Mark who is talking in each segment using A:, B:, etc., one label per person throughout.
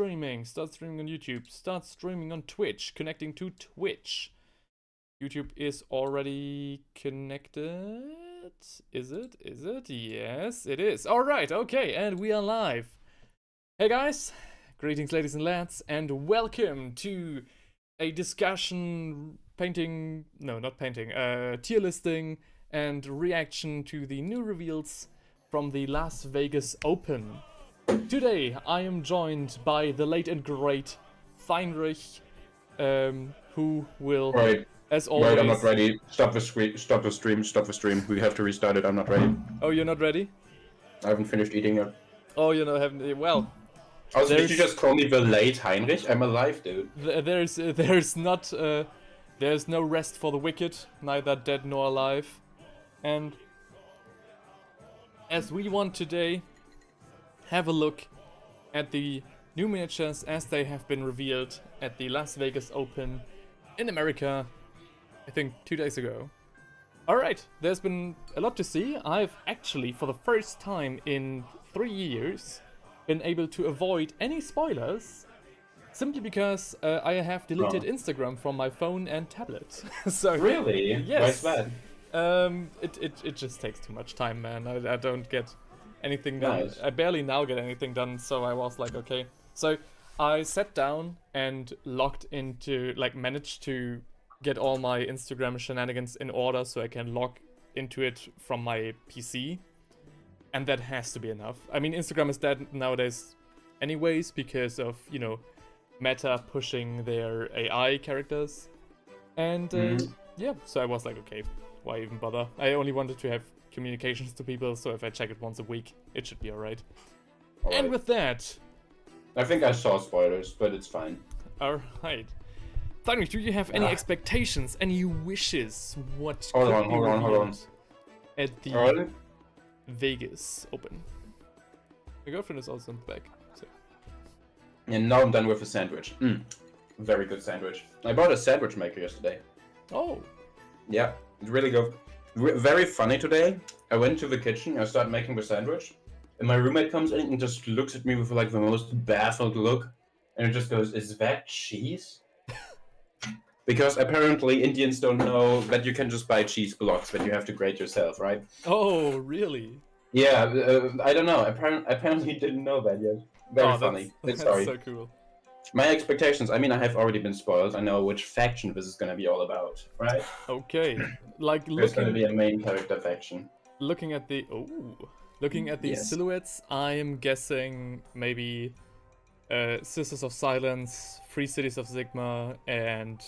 A: streaming. Start streaming on YouTube. Start streaming on Twitch. Connecting to Twitch. YouTube is already connected. Is it? Is it? Yes, it is. Alright, okay, and we are live. Hey guys, greetings ladies and lads, and welcome to a discussion, tier listing and reaction to the new reveals from the Las Vegas Open. Today I am joined by the late and great Feinrich, who will, as always...
B: Right, I'm not ready. Stop the stream. We have to restart it, I'm not ready.
A: Oh, you're not ready?
B: I haven't finished eating yet.
A: Oh, you know, haven't... Well...
B: Also, did you just call me the late Heinrich? I'm alive, dude.
A: There's no rest for the wicked, neither dead nor alive. And as we want today, have a look at the new miniatures as they have been revealed at the Las Vegas Open in America, I think 2 days ago. Alright, there's been a lot to see. I've actually, for the first time in 3 years, been able to avoid any spoilers, simply because I have deleted Instagram from my phone and tablet. So
B: really?
A: Yes.
B: Why's that?
A: It just takes too much time, man. I don't get anything done.
B: Nice.
A: I barely now get anything done, so I was like, okay. So I sat down and managed to get all my Instagram shenanigans in order so I can log into it from my PC. And that has to be enough. I mean, Instagram is dead nowadays anyways because of, you know, Meta pushing their AI characters. And yeah, so I was like, okay, why even bother? I only wanted to have communications to people, so if I check it once a week, it should be alright. And with that...
B: I think I saw spoilers, but it's fine.
A: Alright. Thank do you have any expectations, any wishes? What
B: Hold on.
A: At the Vegas Open. My girlfriend is also in the back. So.
B: And now I'm done with a sandwich. Very good sandwich. I bought a sandwich maker yesterday.
A: Oh.
B: Yeah, it's really good. Very funny today. I went to the kitchen, I started making the sandwich, and my roommate comes in and just looks at me with like the most baffled look, and it just goes, "Is that cheese?" Because apparently Indians don't know that you can just buy cheese blocks that you have to grate yourself, right?
A: Oh, really?
B: Yeah, I don't know. Apparently didn't know that yet. Very funny.
A: That's
B: Sorry.
A: So cool.
B: My expectations, I mean, I have already been spoiled. I know which faction this is going to be all about, right?
A: Okay. Like
B: There's going to be a main character faction.
A: Looking at the silhouettes, I am guessing maybe Sisters of Silence, Free Cities of Sigma, and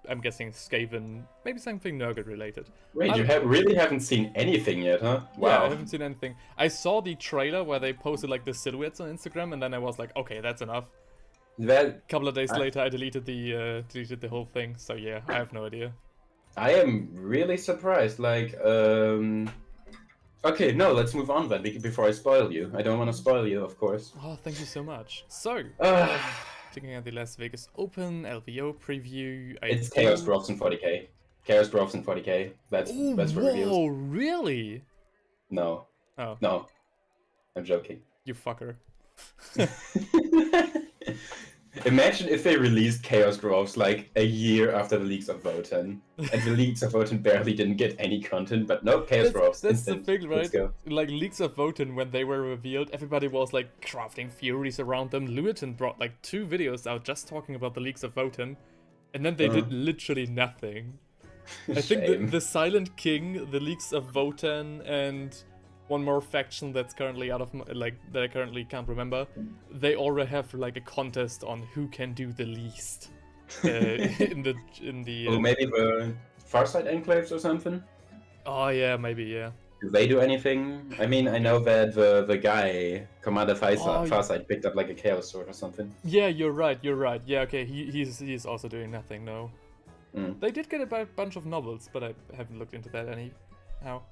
A: I'm guessing Skaven, maybe something Nurgle related.
B: Wait, you really haven't seen anything yet, huh? Wow.
A: Yeah, I haven't seen anything. I saw the trailer where they posted like the silhouettes on Instagram, and then I was like, okay, that's enough. A couple of days later, I deleted the whole thing. So yeah, I have no idea.
B: I am really surprised. Like, okay, no, let's move on then before I spoil you. I don't want to spoil you, of course.
A: Oh, thank you so much. So. Checking out the Las Vegas Open LVO preview.
B: It's Chaos Drops in 40k. Chaos Drops in 40k. That's for reveals.
A: Oh, really?
B: No.
A: Oh.
B: No. I'm joking.
A: You fucker.
B: Imagine if they released Chaos Drops like a year after the leaks of Voten. And the leaks of Voten barely didn't get any content, but no, Chaos Drops.
A: That's the thing, right? Like, leaks of Voten, when they were revealed, everybody was like crafting furies around them. Lewitton brought like 2 videos out just talking about the leaks of Voten. And then they did literally nothing. I think the Silent King, the leaks of Voten, and one more faction that's currently out of that I currently can't remember. They already have like a contest on who can do the least in the.
B: Oh, maybe the Farsight Enclaves or something.
A: Oh yeah, maybe yeah.
B: Do they do anything? I mean, I know that the guy Commander Farsight picked up like a Chaos Sword or something.
A: Yeah, you're right. Yeah, okay. He's also doing nothing. No. They did get a bunch of novels, but I haven't looked into that anyhow.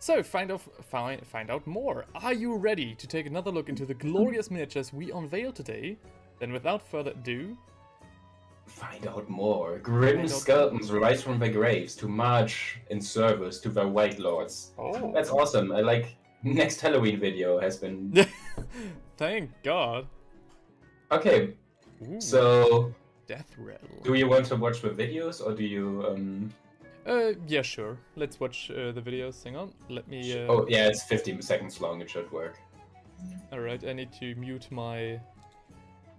A: So, find out more. Are you ready to take another look into the glorious miniatures we unveil today? Then without further ado...
B: Find out more. Grim skeletons rise from their graves to march in service to their white lords.
A: Oh.
B: That's awesome. I like... Next Halloween video has been...
A: Thank God.
B: Okay,
A: Ooh,
B: so
A: death rattle.
B: do you want to watch the videos or do you
A: Yeah, sure. Let's watch the videos. Hang on. Let me.
B: Oh yeah, it's 15 seconds long. It should work.
A: Alright, I need to mute my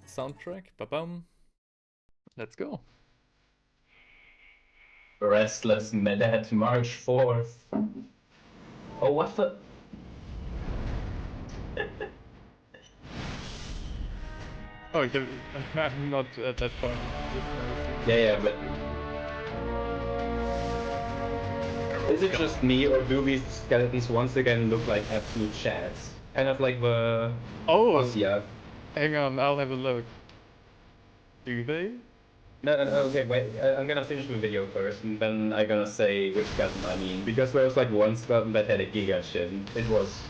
A: soundtrack. Ba-bum. Let's go.
B: Restless Medad, March 4th. Oh, what the?
A: Oh, I'm not at that point.
B: Yeah, but is it just me or do these skeletons once again look like absolute chads? Kind of like the
A: Oh,
B: yeah.
A: hang on, I'll have a look. Do they?
B: No, okay, wait. I'm gonna finish the video first, and then I'm gonna say which skeleton I mean. Because there was like one skeleton that had a giga chin. It was.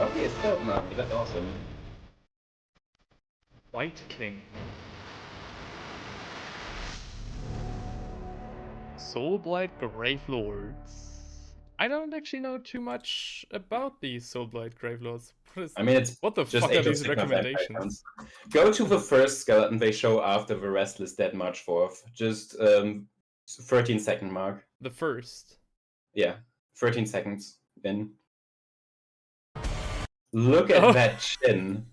B: Okay, it's skeleton army. That's awesome.
A: White King. Soulblade Gravelords. I don't actually know too much about these Soulblade Gravelords.
B: I mean, it's
A: what the
B: just
A: fuck are
B: Age of
A: these
B: Sigmar
A: recommendations?
B: vampire counts. Go to the first skeleton they show after the Restless Dead March 4th. Just 13-second mark.
A: The first.
B: Yeah, 13 seconds in. Look at that chin.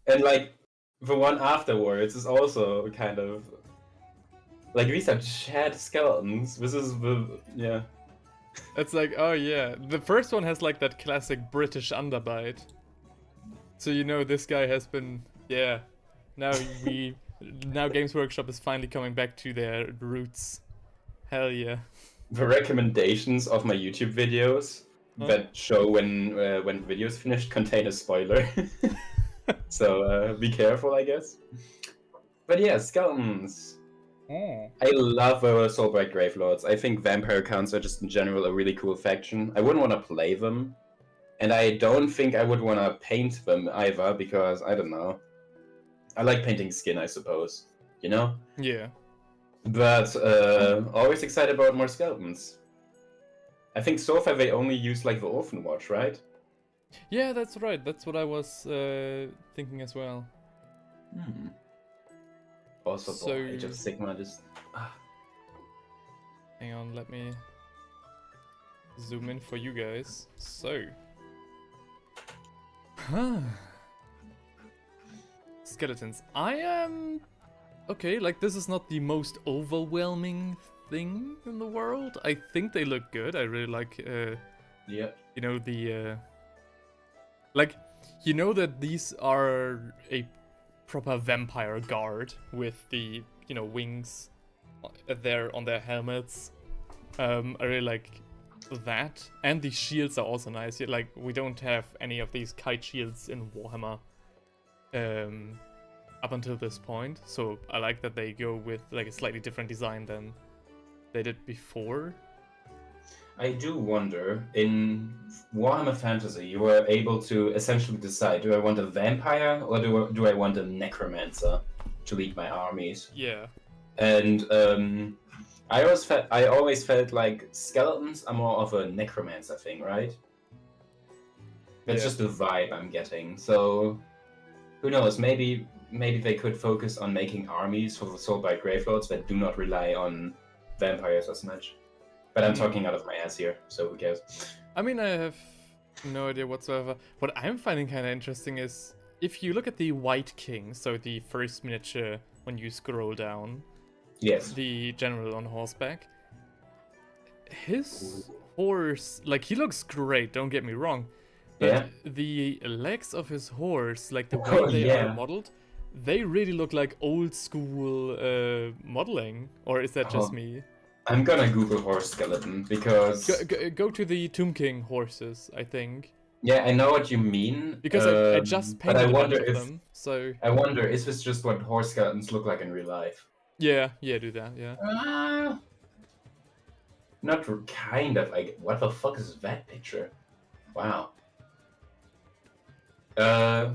B: And like the one afterwards is also kind of like these are Chad skeletons. This is the yeah.
A: It's like, oh yeah, the first one has like that classic British underbite. So you know this guy has been, yeah. Now Games Workshop is finally coming back to their roots. Hell yeah.
B: The recommendations of my YouTube videos that show when the video is finished contain a spoiler. So be careful, I guess. But yeah, skeletons. I love Soulblade Gravelords. I think vampire counts are just in general a really cool faction. I wouldn't want to play them. And I don't think I would want to paint them either, because, I don't know. I like painting skin, I suppose. You know?
A: Yeah.
B: But always excited about more skeletons. I think so far they only use like the Orphan Watch, right?
A: Yeah, that's right. That's what I was thinking as well.
B: Hmm. Also,
A: So...
B: Age of Sigmar just...
A: Hang on, let me zoom in for you guys. So... Skeletons. I am... Okay, like this is not the most overwhelming thing in the world. I think they look good. I really like,
B: yeah.
A: you know, the... Like, you know that these are a proper vampire guard with the, you know, wings there on their helmets. I really like that. And the shields are also nice. Like, we don't have any of these kite shields in Warhammer up until this point. So I like that they go with like a slightly different design than they did before.
B: I do wonder, in Warhammer Fantasy, you were able to essentially decide, do I want a vampire or do I want a necromancer to lead my armies?
A: Yeah.
B: And I always felt like skeletons are more of a necromancer thing, right? That's just the vibe I'm getting. So who knows? Maybe they could focus on making armies for the Soulblade Gravelords that do not rely on vampires as much. But I'm talking out of my ass here, so who cares?
A: I mean, I have no idea whatsoever. What I'm finding kind of interesting is if you look at the White King, so the first miniature when you scroll down,
B: yes,
A: the general on horseback, his horse, like, he looks great, don't get me wrong, but
B: yeah,
A: the legs of his horse, like the way they are modeled, they really look like old school modeling. Or is that just me?
B: I'm gonna Google horse skeleton because
A: go to the Tomb King horses, I think.
B: Yeah, I know what you mean.
A: Because I just painted a bunch of them, so...
B: I wonder, is this just what horse skeletons look like in real life?
A: Yeah, do that, yeah.
B: Not kind of. What the fuck is that picture? Wow. I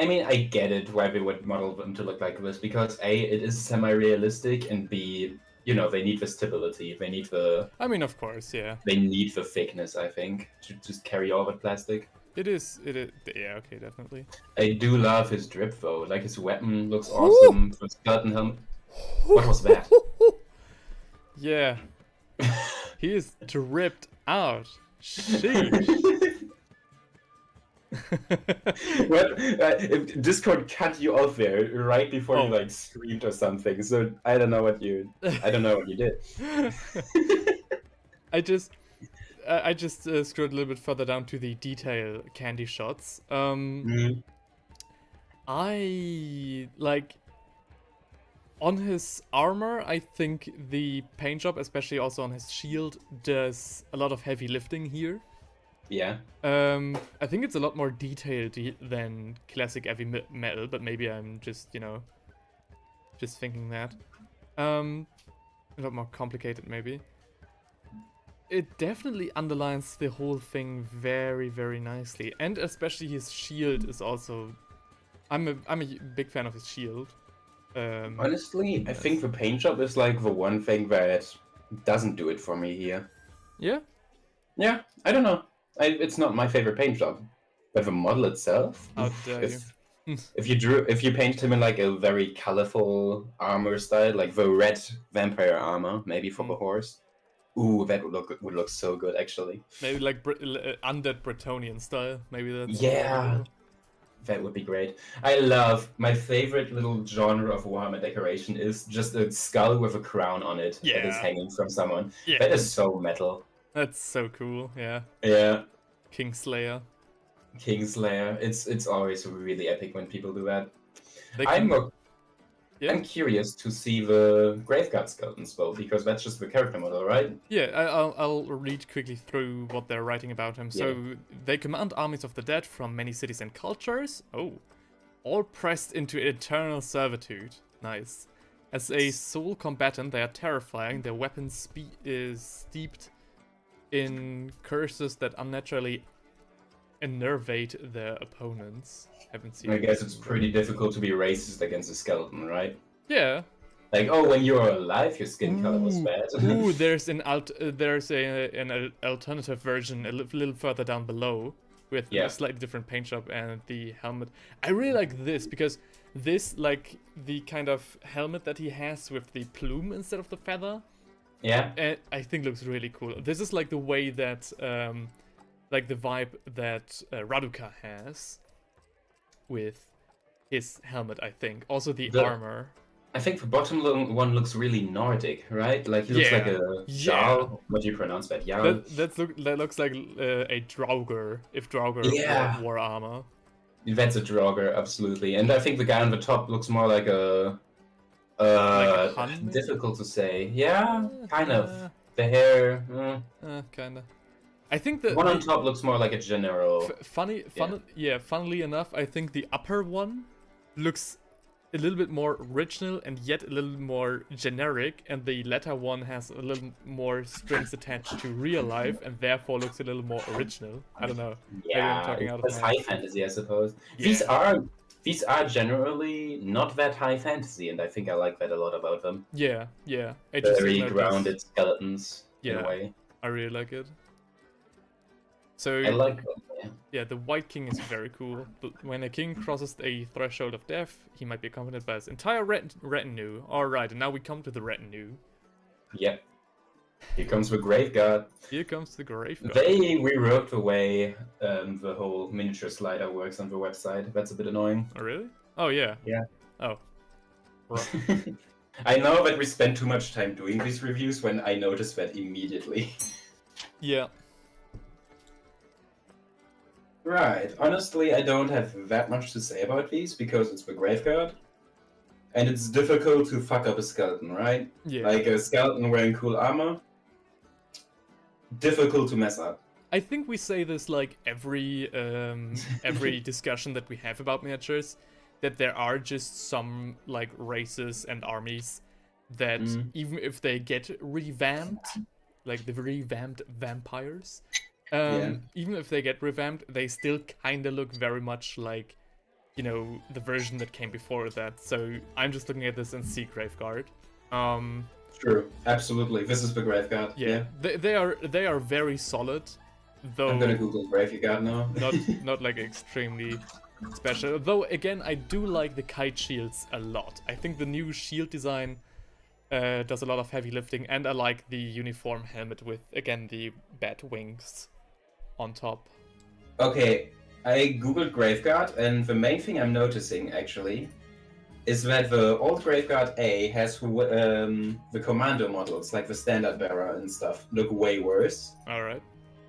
B: mean, I get it why they would model them to look like this, because A, it is semi-realistic, and B, you know, they need the stability, they need the...
A: I mean, of course, yeah.
B: They need the thickness, I think, to just carry all that plastic.
A: It is. It is. Yeah. Okay. Definitely.
B: I do love his drip though. Like his weapon looks awesome for skeleton helmet. What was that?
A: Yeah. He is dripped out. Sheesh.
B: Well, if Discord cut you off there right before you
A: Oh.
B: like screamed or something. So I don't know what you did.
A: I just scrolled a little bit further down to the detail candy shots.
B: Mhm.
A: I like on his armor. I think the paint job, especially also on his shield, does a lot of heavy lifting here.
B: Yeah.
A: I think it's a lot more detailed than classic heavy metal, but maybe I'm just just thinking that. A lot more complicated maybe. It definitely underlines the whole thing very, very nicely, and especially his shield is also. I'm a big fan of his shield.
B: Honestly, I think the paint job is like the one thing that doesn't do it for me here.
A: Yeah.
B: Yeah, I don't know. It's not my favorite paint job, but the model itself.
A: How dare you?
B: If you painted him in like a very colorful armor style, like the red vampire armor, maybe for the horse. Ooh, that would look so good actually.
A: Maybe like undead Bretonian style. Maybe that's.
B: Yeah. That would be great. I love my favorite little genre of Warhammer decoration is just a skull with a crown on it that is
A: Yeah.
B: hanging from someone.
A: Yeah.
B: That is so metal.
A: That's so cool. Yeah.
B: Yeah.
A: Kingslayer.
B: Kingslayer. It's always really epic when people do that.
A: They can-
B: I'm curious to see the Graveguard skeletons though, because that's just the character model, right?
A: Yeah, I'll read quickly through what they're writing about him. So they command armies of the dead from many cities and cultures. Oh, all pressed into eternal servitude. Nice. As a soul combatant, they are terrifying. Their weapons is steeped in curses that unnaturally enervate their opponents. Haven't seen.
B: I guess it's pretty difficult to be racist against a skeleton, right?
A: Yeah.
B: Like, oh, when you were alive, your skin color was bad.
A: Ooh, there's an alternative version a little further down below with a slightly different paint job and the helmet. I really like this because this, like the kind of helmet that he has with the plume instead of the feather.
B: Yeah.
A: I think looks really cool. This is like the way that, like the vibe that Raduka has with his helmet. I think also the armor.
B: I think the bottom one looks really Nordic, right? Like he looks like a Jarl. What do you pronounce that? Jarl?
A: That looks like a Draugr, if Draugr wore armor.
B: That's a Draugr, absolutely. And I think the guy on the top looks more like a
A: Hun,
B: difficult to say. Yeah, kind of. The hair.
A: Kinda. I think the
B: one on top looks more like a general.
A: Funnily enough, I think the upper one looks a little bit more original and yet a little more generic, and the latter one has a little more strings attached to real life and therefore looks a little more original. I don't know.
B: Yeah, it's high fantasy, I suppose. Yeah. These are generally not that high fantasy, and I think I like that a lot about them.
A: Yeah.
B: Very grounded skeletons in a way.
A: I really like it. So
B: I like them,
A: yeah, the White King is very cool. But when a king crosses a threshold of death, he might be accompanied by his entire retinue. Alright, and now we come to the retinue.
B: Yep. Here comes the Graveguard.
A: Here comes the Graveguard.
B: They rewrote the way the whole miniature slider works on the website. That's a bit annoying.
A: Oh, really? Oh, yeah.
B: Yeah.
A: Oh. Right.
B: I know that we spend too much time doing these reviews when I notice that immediately.
A: Yeah.
B: Right. Honestly, I don't have that much to say about these because it's the Graveguard. And it's difficult to fuck up a skeleton, right?
A: Yeah.
B: Like a skeleton wearing cool armor. Difficult to mess up.
A: I think we say this like every discussion that we have about miniatures, that there are just some like races and armies that even if they get revamped, like the revamped vampires, even if they get revamped, they still kind of look very much like, you know, the version that came before that. So I'm just looking at this and see Graveguard.
B: True, absolutely. This is the Graveguard.
A: Yeah. They are very solid. Though
B: I'm gonna Google Graveguard now.
A: not like extremely special. Though again, I do like the kite shields a lot. I think the new shield design does a lot of heavy lifting, and I like the uniform helmet with again the bat wings on top.
B: Okay, I googled Graveguard, and the main thing I'm noticing actually is that the old Graveguard A has the commando models, like the standard bearer and stuff, look way worse.
A: All right.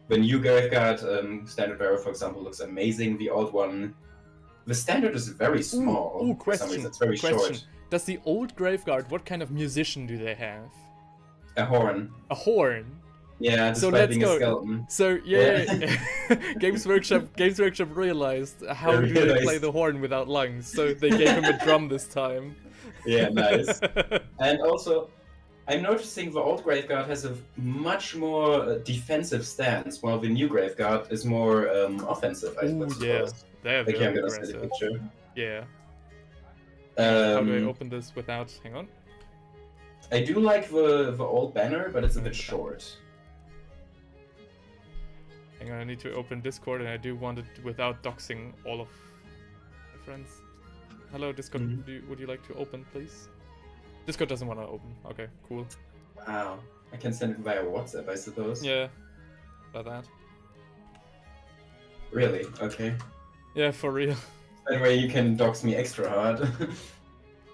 B: The new Graveguard standard bearer, for example, looks amazing. The old one, the standard is very small.
A: Ooh,
B: For some reason, it's very short.
A: Does the old Graveguard, what kind of musician do they have?
B: A horn.
A: A horn.
B: Yeah,
A: So
B: despite
A: let's
B: being
A: go.
B: a skeleton.
A: So yeah. Games Workshop realized how do they play the horn without lungs, so they gave him a drum this time.
B: Yeah, nice. And also, I'm noticing the old Graveguard has a much more defensive stance, while the new Graveguard is more offensive, I
A: Ooh,
B: suppose.
A: yeah. They're
B: Okay,
A: very
B: I'm gonna send a
A: aggressive.
B: picture.
A: Yeah. How do I
B: Um,
A: open this without... Hang on.
B: I do like the old banner, but it's a bit short.
A: Hang on, I need to open Discord, and I do want it without doxing all of my friends. Hello, Discord, would you like to open, please? Discord doesn't want to open. Okay, cool.
B: Wow. I can send it via WhatsApp, I suppose.
A: Yeah, about that.
B: Really? Okay.
A: Yeah, for real.
B: That way you can dox me extra hard.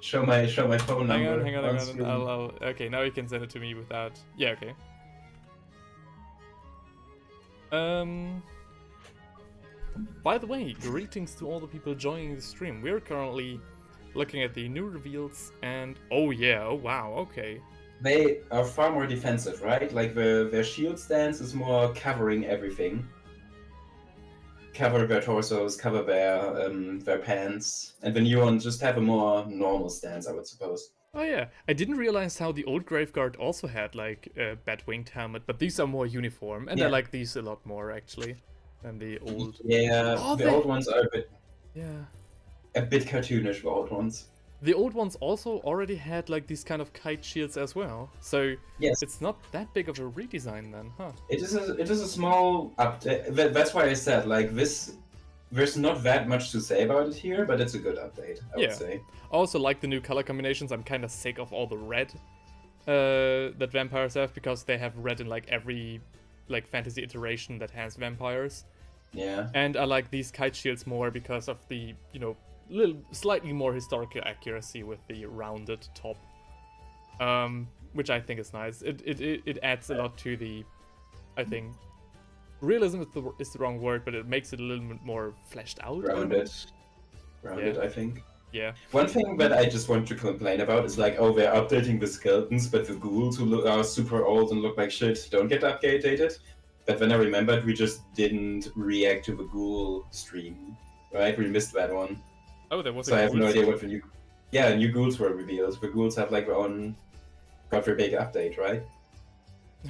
B: show my phone number.
A: Hang on. I'll... Okay, now you can send it to me without... Yeah, okay. By the way, greetings to all the people joining the stream. We're currently looking at the new reveals, and oh yeah, oh wow, okay.
B: They are far more defensive, right? Like their shield stance is more covering everything. Cover their torsos, cover their pants, and the new ones just have a more normal stance, I would suppose.
A: Oh yeah, I didn't realize how the old Graveguard also had like a bat-winged helmet, but these are more uniform, and I
B: Yeah.
A: like these a lot more actually than the old.
B: Yeah,
A: Oh,
B: the old ones are
A: Yeah.
B: a bit cartoonish, the old ones.
A: The old ones also already had like these kind of kite shields as well, so
B: Yes.
A: it's not that big of a redesign then, huh?
B: It is a small update. That's why I said like this. There's not that much to say about it here, but it's a good update, I would say.
A: I also like the new color combinations. I'm kind of sick of all the red that vampires have, because they have red in like every like fantasy iteration that has vampires.
B: Yeah.
A: And I like these kite shields more because of the, you know, slightly more historical accuracy with the rounded top, which I think is nice. It adds a lot to the, I think, realism is the wrong word, but it makes it a little bit more fleshed out.
B: Rounded,
A: Yeah.
B: I think.
A: Yeah.
B: One thing that I just want to complain about is like, oh, they're updating the skeletons, but the ghouls who are super old and look like shit don't get updated. But then I remembered we just didn't react to the ghoul stream, right? We missed that one.
A: Oh, there was.
B: So I have no idea what the new... Yeah, new ghouls were revealed. The ghouls have like their own very big update, right?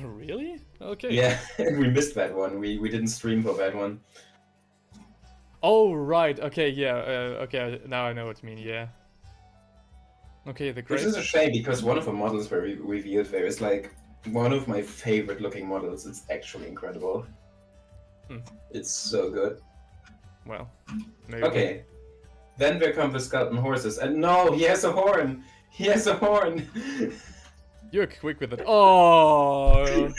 A: Really? Okay.
B: Yeah, we missed that one. We didn't stream for that one.
A: Oh right. Okay. Yeah. Okay. Now I know what you mean. Yeah. Okay. The
B: Which
A: great.
B: is a shame because one of the models were revealed there is like one of my favorite looking models. It's actually incredible. It's so good.
A: Well. Maybe.
B: Okay. Then there come the skeleton horses. And no, he has a horn! He has a horn!
A: You're quick with it. Oh.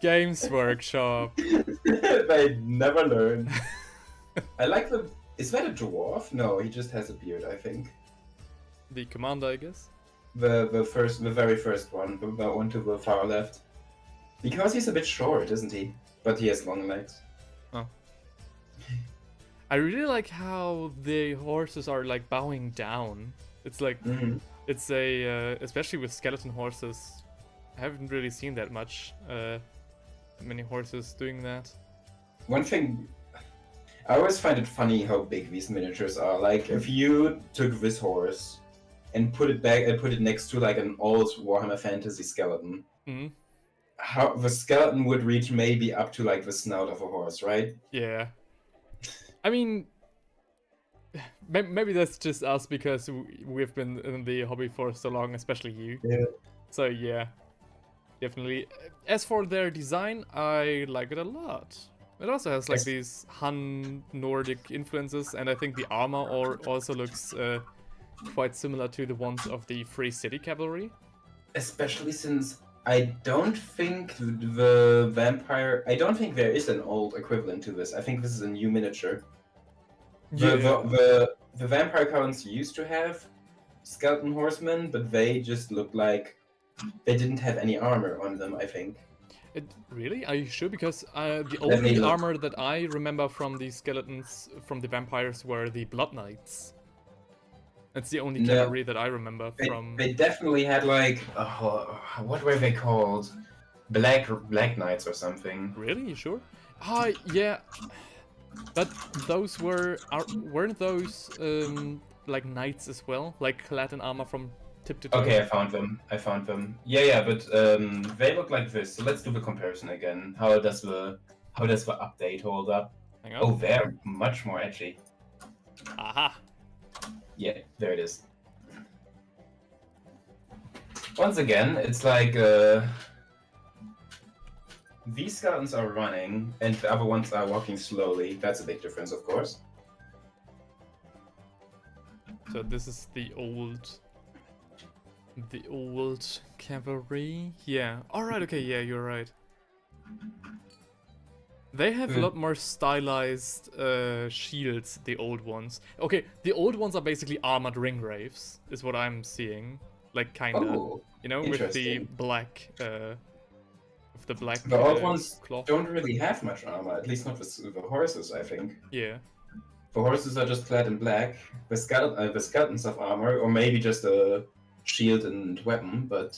A: Games Workshop.
B: They never learn. I like the... Is that a dwarf? No, he just has a beard, I think.
A: The commander, I guess.
B: The very first one, the one to the far left. Because he's a bit short, isn't he? But he has long legs.
A: Oh. I really like how the horses are like bowing down. It's like it's a especially with skeleton horses. I haven't really seen that much. Many horses doing that.
B: One thing, I always find it funny how big these miniatures are. Like if you took this horse and put it back and put it next to like an old Warhammer Fantasy skeleton, how the skeleton would reach maybe up to like the snout of a horse, right?
A: Yeah. I mean, maybe that's just us because we've been in the hobby for so long, especially you.
B: Yeah.
A: So yeah. definitely. As for their design, I like it a lot. It also has like
B: Yes.
A: these Han Nordic influences, and I think the armor also looks quite similar to the ones of the Free City Cavalry.
B: Especially since I don't think the vampire. I don't think there is an old equivalent to this. I think this is a new miniature. The vampire counts used to have skeleton horsemen, but they just looked like they didn't have any armor on them, I think.
A: Really? Are you sure? Because the
B: Let me
A: only
B: look.
A: armor that I remember from the skeletons, from the vampires, were the Blood Knights. That's the only
B: No.
A: cavalry that I remember
B: They,
A: from...
B: they definitely had like what were they called? Black Knights or something.
A: Really? You sure? Yeah. But those weren't those like knights as well? Like clad in armor from tip to toe?
B: Okay, I found them. Yeah, but they look like this. So let's do the comparison again. How does the update hold up?
A: Hang on.
B: Oh, they're much more edgy.
A: Aha!
B: Yeah, there it is. Once again, it's like these skeletons are running and the other ones are walking slowly. That's a big difference, of course.
A: So this is the old cavalry. Yeah. All right. Okay. Yeah, you're right. They have a lot more stylized shields, the old ones. Okay, the old ones are basically armored ring wraiths, is what I'm seeing. Like, kinda.
B: Oh,
A: You know, with the
B: interesting.
A: black... The
B: old ones
A: cloth.
B: don't really have much armor, at least not with the horses, I think.
A: Yeah.
B: The horses are just clad in black. The skeletons have armor, or maybe just a shield and weapon, but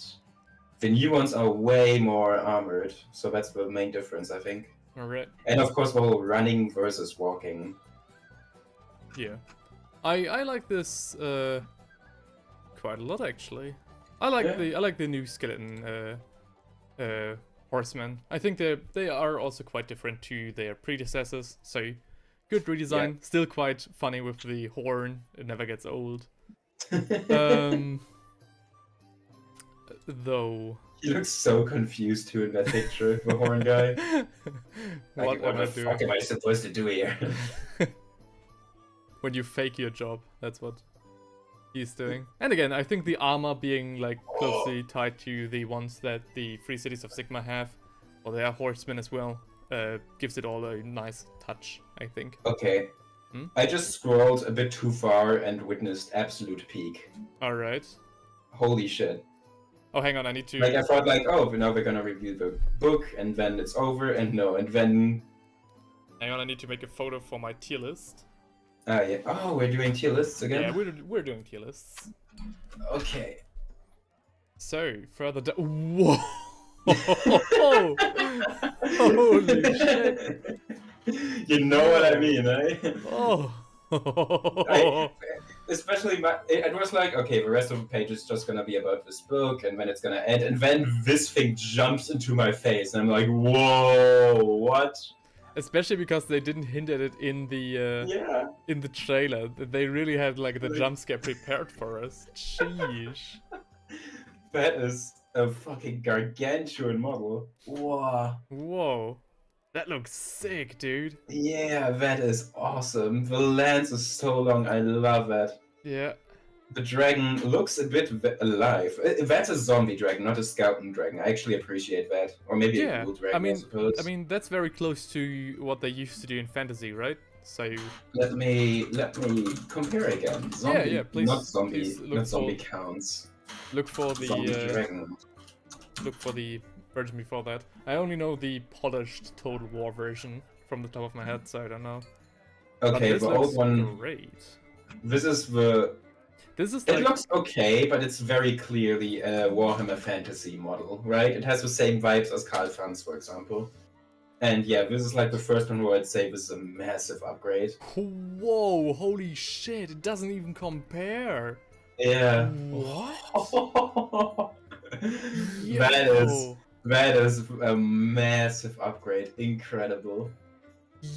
B: the new ones are way more armored, so that's the main difference, I think.
A: Alright.
B: And of course, the whole running versus walking.
A: Yeah. I like this quite a lot, actually. I like the new skeleton horsemen. I think they are also quite different to their predecessors, so good redesign.
B: Yeah.
A: Still quite funny with the horn. It never gets old. Though.
B: He looks so confused too in that picture, the horn guy.
A: What
B: What
A: am
B: the
A: I
B: fuck
A: doing?
B: am I supposed to do here?
A: When you fake your job, that's what he's doing. And again, I think the armor being like closely tied to the ones that the Free Cities of Sigma have, or they are horsemen as well, gives it all a nice touch, I think.
B: Okay. I just scrolled a bit too far and witnessed absolute peak.
A: Alright.
B: Holy shit.
A: Oh, hang on, I need to...
B: Like, I thought, like, oh, now we're gonna review the book, and then it's over, and no, and then...
A: Hang on, I need to make a photo for my tier list.
B: Yeah. Oh, we're doing tier lists again?
A: Yeah, we're doing tier lists.
B: Okay.
A: So, further down... Whoa! Holy shit!
B: You know what I mean, eh?
A: Oh!
B: Especially, it was like, okay, the rest of the page is just gonna be about this book, and then it's gonna end, and then this thing jumps into my face, and I'm like, whoa, what?
A: Especially because they didn't hint at it in the in the trailer. They really had like the jump scare prepared for us. Sheesh.
B: That is a fucking gargantuan model. Wow.
A: Whoa. That looks sick, dude.
B: Yeah, that is awesome. The lance is so long, I love that.
A: Yeah.
B: The dragon looks a bit alive. That's a zombie dragon, not a skeleton dragon. I actually appreciate that. Or maybe a ghoul dragon, I suppose.
A: I mean that's very close to what they used to do in fantasy, right? So
B: Let me compare again. Zombie,
A: yeah, please.
B: Not zombie,
A: please
B: not zombie counts.
A: Look for the
B: Zombie dragon.
A: look for the version before that. I only know the polished Total War version from the top of my head, so I don't know.
B: Okay, the old one.
A: Great.
B: This is the.
A: This is
B: It
A: like,
B: looks okay, but it's very clearly a Warhammer Fantasy model, right? It has the same vibes as Karl Franz, for example. And yeah, this is like the first one where I'd say this is a massive upgrade.
A: whoa, holy shit, it doesn't even compare.
B: Yeah.
A: What?
B: That is a massive upgrade. Incredible.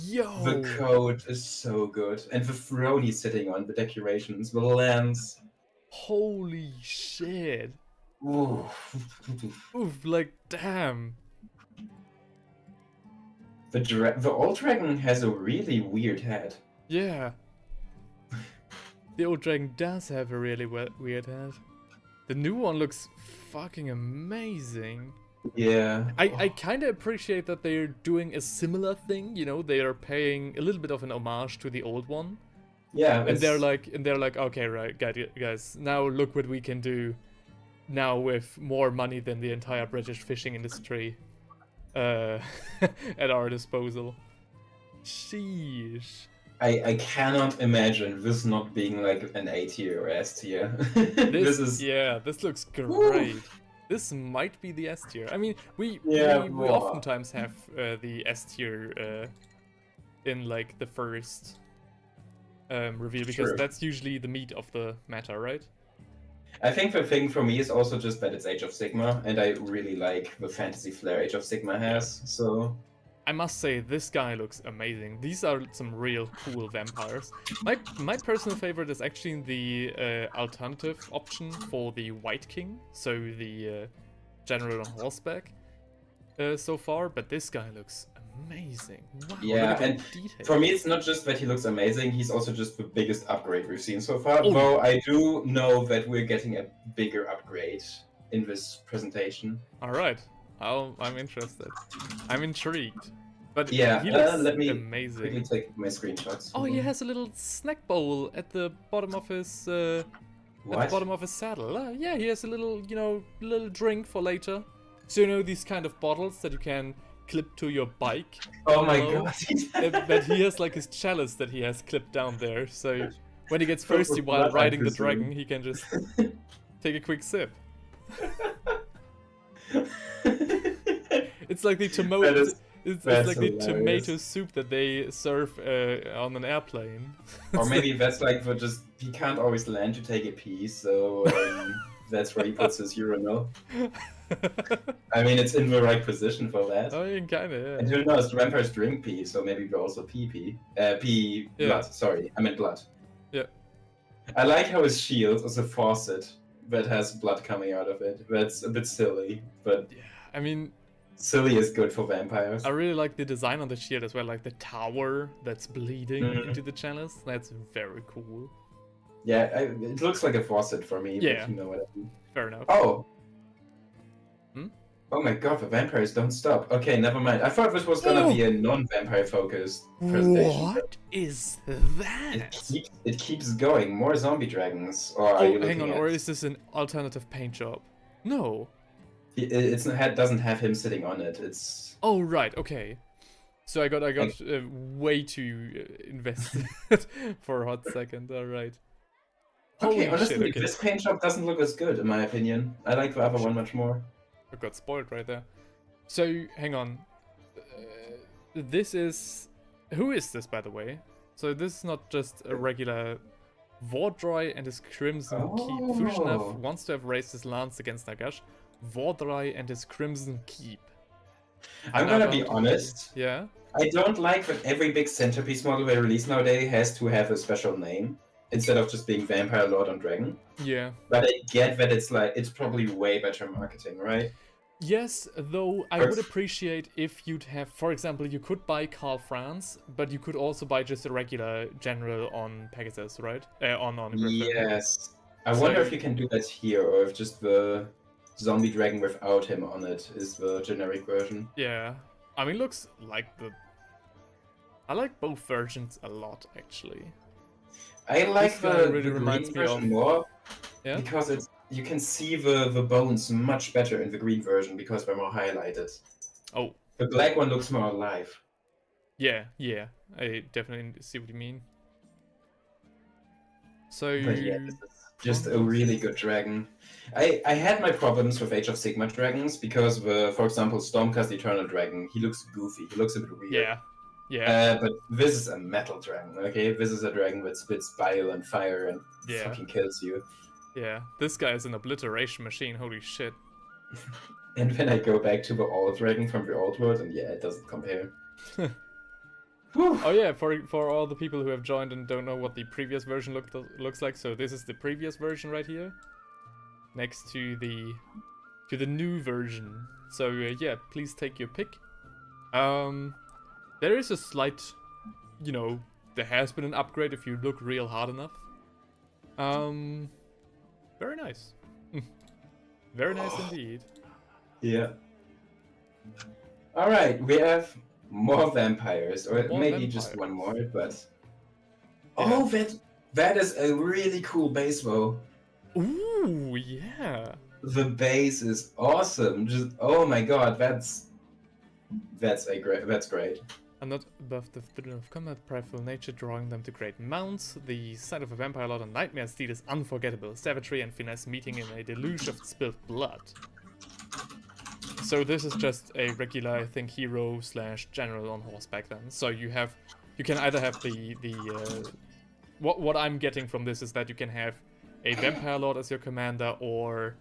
A: Yo!
B: The coat is so good. And the throne he's sitting on, the decorations, the lance.
A: Holy shit.
B: Ooh.
A: Oof, like, damn.
B: The old dragon has a really weird head.
A: Yeah. The old dragon does have a really weird head. The new one looks fucking amazing.
B: Yeah.
A: I kind of appreciate that they're doing a similar thing, you know, they are paying a little bit of an homage to the old one.
B: Yeah.
A: And they're like, okay, right, guys, now look what we can do now with more money than the entire British fishing industry at our disposal. Sheesh.
B: I cannot imagine this not being like an A tier or S tier.
A: This
B: is
A: yeah, this looks great.
B: Woo.
A: This might be the S tier. I mean, we
B: Yeah,
A: we oftentimes have the S tier in like the first reveal because
B: True.
A: that's usually the meat of the matter, right?
B: I think the thing for me is also just that it's Age of Sigma, and I really like the fantasy flair Age of Sigma has. So
A: I must say, this guy looks amazing. These are some real cool vampires. My personal favorite is actually the alternative option for the White King, so the general on horseback so far, but this guy looks amazing. Wow,
B: yeah,
A: look at
B: and
A: the detail.
B: for me, it's not just that he looks amazing; he's also just the biggest upgrade we've seen so far.
A: Oh.
B: Though I do know that we're getting a bigger upgrade in this presentation.
A: All right, I'm interested. I'm intrigued. But
B: Yeah,
A: he looks
B: let me
A: amazing.
B: quickly take my screenshots.
A: Oh, he has a little snack bowl at the bottom of his at the bottom of his saddle. Yeah, he has a little, you know, little drink for later. So you know these kind of bottles that you can clip to your bike.
B: Oh my
A: below?
B: god!
A: But he has like his chalice that he has clipped down there. So when he gets
B: For
A: thirsty while
B: blood, I
A: riding the
B: presume.
A: dragon, he can just take a quick sip. It's like the tomato.
B: That is-
A: It's
B: that's
A: like the
B: hilarious.
A: tomato soup that they serve on an airplane.
B: Or maybe that's like for just he can't always land to take a pee, so that's where he puts his urinal. I mean, it's in the right position for that.
A: Oh, yeah, kinda,
B: And
A: yeah.
B: who knows? Vampires drink pee, so maybe they're also pee. Pee
A: Yeah.
B: blood. Sorry, I meant blood.
A: Yeah.
B: I like how his shield is a faucet that has blood coming out of it. That's a bit silly, but
A: Yeah, I mean,
B: silly is good for vampires.
A: I really like the design on the shield as well, like the tower that's bleeding
B: Mhm.
A: into the chalice. That's very cool.
B: Yeah, it looks like a faucet for me.
A: Yeah.
B: But you know what I mean.
A: Fair enough.
B: Oh.
A: Hmm?
B: Oh my god, the vampires don't stop. Okay, never mind. I thought this was gonna be a non-vampire focused presentation.
A: What is
B: It
A: that?
B: keeps going. More zombie dragons. Or are you
A: Oh, hang
B: looking
A: on,
B: at...
A: or is this an alternative paint job? No.
B: It doesn't have him sitting on it. It's...
A: Oh, right, okay. So I got way too invested for a hot second. All right.
B: Okay,
A: Holy
B: honestly,
A: shit, okay.
B: this paint job doesn't look as good, in my opinion. I like the other one much more.
A: I got spoiled right there. So, hang on. This is... Who is this, by the way? So this is not just a regular Vordry and his Crimson Keep. Fushenev wants to have raised his lance against Nagash. Vordry and his Crimson Keep.
B: I'm gonna be honest.
A: Yeah?
B: I don't like that every big centerpiece model they release nowadays has to have a special name instead of just being Vampire, Lord, and Dragon.
A: Yeah.
B: But I get that it's probably way better marketing, right?
A: Yes, though I would appreciate if you'd have, for example, you could buy Karl Franz, but you could also buy just a regular general on Pegasus, right? On Griffin.
B: Yes. I wonder if you can do that here, or if just the zombie dragon without him on it is the generic version.
A: Yeah. I mean, looks like the... I like both versions a lot, actually.
B: I like
A: This guy
B: the
A: really
B: green
A: reminds me
B: version
A: of-
B: more
A: Yeah?
B: because you can see the bones much better in the green version because they're more highlighted.
A: Oh,
B: The black one looks more alive.
A: yeah. I definitely see what you mean. So...
B: But yeah, this is just a really good dragon. I had my problems with Age of Sigma dragons because, for example, Stormcast Eternal Dragon, he looks goofy. He looks a bit weird.
A: Yeah.
B: But this is a metal dragon, okay? This is a dragon that spits bile and fire and
A: Yeah.
B: fucking kills you.
A: Yeah. This guy is an obliteration machine, holy shit.
B: And then I go back to the old dragon from the old world, and yeah, it doesn't compare. Whew.
A: Oh yeah, for all the people who have joined and don't know what the previous version looks like, so this is the previous version right here. next to the new version. So yeah, please take your pick. There is a slight, there has been an upgrade if you look real hard enough. Very nice. Very nice indeed.
B: Yeah. All right, we have more vampires, or
A: More
B: maybe just
A: vampires.
B: one more, but
A: Yeah.
B: oh, that is a really cool base bow.
A: Ooh, yeah.
B: The base is awesome. Just oh my god, that's great.
A: I'm not above the thrill of combat, prideful nature drawing them to great mounts. The sight of a vampire lord on Nightmare Steed is unforgettable. Savagery and finesse meeting in a deluge of spilled blood. So this is just a regular, I think, hero / general on horseback then. So you can either have what I'm getting from this is that you can have a vampire lord as your commander or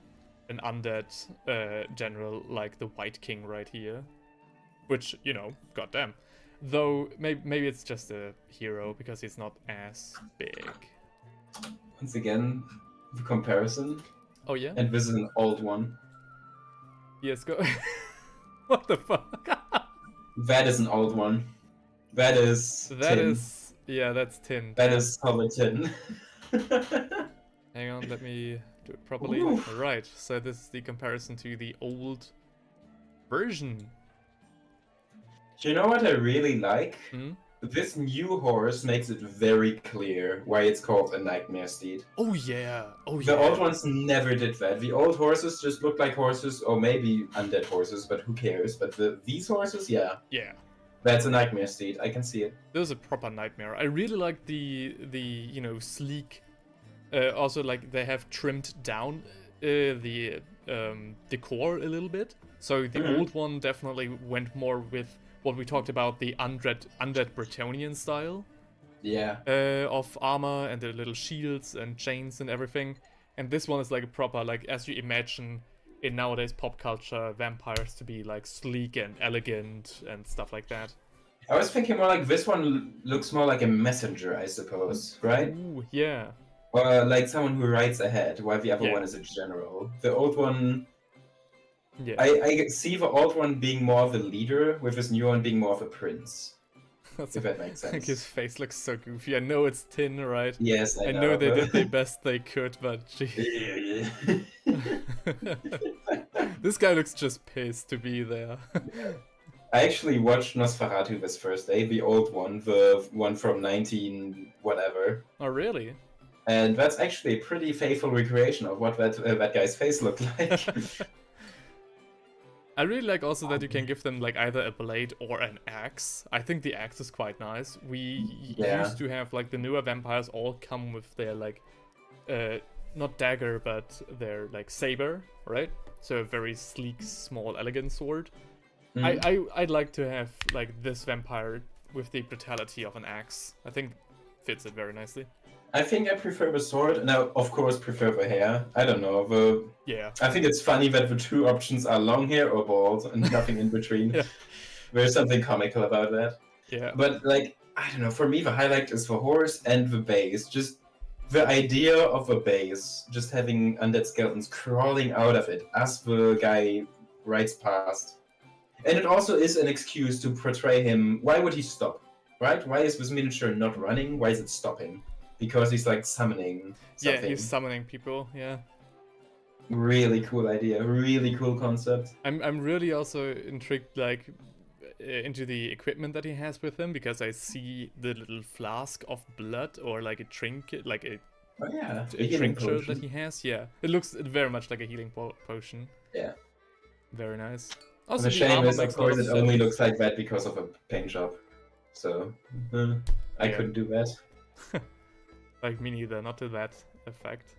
A: an undead general like the White King right here. Which, goddamn. Though, maybe it's just a hero, because he's not as big.
B: Once again, the comparison.
A: Oh, yeah?
B: And this is an old one.
A: Yes, go... What the fuck?
B: That is an old one. That is tin.
A: Yeah, that's tin.
B: That is solid tin.
A: Hang on, let me do it properly.
B: Oof.
A: Alright, so this is the comparison to the old version.
B: Do you know what I really like?
A: Hmm?
B: This new horse makes it very clear why it's called a Nightmare Steed.
A: Oh yeah,
B: The old ones never did that. The old horses just looked like horses, or maybe undead horses, but who cares? But these horses, yeah.
A: Yeah.
B: That's a Nightmare Steed, I can see it.
A: This is a proper nightmare. I really like the sleek. Also, like, they have trimmed down the decor a little bit. So the old one definitely went more with what we talked about, the undead Bretonnian style.
B: Yeah.
A: Of armor and the little shields and chains and everything. And this one is like a proper, like, as you imagine in nowadays pop culture, vampires to be like sleek and elegant and stuff like that.
B: I was thinking more like this one looks more like a messenger, I suppose, right?
A: Ooh, yeah.
B: Or like someone who rides ahead, while the other
A: Yeah.
B: one is a general. The old one...
A: Yeah.
B: I see the old one being more of a leader, with this new one being more of a prince.
A: That's
B: If that makes
A: like
B: sense.
A: his face looks so goofy. I know it's tin, right?
B: Yes, I
A: I
B: know.
A: know they
B: but-
A: did the best they could, but gee.
B: Yeah.
A: This guy looks just pissed to be there.
B: I actually watched Nosferatu this Thursday, the old one, the one from 19 whatever.
A: Oh, really?
B: And that's actually a pretty faithful recreation of what that guy's face looked like.
A: I really like also that you can give them like either a blade or an axe. I think the axe is quite nice. We used to have like the newer vampires all come with their like, not dagger, but their like saber, right? So a very sleek, small, elegant sword. I'd like to have like this vampire with the brutality of an axe. I think fits it very nicely.
B: I think I prefer the sword, and I of course prefer the hair. I don't know,
A: Yeah.
B: I think it's funny that the two options are long hair or bald, and nothing in between.
A: Yeah.
B: There's something comical about that.
A: Yeah.
B: But like, I don't know, for me the highlight is the horse and the base. Just the idea of a base, just having undead skeletons crawling out of it as the guy rides past. And it also is an excuse to portray him. Why would he stop? Right? Why is this miniature not running? Why is it stopping? Because he's like summoning something.
A: Yeah, he's summoning people, yeah.
B: Really cool idea, really cool concept.
A: I'm really also intrigued like into the equipment that he has with him, because I see the little flask of blood or like a trinket, like a
B: healing
A: tincture
B: potion.
A: that he has. Yeah, it looks very much like a healing potion.
B: Yeah.
A: Very nice.
B: And
A: Also,
B: the shame
A: armor
B: is, of
A: makes a
B: course,
A: lot
B: it
A: of
B: only
A: sense.
B: looks like that because of a paint job. So, I
A: Yeah.
B: couldn't do that.
A: Like me neither, not to that effect.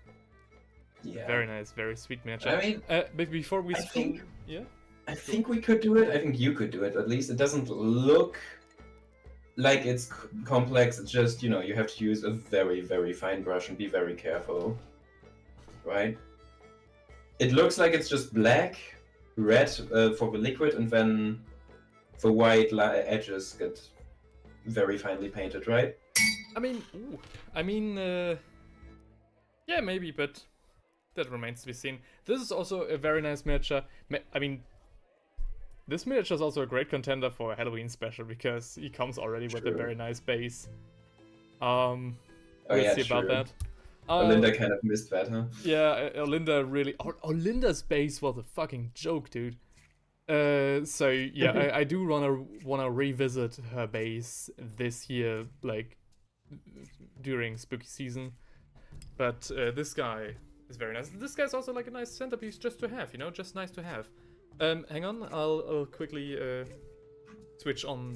B: Yeah.
A: Very nice, very sweet miniature.
B: I mean,
A: but before we
B: I
A: scroll,
B: think-
A: yeah.
B: I think we could do it. I think you could do it. At least it doesn't look like it's complex. It's just, you have to use a very, very fine brush and be very careful. Right? It looks like it's just black, red for the liquid, and then the white edges get very finely painted, right?
A: I mean, yeah, maybe, but that remains to be seen. This is also a very nice miniature. I mean, this miniature is also a great contender for a Halloween special because he comes already with a very nice base. We'll see about that.
B: Olinda kind of missed that, huh?
A: Yeah, Olinda really... Olinda's base was a fucking joke, dude. So yeah, I do wanna revisit her base this year, like during spooky season. But this guy is very nice. This guy's also like a nice centerpiece just to have, you know, just nice to have. Hang on, I'll quickly switch on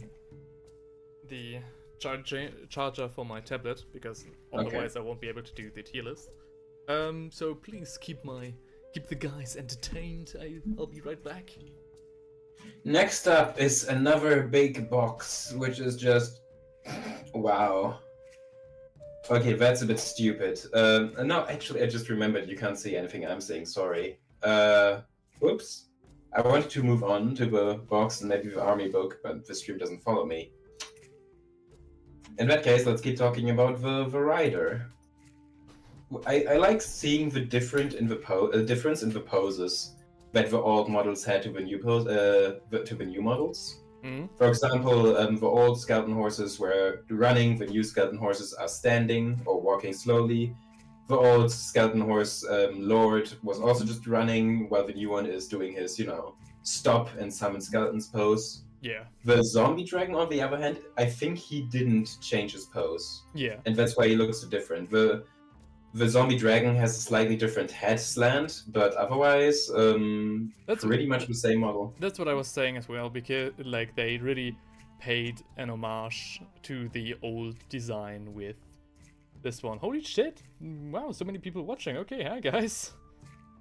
A: the charger for my tablet because otherwise I won't be able to do the tier list. So please keep the guys entertained. I'll be right back.
B: Next up is another big box, which is just wow. Okay, that's a bit stupid. No, actually, I just remembered you can't see anything I'm saying. Sorry. Whoops. I wanted to move on to the box and maybe the army book, but the stream doesn't follow me. In that case, let's keep talking about the rider. I like seeing the difference in the poses that the old models had to the new models.
A: Mm-hmm.
B: For example, the old skeleton horses were running, the new skeleton horses are standing or walking slowly. The old skeleton horse lord was also just running, while the new one is doing his, you know, stop and summon skeletons pose.
A: Yeah.
B: The zombie dragon, on the other hand, I think he didn't change his pose.
A: Yeah.
B: And that's why he looks so different. The zombie dragon has a slightly different head slant, but otherwise, that's pretty much the same model.
A: That's what I was saying as well, because like they really paid an homage to the old design with this one. Holy shit! Wow, so many people watching. Okay, hi guys.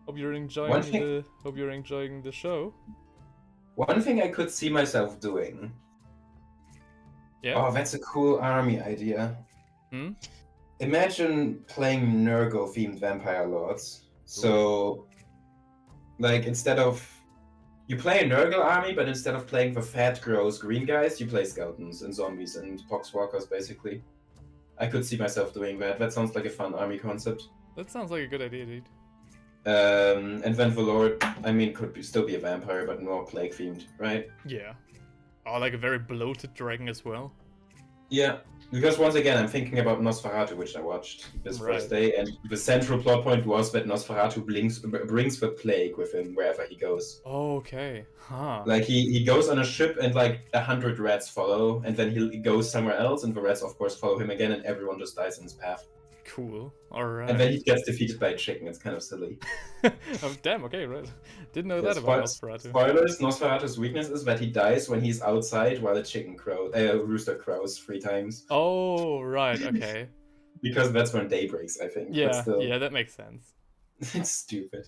A: Hope you're enjoying the show.
B: One thing I could see myself doing.
A: Yeah.
B: Oh, that's a cool army idea.
A: Hmm?
B: Imagine playing Nurgle-themed Vampire Lords. So, like, instead of... You play a Nurgle army, but instead of playing the fat, gross green guys, you play skeletons and zombies and poxwalkers, basically. I could see myself doing that. That sounds like a fun army concept.
A: That sounds like a good idea, dude.
B: And then the Lord, I mean, still be a vampire, but more plague-themed, right?
A: Yeah. Oh, like a very bloated dragon as well.
B: Yeah, because once again, I'm thinking about Nosferatu, which I watched this first day, and the central plot point was that Nosferatu brings the plague with him wherever he goes.
A: Oh, okay. Huh.
B: Like, he goes on a ship and, like, 100 rats follow, and then he goes somewhere else, and the rats, of course, follow him again, and everyone just dies in his path.
A: Cool. Alright.
B: And then he gets defeated by a chicken. It's kind of silly.
A: Oh, damn, okay, right. Didn't know that about Nosferatu.
B: Spoilers, Nosferatu's weakness is that he dies when he's outside while a rooster crows 3 times.
A: Oh, right, okay.
B: Because that's when day breaks, I think.
A: Yeah, yeah, that makes sense.
B: It's stupid.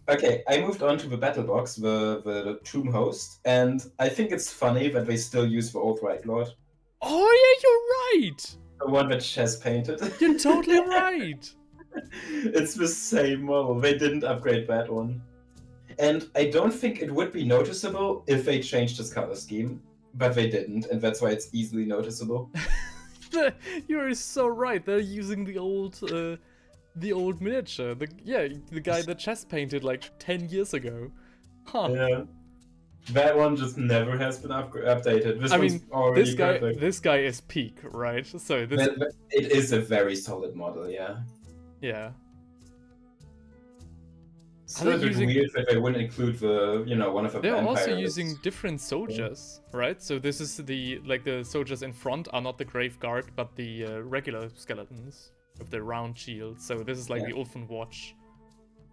B: Okay, I moved on to the battle box, the tomb host, and I think it's funny that they still use the old Right Lord.
A: Oh, yeah, you're right!
B: The one that Chess painted.
A: You're totally right!
B: It's the same model. They didn't upgrade that one. And I don't think it would be noticeable if they changed his color scheme, but they didn't, and that's why it's easily noticeable.
A: You're so right. They're using the old miniature. The guy that Chess painted like 10 years ago. Huh.
B: Yeah. That one just never has been updated.
A: This guy is peak, right? So
B: it is a very solid model, yeah.
A: Yeah.
B: It's a little bit weird that they wouldn't include one of the
A: They're
B: vampires.
A: also using different soldiers, right? So this is the soldiers in front are not the Graveguard, but the regular skeletons with the round shield. So this is like the Ulfen Watch.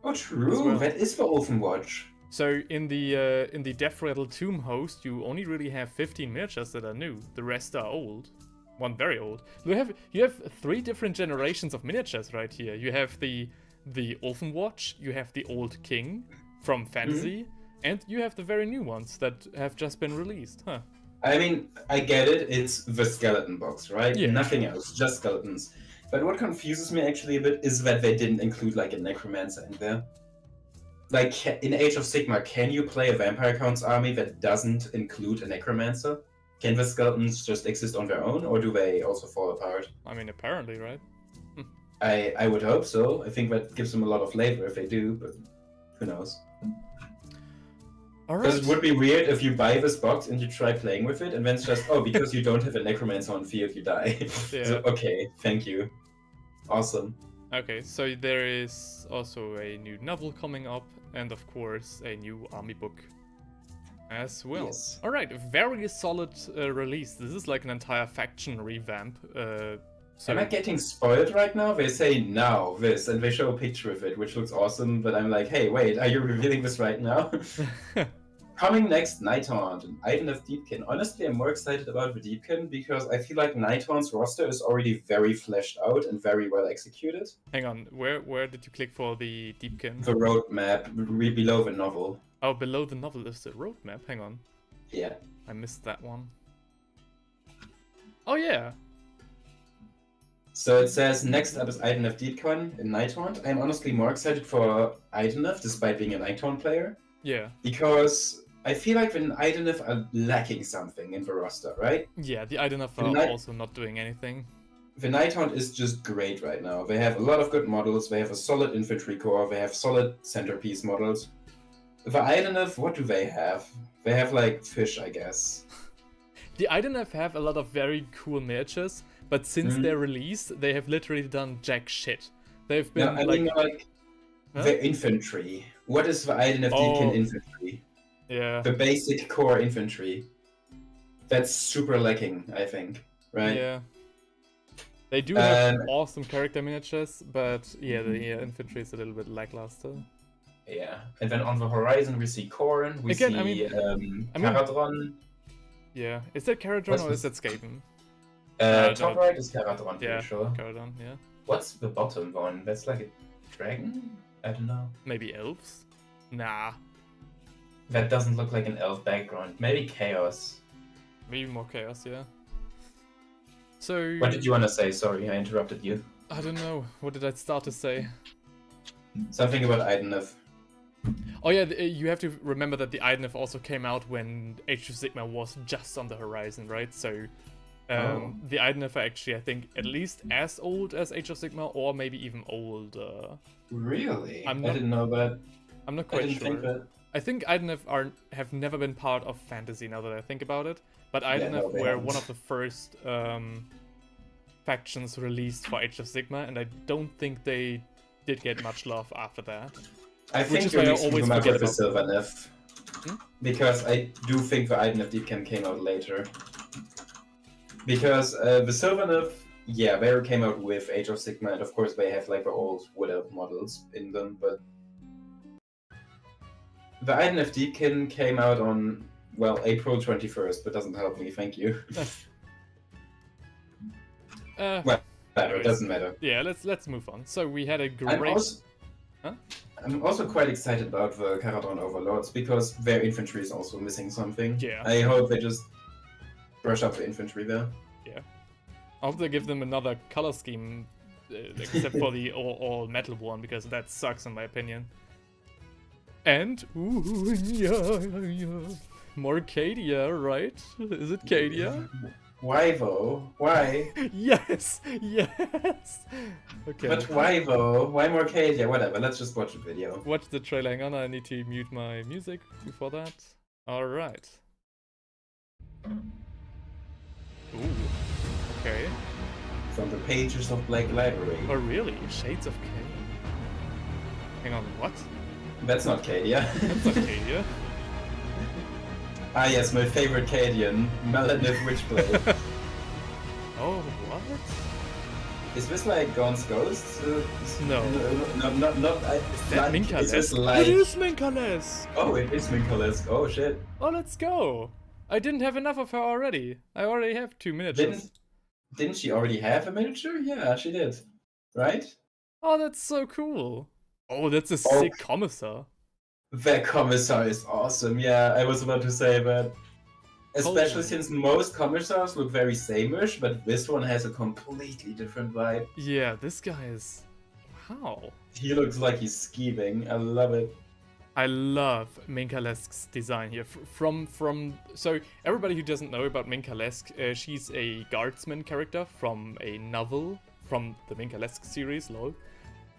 B: Oh, true. Well. That is the Ulfen Watch.
A: So in the Death Rattle Tomb host, you only really have 15 miniatures that are new. The rest are old. One very old. You have 3 different generations of miniatures right here. You have the Ulfen Watch, you have the Old King from Fantasy, and you have the very new ones that have just been released. Huh.
B: I mean, I get it. It's the skeleton box, right?
A: Yeah.
B: Nothing else, just skeletons. But what confuses me actually a bit is that they didn't include like a necromancer in there. Like, in Age of Sigmar, can you play a Vampire Count's army that doesn't include a Necromancer? Can the skeletons just exist on their own, or do they also fall apart?
A: I mean, apparently, right?
B: I would hope so. I think that gives them a lot of flavor if they do, but who knows?
A: All
B: Because
A: right.
B: it would be weird if you buy this box and you try playing with it, and then it's just, oh, because you don't have a necromancer on field, you die.
A: Yeah.
B: So, okay, thank you. Awesome.
A: Okay, so there is also a new novel coming up, and of course a new army book as well.
B: Yes.
A: All right, very solid release. This is like an entire faction revamp. So
B: Am I getting spoiled right now? They say now this, and they show a picture of it, which looks awesome, but I'm like, hey, wait, are you revealing this right now? Coming next, Nighthaunt, and Iden of Deepkin. Honestly, I'm more excited about the Deepkin because I feel like Nighthaunt's roster is already very fleshed out and very well executed.
A: Hang on, where did you click for the Deepkin?
B: The roadmap below the novel.
A: Oh, below the novel is the roadmap. Hang on,
B: Yeah.
A: I missed that one. Oh yeah.
B: So it says, next up is Iden of Deepkin in Nighthaunt. I'm honestly more excited for Idenef, despite being a Nighthaunt player.
A: Yeah.
B: Because I feel like the Idenef are lacking something in the roster, right?
A: Yeah, the Idenef are also not doing anything.
B: The Nighthaunt is just great right now. They have a lot of good models, they have a solid infantry core, they have solid centerpiece models. The Idenef, what do they have? They have like fish, I guess.
A: The Idenef have a lot of very cool miniatures, but since their release, they have literally done jack shit. They've been
B: I mean, like the infantry. What is the Idenef Deepkin infantry?
A: Yeah.
B: The basic core infantry. That's super lacking, I think. Right?
A: Yeah. They do have awesome character miniatures, but yeah, the infantry is a little bit lackluster.
B: Yeah. And then on the horizon we see Corrin, we see Caradron.
A: Yeah. Is that Caradron or is that Skaven?
B: Top right is Caradron,
A: yeah,
B: for sure.
A: Caradron, yeah.
B: What's the bottom one? That's like a dragon? I don't know.
A: Maybe elves? Nah.
B: That doesn't look like an elf background. Maybe chaos.
A: Maybe more chaos, yeah. So...
B: What did you want to say? Sorry, I interrupted you.
A: I don't know. What did I start to say?
B: Something about Idenef.
A: Oh yeah, you have to remember that the Idenef also came out when Age of Sigmar was just on the horizon, right? So the Idenef are actually, I think, at least as old as Age of Sigmar, or maybe even older.
B: Really? I didn't know that.
A: I'm not quite sure.
B: Think that.
A: I think Idenef have never been part of fantasy, now that I think about it. But Idenef were one of the first factions released for Age of Sigmar, and I don't think they did get much love after that.
B: I think you're mixing them up with the Sylvaneth. Because I do think the Iden of Deepkin came out later. Because the Sylvaneth, yeah, they came out with Age of Sigmar, and of course they have like the old Wood Elf models in them, but the Iden of Deepkin came out on, well, April 21st, but doesn't help me, thank you. Well, it doesn't matter.
A: Yeah, let's move on. So we had a great...
B: I'm also quite excited about the Caradron Overlords, because their infantry is also missing something.
A: Yeah.
B: I hope they just brush up the infantry there.
A: Yeah. I hope they give them another color scheme, except for the all metal one, because that sucks in my opinion. And, ooh, yeah. More Cadia, right? Is it Cadia?
B: Why though? Why?
A: Yes! Yes! Okay.
B: But why though? Why more Cadia? Whatever, let's just watch the video.
A: Watch the trailer. Hang on, I need to mute my music before that. Alright. Ooh. Okay.
B: From the pages of Black Library.
A: Oh really? Shades of Cain. Hang on, what?
B: That's not Cadia.
A: That's not Cadia.
B: Ah yes, my favorite Cadian, Melanith Witchblade.
A: Oh, what?
B: Is this like Gaunt's Ghost?
A: No.
B: Not
A: is that Minkalesk?
B: Like...
A: It is Minkalesk!
B: Oh, it is Minkalesk. Oh shit.
A: Oh, let's go! I didn't have enough of her already. I already have 2 miniatures.
B: Didn't she already have a miniature? Yeah, she did. Right?
A: Oh, that's so cool. Oh, that's a sick commissar.
B: That commissar is awesome, yeah, I was about to say that. Especially since most commissars look very same-ish, but this one has a completely different vibe.
A: Yeah, this guy is... Wow.
B: He looks like he's scheming, I love it.
A: I love Minkalesk's design here. So, everybody who doesn't know about Minkalesk, she's a guardsman character from a novel from the Minkalesque series, lol.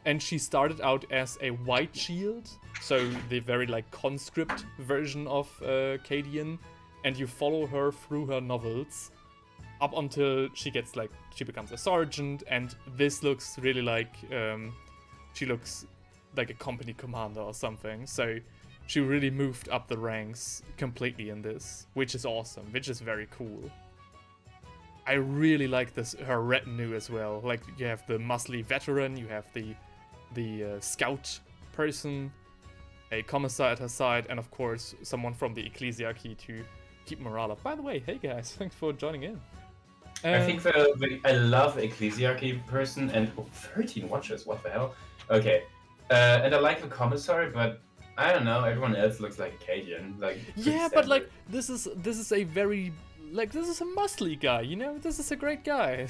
A: And she started out as a white shield, so the very like conscript version of Cadian, and you follow her through her novels up until she becomes a sergeant, and this looks really like she looks like a company commander or something. So she really moved up the ranks completely in this, which is awesome, which is very cool. I really like her retinue as well. Like, you have the muscly veteran, you have the scout person, a commissar at her side, and of course someone from the ecclesiarchy to keep morale up. By the way, hey guys, thanks for joining in.
B: I think I love ecclesiarchy person, and 13 watches, what the hell? Okay, and I like the commissar, but I don't know, everyone else looks like Acadian. Like,
A: yeah, but like this is a very this is a muscly guy, you know? This is a great guy.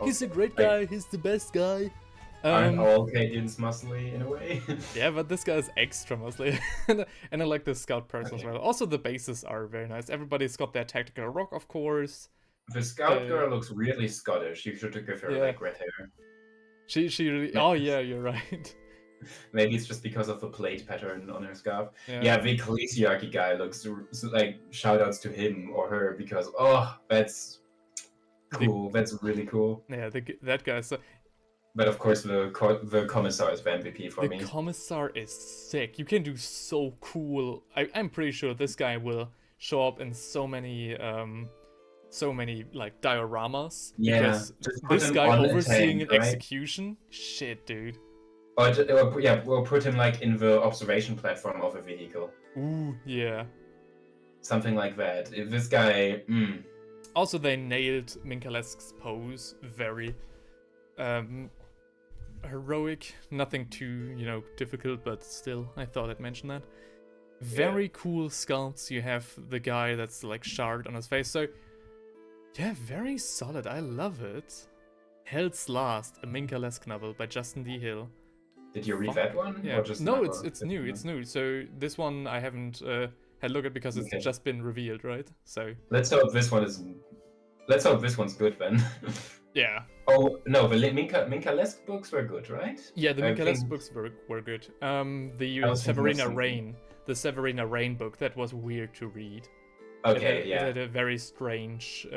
A: He's a great guy, he's the best guy.
B: Aren't all Acadians muscly in a way?
A: Yeah, but this guy is extra muscly. And I like the scout person as well. Also, the bases are very nice. Everybody's got their tactical rock, of course.
B: The scout girl looks really Scottish. You should give her like red hair.
A: She really. Oh yeah, you're right.
B: Maybe it's just because of the plate pattern on her scarf. Yeah, the ecclesiarchy guy looks like shoutouts to him or her because that's cool. That's really cool.
A: Yeah, that guy. So.
B: But of course, the commissar is the MVP for me.
A: The commissar is sick. You can do so cool. I'm pretty sure this guy will show up in so many like dioramas.
B: Yeah,
A: because this guy overseeing an execution. Shit, dude.
B: We'll put him like in the observation platform of a vehicle.
A: Ooh, yeah.
B: Something like that. If this guy.
A: Also, they nailed Minkalesque's pose very. Heroic, nothing too, difficult, but still, I thought I'd mention that. Very cool sculpts. You have the guy that's like shard on his face, so yeah, very solid. I love it. Hell's Last, a Minkalesque novel by Justin D. Hill.
B: Did you read that one?
A: Yeah.
B: Or just
A: no, it's new. It's new. So this one I haven't had a look at because it's just been revealed, right? So
B: let's hope this one's good then.
A: Yeah.
B: Oh no, the Minkalesque books were good, right?
A: Yeah, the Minkalesque books were good. The Severina Rain book, that was weird to read.
B: Okay,
A: it had a very strange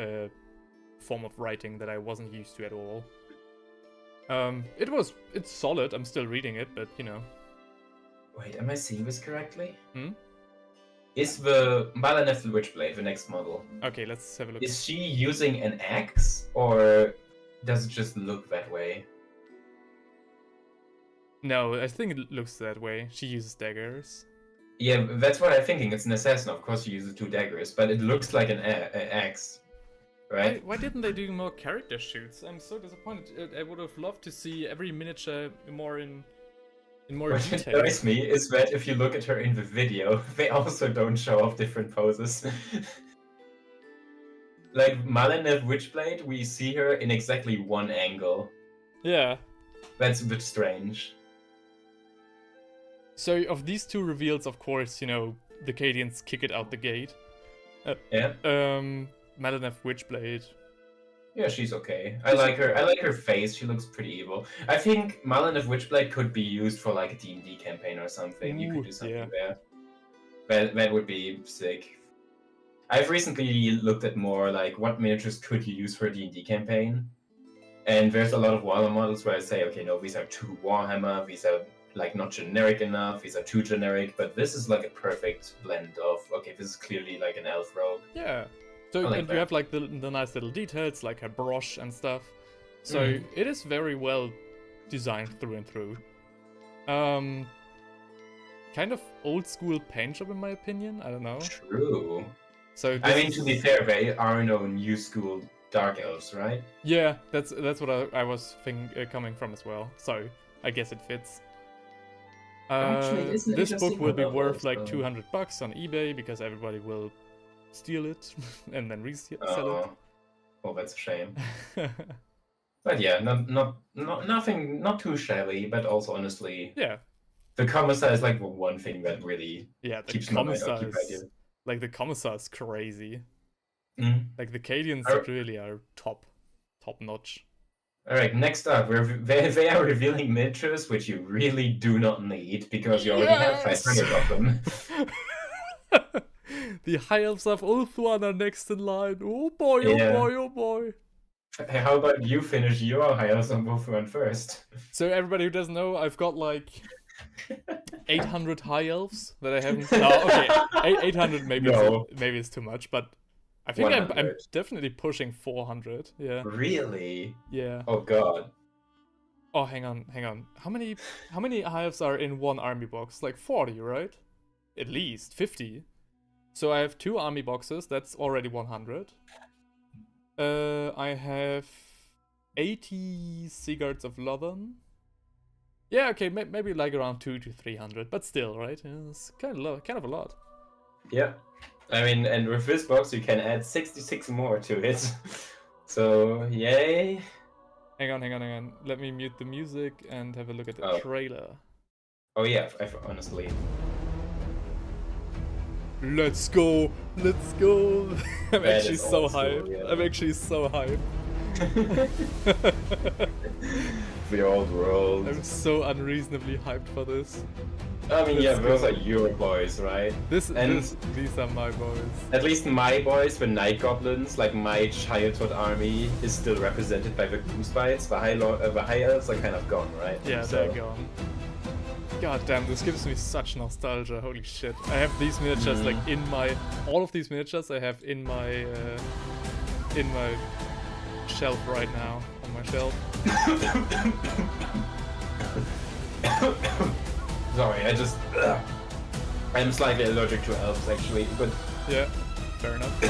A: form of writing that I wasn't used to at all. It's solid. I'm still reading it, but
B: Wait, am I seeing this correctly?
C: Is the Malaneth Witchblade the next model?
A: Okay, let's have a look.
C: Is she using an axe, or does it just look that way?
A: No, I think it looks that way. She uses daggers.
C: Yeah, that's what I'm thinking. It's an assassin. Of course, she uses 2 daggers, but it looks like an axe, right?
A: Why didn't they do more character shoots? I'm so disappointed. I would have loved to see every miniature more in more
C: what
A: detail.
C: What annoys me is that if you look at her in the video, they also don't show off different poses. Like Malaneth Witchblade, we see her in exactly one angle.
A: Yeah.
C: That's a bit strange.
A: So, of these 2 reveals, of course, the Cadians kick it out the gate.
C: Yeah.
A: Malaneth Witchblade.
C: Yeah, she's okay. I like her. I like her face. She looks pretty evil. I think Malaneth Witchblade could be used for like a D&D campaign or something. You could do something there. That would be sick. I've recently looked at more like what miniatures could you use for a D&D campaign, and there's a lot of Warhammer models where I say, okay, no, these are too Warhammer. These are like not generic enough. These are too generic. But this is like a perfect blend of okay, this is clearly like an elf rogue.
A: Yeah. So and you have like the nice little details, like her brush and stuff. So it is very well designed through and through. Kind of old school paint job in my opinion. I don't know.
C: True.
A: So
C: I mean, to be fair, they are no new school dark elves, right?
A: Yeah, that's what I was coming from as well. So I guess it fits. This book will be worth like $200 on eBay because everybody will steal it and then resell it.
C: Oh, that's a shame. But yeah, nothing, not too shabby, but also honestly, the commissar is like the one thing that really keeps my mind occupied.
A: Like the commissar is crazy. Like the Cadians really are top notch.
C: All right, next up, they are revealing miniatures which you really do not need because you already have 500 of them.
A: The High Elves of Ulthuan are next in line. Oh boy, oh
C: Yeah.
A: boy, oh boy.
C: How about you finish your High Elves on Wolfrun first?
A: So everybody who doesn't know, I've got like 800 High Elves that I haven't. No, okay, 800 maybe.
C: No.
A: Maybe it's too much, but I think I'm
C: 100.
A: definitely pushing 400. Yeah.
C: Really?
A: Yeah.
C: Oh god.
A: Oh, hang on. How many High Elves are in one army box? Like 40, right? At least 50. So I have 2 army boxes. That's already 100. I have 80 Seaguards of Lothern. Yeah, okay, maybe like around 200 to 300, but still, right? Yeah, it's kind of a lot.
C: Yeah. I mean, and with this box you can add 66 more to it. So, yay.
A: Hang on. Let me mute the music and have a look at the trailer.
C: Oh yeah, honestly.
A: Let's go! I'm actually so hyped.
C: Yeah.
A: I'm actually so hyped.
C: The old world.
A: I'm so unreasonably hyped for this.
C: I mean,
A: Let's
C: those
A: go.
C: are your boys, right?
A: These are my boys.
C: At least my boys, the Night Goblins, like my childhood army, is still represented by the Goosebites. The High Elves are kind of gone, right?
A: Yeah,
C: So-
A: they're gone. God damn, this gives me such nostalgia. Holy shit! I have these miniatures like in my all of these miniatures I have in my shelf right now on my shelf.
C: Sorry, I'm slightly allergic to elves actually, but
A: Yeah, fair enough.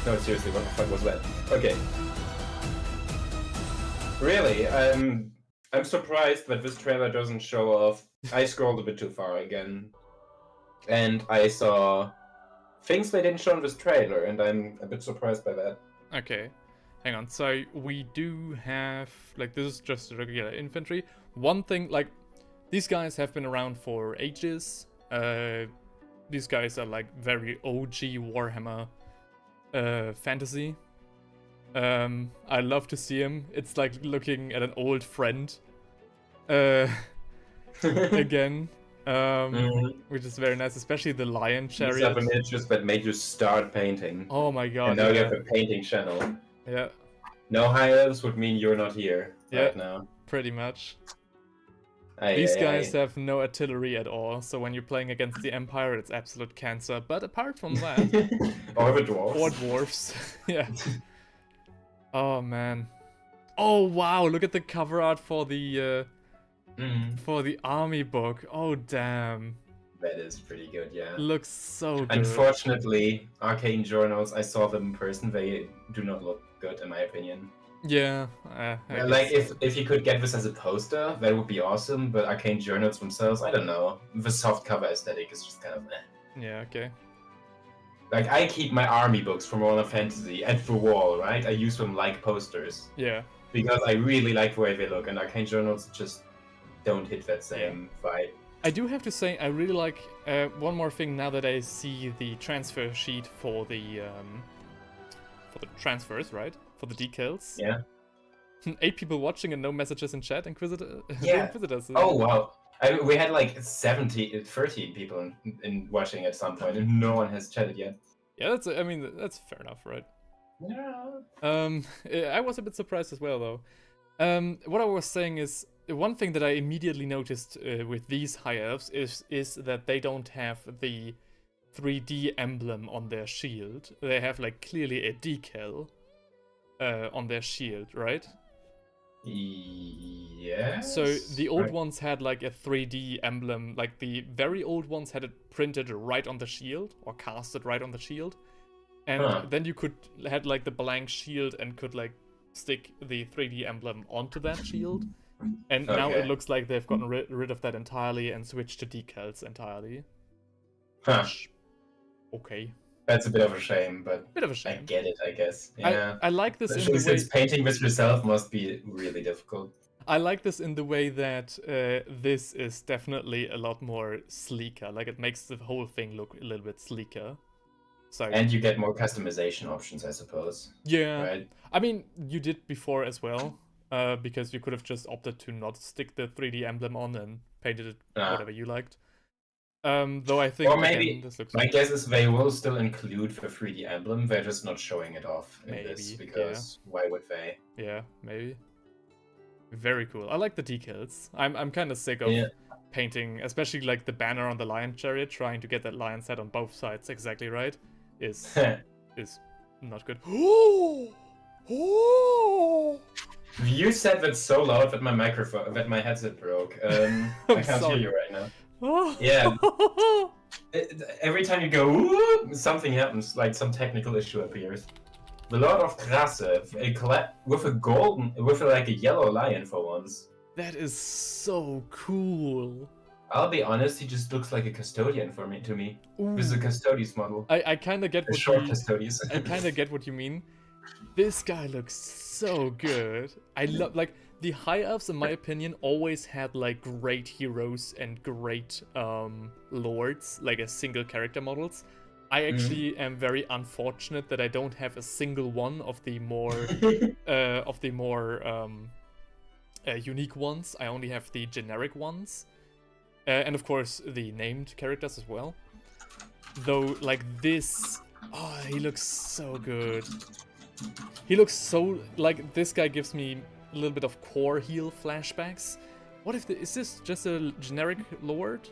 C: no, seriously, what the fuck was that? Okay. Really, I'm surprised that this trailer doesn't show off. I scrolled a bit too far again, and I saw things they didn't show in this trailer, and I'm a bit surprised by that.
A: Okay, hang on. So we do have like this is just regular infantry. One thing like these guys have been around for ages. These guys are like very OG Warhammer fantasy. I love to see him. It's like looking at an old friend again, which is very nice, especially the lion
C: These are
A: chariot.
C: the miniatures that made you start painting.
A: Oh my god!
C: And now
A: yeah.
C: you have a painting channel.
A: Yeah,
C: No high elves would mean you're not here right now.
A: pretty much.
C: Aye,
A: These
C: aye,
A: guys
C: aye.
A: have no artillery at all, so when you're playing against the Empire, it's absolute cancer. But apart from that,
C: Or the dwarves.
A: or dwarves, yeah. Oh man. Oh wow! Look at the cover art for the army book. Oh damn!
C: That is pretty good, yeah.
A: Looks so good.
C: Unfortunately, arcane journals, I saw them in person, they do not look good in my opinion.
A: Yeah. I
C: Like,
A: guess.
C: if you could get this as a poster, that would be awesome, but arcane journals themselves, I don't know. The soft cover aesthetic is just kind of eh.
A: Yeah. Okay.
C: Like, I keep my army books from Warhammer Fantasy at the wall, right? I use them like posters.
A: Yeah.
C: Because I really like the way they look, and arcane journals just don't hit that same vibe.
A: I do have to say, I really like one more thing now that I see the transfer sheet for the transfers, right? For the decals.
C: Yeah.
A: 8 people watching and no messages in chat.
C: Yeah.
A: Inquisitors.
C: Oh, wow. We had like 13 people in watching at some point, and no one has chatted yet.
A: Yeah, I mean, that's fair enough, right?
C: Yeah.
A: I was a bit surprised as well, though. What I was saying is, one thing that I immediately noticed with these High Elves is that they don't have the 3D emblem on their shield. They have like clearly a decal on their shield, right?
C: Yes.
A: So the old ones had like a 3D emblem, like the very old ones had it printed right on the shield or casted right on the shield, and then you had like the blank shield and could like stick the 3D emblem onto that shield. And now it looks like they've gotten rid of that entirely and switched to decals entirely.
C: Huh.
A: Okay.
C: That's a bit of a shame, but
A: Bit of a
C: I
A: shame.
C: get it, I guess. Yeah.
A: I like this in
C: Especially
A: the way.
C: since painting this yourself must be really difficult.
A: I like this in the way that this is definitely a lot more sleeker. Like it makes the whole thing look a little bit sleeker. So
C: And you get more customization options, I suppose.
A: yeah,
C: Right?
A: I mean, you did before as well, because you could have just opted to not stick the 3D emblem on and painted it whatever you liked. Though I think
C: Or maybe,
A: again, this looks
C: my guess is they will still include the 3D emblem, they're just not showing it off in this,
A: Maybe,
C: because why would they?
A: yeah, maybe. Very cool. I like the decals. I'm kind of sick of
C: Yeah.
A: painting, especially like the banner on the lion chariot, trying to get that lion set on both sides exactly right is not good.
C: You said that so loud that my headset broke. I can't hear you right now. Yeah. Every time you go, "Ooh," something happens, like some technical issue appears. The Lord of Grasse, with like a yellow lion for once.
A: That is so cool.
C: I'll be honest, he just looks like a custodian to me. This is a Custodes model.
A: I kind of get
C: A
A: what
C: short
A: you,
C: Custodes.
A: I kind of get what you mean. This guy looks so good. I love, like, the High Elves, in my opinion, always had like great heroes and great lords, like as single character models. I actually am very unfortunate that I don't have a single one of the more unique ones. I only have the generic ones, and of course the named characters as well. Though, like this, oh, he looks so good. He looks so, like, this guy gives me a little bit of core heal flashbacks. What if is this just a generic lord?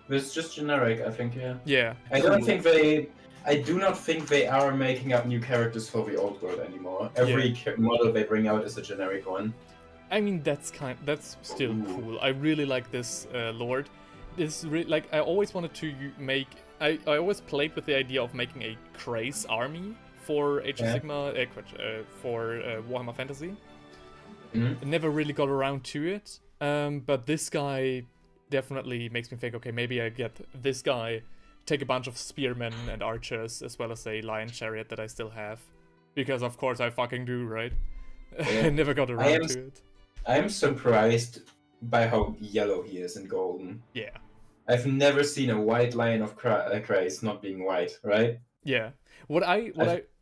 B: It's just generic, I think, yeah.
A: Yeah.
B: I do not think they are making up new characters for the old world anymore. Every model they bring out is a generic one.
A: I mean, that's still cool. I really like this lord. This like, I always wanted to make. I always played with the idea of making a Craze army for Age of Sigma, for Warhammer Fantasy. Never really got around to it. But this guy definitely makes me think, okay, maybe I get this guy, take a bunch of spearmen and archers, as well as a lion chariot that I still have. Because of course I fucking do, right?
B: Yeah.
A: I never got around to it.
B: I'm surprised by how yellow he is in golden.
A: Yeah.
B: I've never seen a white lion of Craze not being white, right?
A: Yeah. What I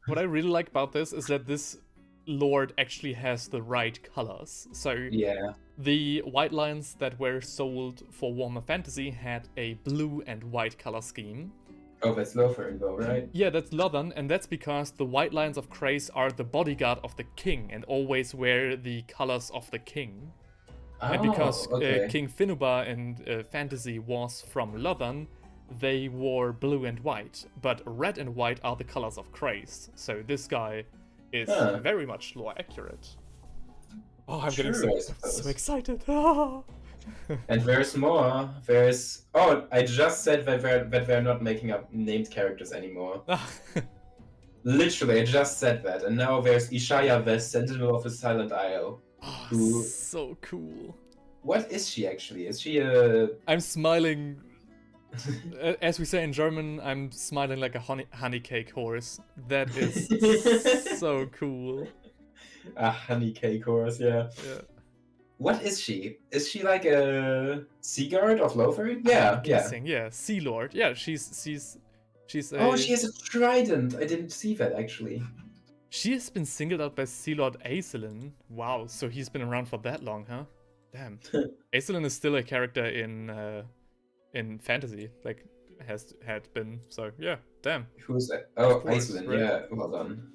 A: really like about this is that this lord actually has the right colors. So
B: yeah,
A: the white lions that were sold for Warhammer Fantasy had a blue and white color scheme.
B: Oh, that's Lothar though, right?
A: Yeah, that's Lothan, and that's because the white lions of Craze are the bodyguard of the king and always wear the colors of the king. And because King Finuba in Fantasy was from Lothan, they wore blue and white, but red and white are the colors of Craze. So this guy is very much lore accurate. Oh, I'm getting so excited.
B: And there's more. I just said that they're not making up named characters anymore. Literally, I just said that. And now there's Ishaya, the Sentinel of the Silent Isle.
A: Oh, so cool.
B: What is she actually? Is she a...
A: I'm smiling... As we say in German, I'm smiling like a honey cake horse. That is so cool.
B: A honey cake horse, yeah. What is she? Is she like a Sea Guard of Lothar? Yeah,
A: yeah. Sea Lord. Yeah, she's a...
B: Oh, she has a trident. I didn't see that actually.
A: She has been singled out by Sea Lord Aislinn. Wow, so he's been around for that long, huh? Damn. Aislinn is still a character in Fantasy, like had been. So yeah, damn.
B: Who's that? Oh,
A: course,
B: Aislinn.
A: right?
B: Yeah, well done.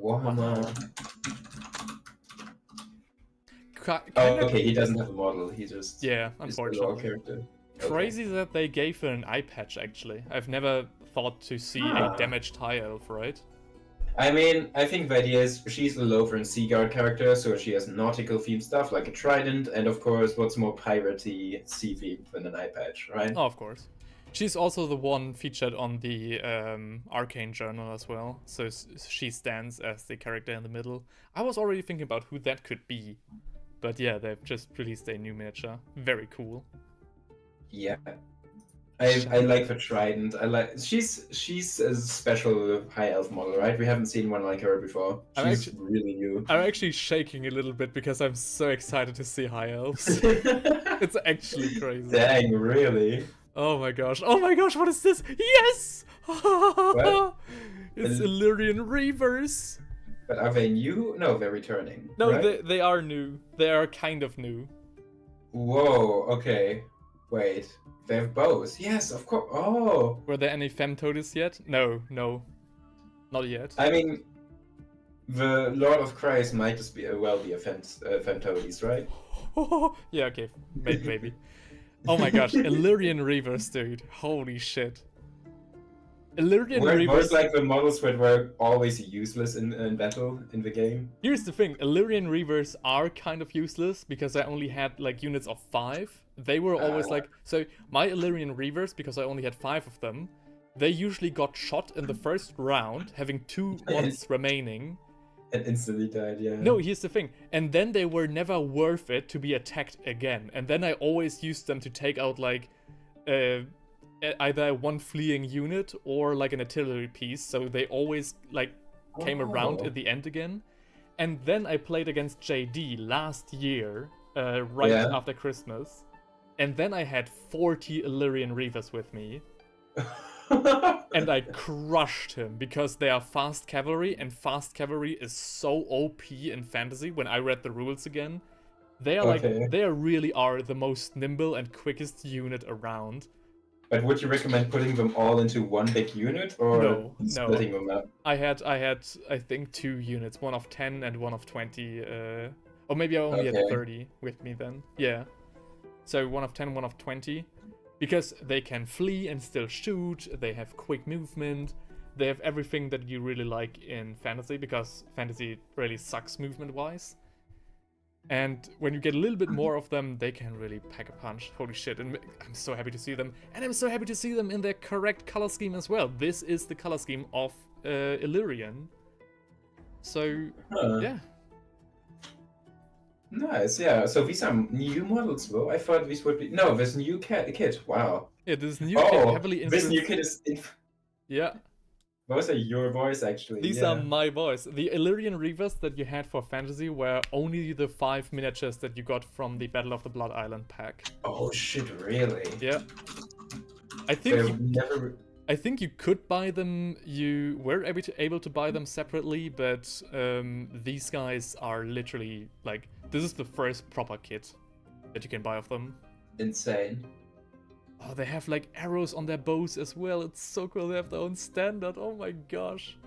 B: Warhammer. Okay, he doesn't have a model. He just
A: unfortunately.
B: Character.
A: Crazy that they gave her an eye patch. Actually, I've never thought to see a damaged high elf, right?
B: I mean, I think the idea is she's a Lothar and Sea Guard character, so she has nautical themed stuff like a trident, and of course, what's more piratey sea themed than an eye patch, right?
A: Oh, of course. She's also the one featured on the Arcane Journal as well, so she stands as the character in the middle. I was already thinking about who that could be, but yeah, they've just released a new miniature. Very cool.
B: Yeah. I like the trident. She's a special high elf model, right? We haven't seen one like her before. She's really new.
A: I'm actually shaking a little bit because I'm so excited to see high elves. It's actually crazy.
B: Dang, really?
A: Oh my gosh, what is this? Yes! It's Illyrian Reavers.
C: But are they new? No, they're returning.
A: No,
C: right?
A: they are new. They are kind of new.
C: Whoa, okay. Wait, they have bows. Yes, of course. Oh.
A: Were there any femtodes yet? No, not yet.
C: I mean, the Lord of Christ might just be a femtodes, right?
A: Yeah, okay, maybe. Oh my gosh, Illyrian Reavers, dude. Holy shit. Illyrian Reavers.
C: Most like the models that were always useless in battle in the game.
A: Here's the thing, Illyrian Reavers are kind of useless because I only had like units of 5. They were always like, so my Illyrian Reavers, because I only had 5 of them, they usually got shot in the first round, having 2 ones remaining.
C: And instantly died, yeah.
A: No, here's the thing. And then they were never worth it to be attacked again. And then I always used them to take out like either one fleeing unit or like an artillery piece. So they always like came around at the end again. And then I played against JD last year, right after Christmas. And then I had 40 Illyrian Reavers with me. And I crushed him because they are fast cavalry, and fast cavalry is so OP in fantasy. When I read the rules again, they are they really are the most nimble and quickest unit around.
C: But would you recommend putting them all into one big unit or splitting them up?
A: I had I think 2 units, one of 10 and one of 20. Or maybe I only had 30 with me then. Yeah. So one of 10, one of 20. Because they can flee and still shoot, they have quick movement, they have everything that you really like in fantasy, because fantasy really sucks movement-wise. And when you get a little bit more of them, they can really pack a punch. Holy shit, and I'm so happy to see them. And I'm so happy to see them in their correct color scheme as well. This is the color scheme of Illyrian. So, yeah.
C: Nice, yeah. So these are new models, though. I thought these would be... No, this new kit. Wow.
A: Yeah, this new kit heavily influenced...
C: This new kit is...
A: Yeah.
C: Those are your boys, actually.
A: These are my boys. The Illyrian Reavers that you had for fantasy were only the 5 miniatures that you got from the Battle of the Blood Island pack.
C: Oh shit, really?
A: Yeah. I think you could buy them. You were able to buy them separately, but these guys are literally like, this is the first proper kit that you can buy of them.
C: Insane.
A: Oh, they have like arrows on their bows as well. It's so cool. They have their own standard. Oh my gosh.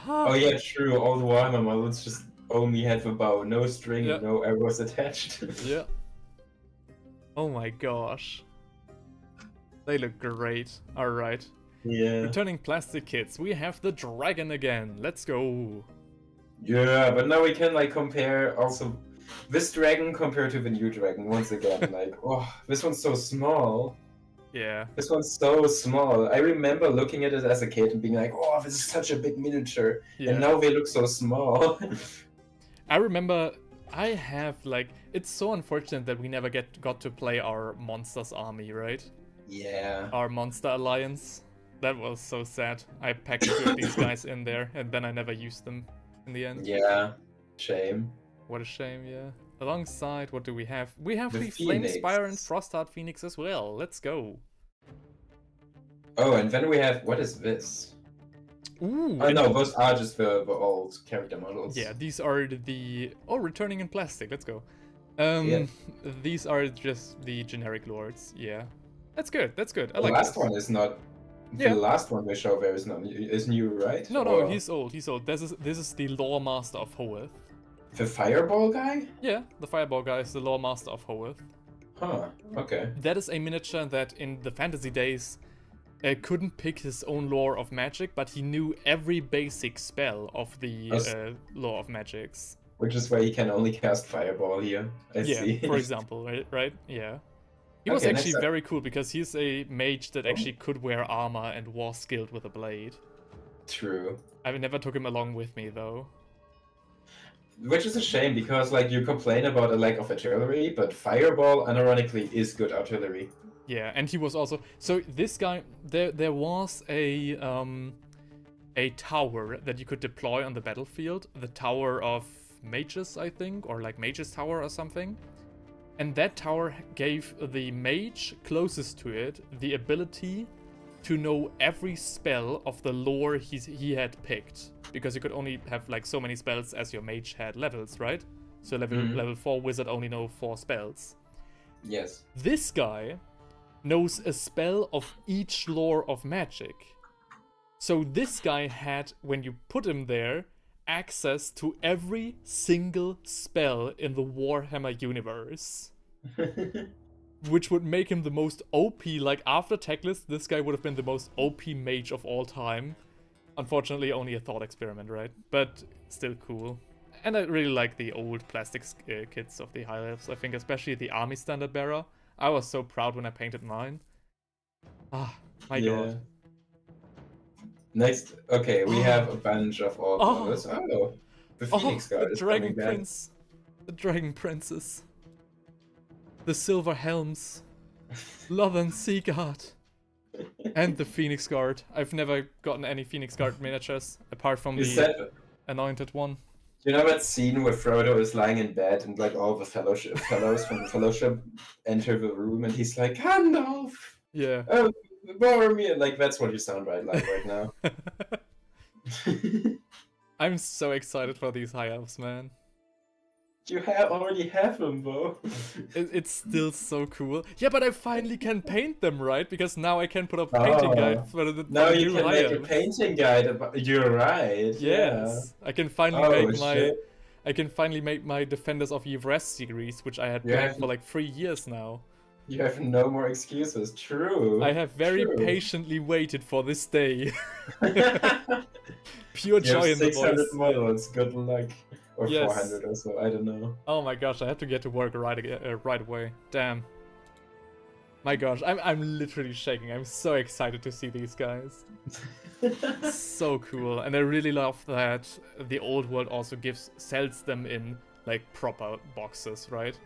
C: Oh yeah, true. All the Warhammer models just only have a bow, no string, no arrows attached.
A: Yeah. Oh my gosh. They look great. Alright.
C: Yeah.
A: Returning plastic kits. We have the dragon again. Let's go.
C: Yeah, but now we can like compare also this dragon compared to the new dragon once again. Like, oh, this one's so small.
A: Yeah.
C: This one's so small. I remember looking at it as a kid and being like, oh, this is such a big miniature. Yeah. And now they look so small.
A: I remember I have like, it's so unfortunate that we never got to play our Monsters army, right?
C: Yeah.
A: Our Monster Alliance. That was so sad. I packed 2 of these guys in there and then I never used them in the end.
C: Yeah. Shame.
A: What a shame, yeah. Alongside, what do we have? We have the Flamespire and Frostheart Phoenix as well. Let's go.
C: Oh, and then we have, what is this?
A: Ooh.
C: Oh no, those are just the old character models.
A: Yeah, these are the... Oh, returning in plastic. Let's go. These are just the generic lords. Yeah. That's good. That's good. I like
C: this. The last one is not... The last one we show there is new, right?
A: No, he's old. He's old. This is the Lore Master of Hoeth.
C: The Fireball guy?
A: Yeah, the Fireball guy is the Lore Master of Hoeth.
C: Huh, okay.
A: That is a miniature that in the fantasy days couldn't pick his own lore of magic, but he knew every basic spell of the lore of magics.
C: Which is why he can only cast Fireball here, I see.
A: For example, right? Yeah. He was actually very cool because he's a mage that actually could wear armor and was skilled with a blade.
C: True.
A: I never took him along with me though.
C: Which is a shame because like you complain about a lack of artillery, but Fireball unironically is good artillery.
A: Yeah, and he was also this guy there was a tower that you could deploy on the battlefield, the Tower of Mages, I think, or like Mages Tower or something. And that tower gave the mage closest to it the ability to know every spell of the lore he had picked. Because you could only have like so many spells as your mage had levels, right? So level 4 wizard only know 4 spells.
B: Yes.
A: This guy knows a spell of each lore of magic. So this guy had, when you put him there, access to every single spell in the Warhammer universe. Which would make him the most OP, like after Tierlist, this guy would have been the most OP mage of all time. Unfortunately, only a thought experiment, right? But still cool. And I really like the old plastic kits of the High Elves. I think especially the Army Standard Bearer. I was so proud when I painted mine. Ah, my god.
B: Next, okay, we have a bunch of all colors. Oh, the Phoenix Guard
A: the
B: is
A: Dragon
B: coming back.
A: Prince. The Dragon Princess. The Silver Helms. Lothern Seaguard. And the Phoenix Guard. I've never gotten any Phoenix Guard miniatures, apart from the anointed one.
B: You know that scene where Frodo is lying in bed and like all the fellows from the Fellowship enter the room and he's like, Gandalf!
A: Yeah.
B: Oh, Boromir! Like, that's what you sound right now.
A: I'm so excited for these High Elves, man.
B: You already have them, though.
A: It's still so cool. Yeah, but I finally can paint them, right? Because now I can put up painting guide for the
B: now you
A: new
B: can
A: High
B: make a
A: Elves.
B: painting guide. You're right.
A: Yes,
B: Yeah.
A: I can finally make
B: shit.
A: I can finally make my Defenders of Yvres series, which I had planned for like 3 years now.
B: You have no more excuses. True.
A: I have very patiently waited for this day. Pure
B: You have
A: joy in the
B: 600
A: voice.
B: models. Good luck. Or
A: Yes.
B: 400 or so. I don't know.
A: Oh my gosh, I had to get to work right away. Damn. My gosh, I'm literally shaking. I'm so excited to see these guys. So cool, and I really love that the old world also sells them in like proper boxes, right?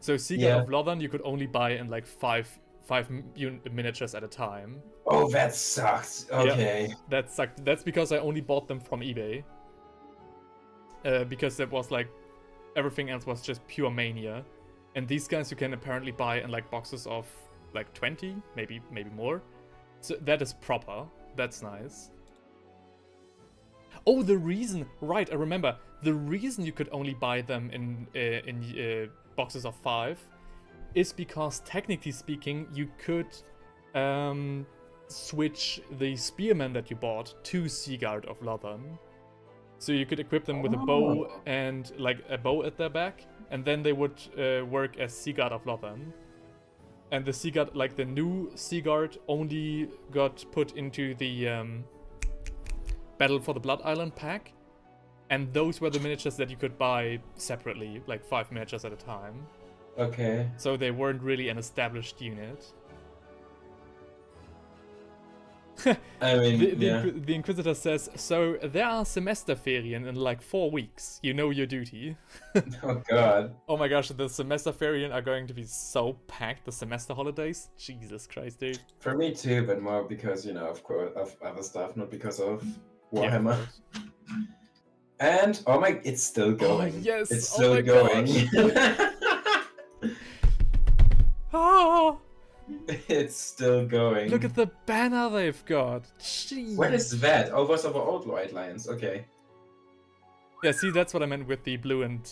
A: So Seaguard of Lothern you could only buy in like five miniatures at a time.
B: Oh, that sucks. Okay.
A: Yeah, that sucked. That's because I only bought them from eBay. Because it was like everything else was just pure mania, and these guys you can apparently buy in like boxes of like 20, maybe more. So that is proper. That's nice. Oh, the reason, right? I remember the reason you could only buy them in boxes of 5 is because technically speaking, you could switch the spearmen that you bought to Seaguard of Lothern. So you could equip them with a bow and like a bow at their back, and then they would work as Seaguard of Lothern. And the Seaguard, like the new Seaguard, only got put into the Battle for the Blood Island pack, and those were the miniatures that you could buy separately, like 5 miniatures at a time.
B: Okay.
A: So they weren't really an established unit.
B: I mean,
A: the Inquisitor says, so there are Semesterferien in like 4 weeks. You know your duty.
B: Oh god.
A: Oh my gosh, the Semesterferien are going to be so packed, the semester holidays. Jesus Christ, dude.
B: For me too, but more because, of course, of other stuff, not because of Warhammer.
A: Yeah,
B: and, oh my, it's still going.
A: Oh, yes.
B: It's still going.
A: Oh,
B: It's still going.
A: look at the banner they've got. Jeez.
B: What is that? Oh, those are the old white lions. Okay.
A: Yeah, see, that's what I meant with the blue and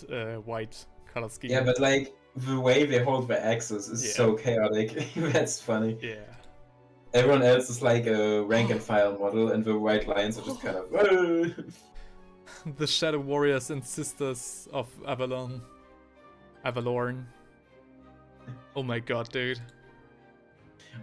A: white color scheme.
B: Yeah, but like the way they hold the axes is so chaotic. That's funny.
A: Yeah.
B: Everyone else is like a rank and file model, and the white lions are just kind of.
A: The Shadow Warriors and Sisters of Avalon. Avalorn. Oh my god, dude.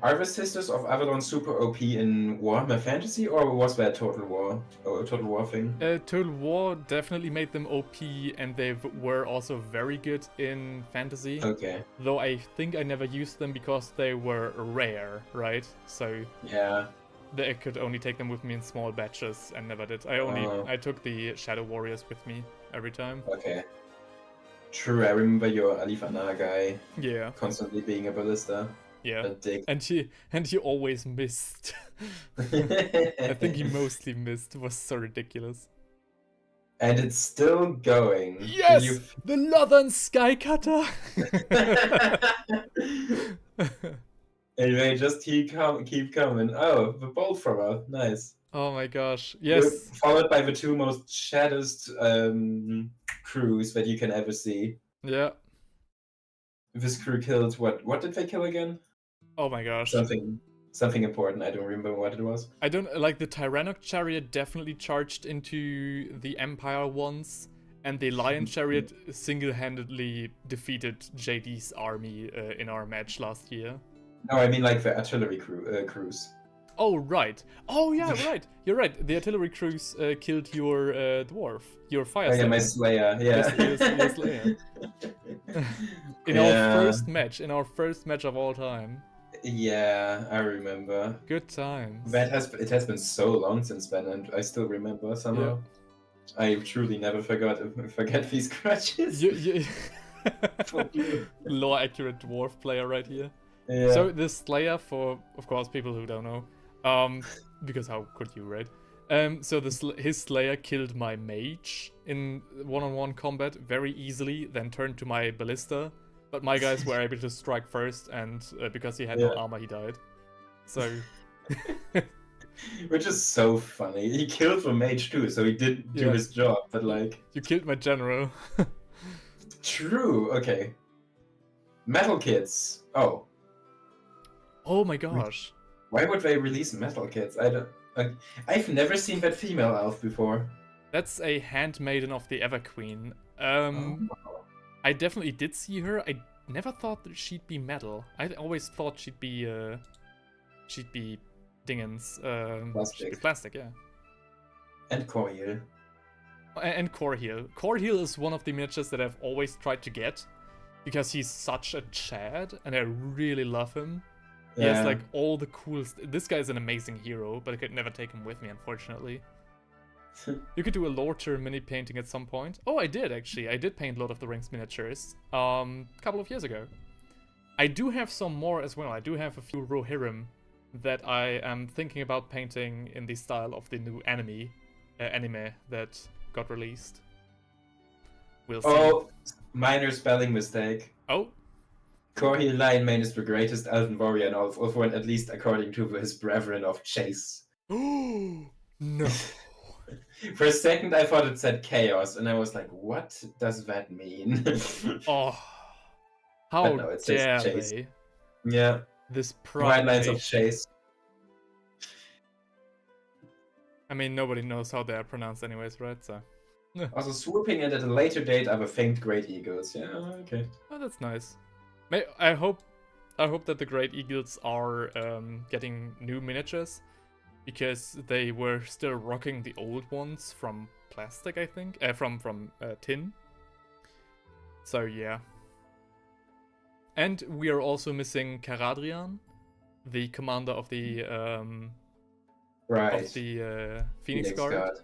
B: Are the Sisters of Avalon super OP in Warhammer Fantasy, or was that Total War? Oh, a Total War thing?
A: Total War definitely made them OP, and they were also very good in Fantasy.
B: Okay.
A: Though I think I never used them because they were rare, right? So
B: Yeah.
A: I could only take them with me in small batches and never did. I took the Shadow Warriors with me every time.
B: Okay. True, I remember your Alifana guy
A: Yeah.
B: constantly being a ballista.
A: Yeah.
B: A dick.
A: And he always missed. I think he mostly missed. It was so ridiculous.
C: And it's still going.
A: Yes! The Northern Skycutter!
C: And they just keep coming. Oh, the Bolt Thrower. Nice.
A: Oh my gosh. Yes.
C: Followed by the two most shaddest crews that you can ever see.
A: Yeah.
C: This crew killed what did they kill again?
A: Oh my gosh.
C: Something important. I don't remember what it was.
A: I don't like the Tyrannoc Chariot definitely charged into the Empire once, and the Lion Chariot single-handedly defeated JD's army in our match last year.
C: No, I mean like the artillery crews.
A: Oh right. Oh yeah, right. You're right. The artillery crews killed your dwarf, your fire.
C: Oh, yeah, my Slayer. Yeah.
A: Yes, your Slayer. In our first match of all time.
C: Yeah, I remember.
A: Good times.
C: It has been so long since then, and I still remember somehow. Yeah. I truly never forget these scratches.
A: Lore accurate dwarf player right here.
C: Yeah.
A: So this Slayer, for of course people who don't know, because how could you, right? So his Slayer killed my mage in one-on-one combat very easily, then turned to my ballista. But my guys were able to strike first, and because he had no armor, he died. So...
C: Which is so funny. He killed the mage too, so he did do his job, but like...
A: You killed my general.
C: True, okay. Metal Kits. Oh.
A: Oh my gosh.
C: Why would they release metal kits? I've never seen that female elf before.
A: That's a handmaiden of the Everqueen. I definitely did see her. I never thought that she'd be metal. I always thought she'd be dingens.
C: Plastic.
A: She'd be plastic, yeah.
C: And Corheal.
A: And Corheal. Corheal is one of the miniatures that I've always tried to get because he's such a Chad, and I really love him. He has like all the coolest. This guy is an amazing hero, but I could never take him with me, unfortunately. You could do a Lorter mini painting at some point. Oh, I did actually. I did paint Lord of the Rings miniatures a couple of years ago. I do have some more as well. I do have a few Rohirrim that I am thinking about painting in the style of the new anime that got released. We'll see.
C: Oh, minor spelling mistake.
A: Oh.
C: Corheal Lionmane is the greatest elven warrior in all of Ulthuan, at least according to his brethren of Chase.
A: Oh no.
C: For a second I thought it said chaos, and I was like, what does that mean?
A: Oh. How
C: no, it
A: dare
C: Chase.
A: they?
C: Yeah.
A: This
C: White Lines
A: pride.
C: of Chase.
A: I mean, nobody knows how they are pronounced anyways, right? So.
C: Also, swooping in at a later date are the famed Great Eagles. Yeah, okay.
A: Oh, that's nice. I hope that the Great Eagles are getting new miniatures, because they were still rocking the old ones from plastic, I think, from tin. So yeah. And we are also missing Caradrian, the commander of the Phoenix Guard.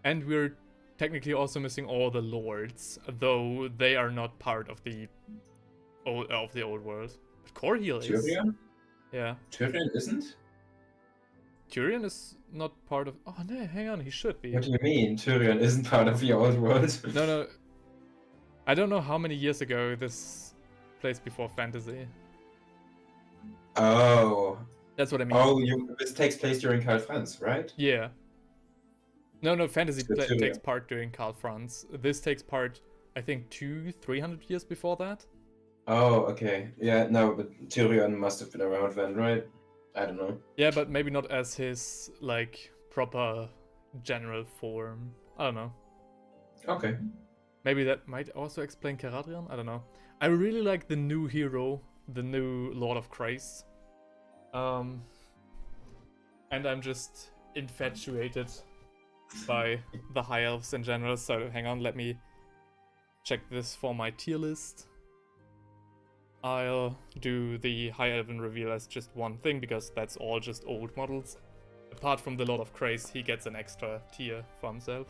A: And we're technically also missing all the lords, though they are not part of the old world. But Corheal is.
C: Tyrion?
A: Yeah.
C: Tyrion isn't?
A: Tyrion is not part of... Oh no, hang on, he should be.
C: What do you mean, Tyrion isn't part of the old world?
A: No. I don't know how many years ago this plays before fantasy.
C: Oh.
A: That's what I mean.
C: Oh, this takes place during Karl Franz, right?
A: Yeah. No, fantasy takes part during Karl Franz. This takes part, I think, 200-300 years before that.
C: Oh, okay. Yeah, no, but Tyrion must have been around then, right? I don't know.
A: Yeah, but maybe not as his, like, proper general form. I don't know.
C: Okay.
A: Maybe that might also explain Caradrian? I don't know. I really like the new hero, the new Lord of Christ. And I'm just infatuated by the High Elves in general, so hang on, let me check this for my tier list. I'll do the High Elven reveal as just one thing, because that's all just old models. Apart from the Lord of Craze, he gets an extra tier for himself.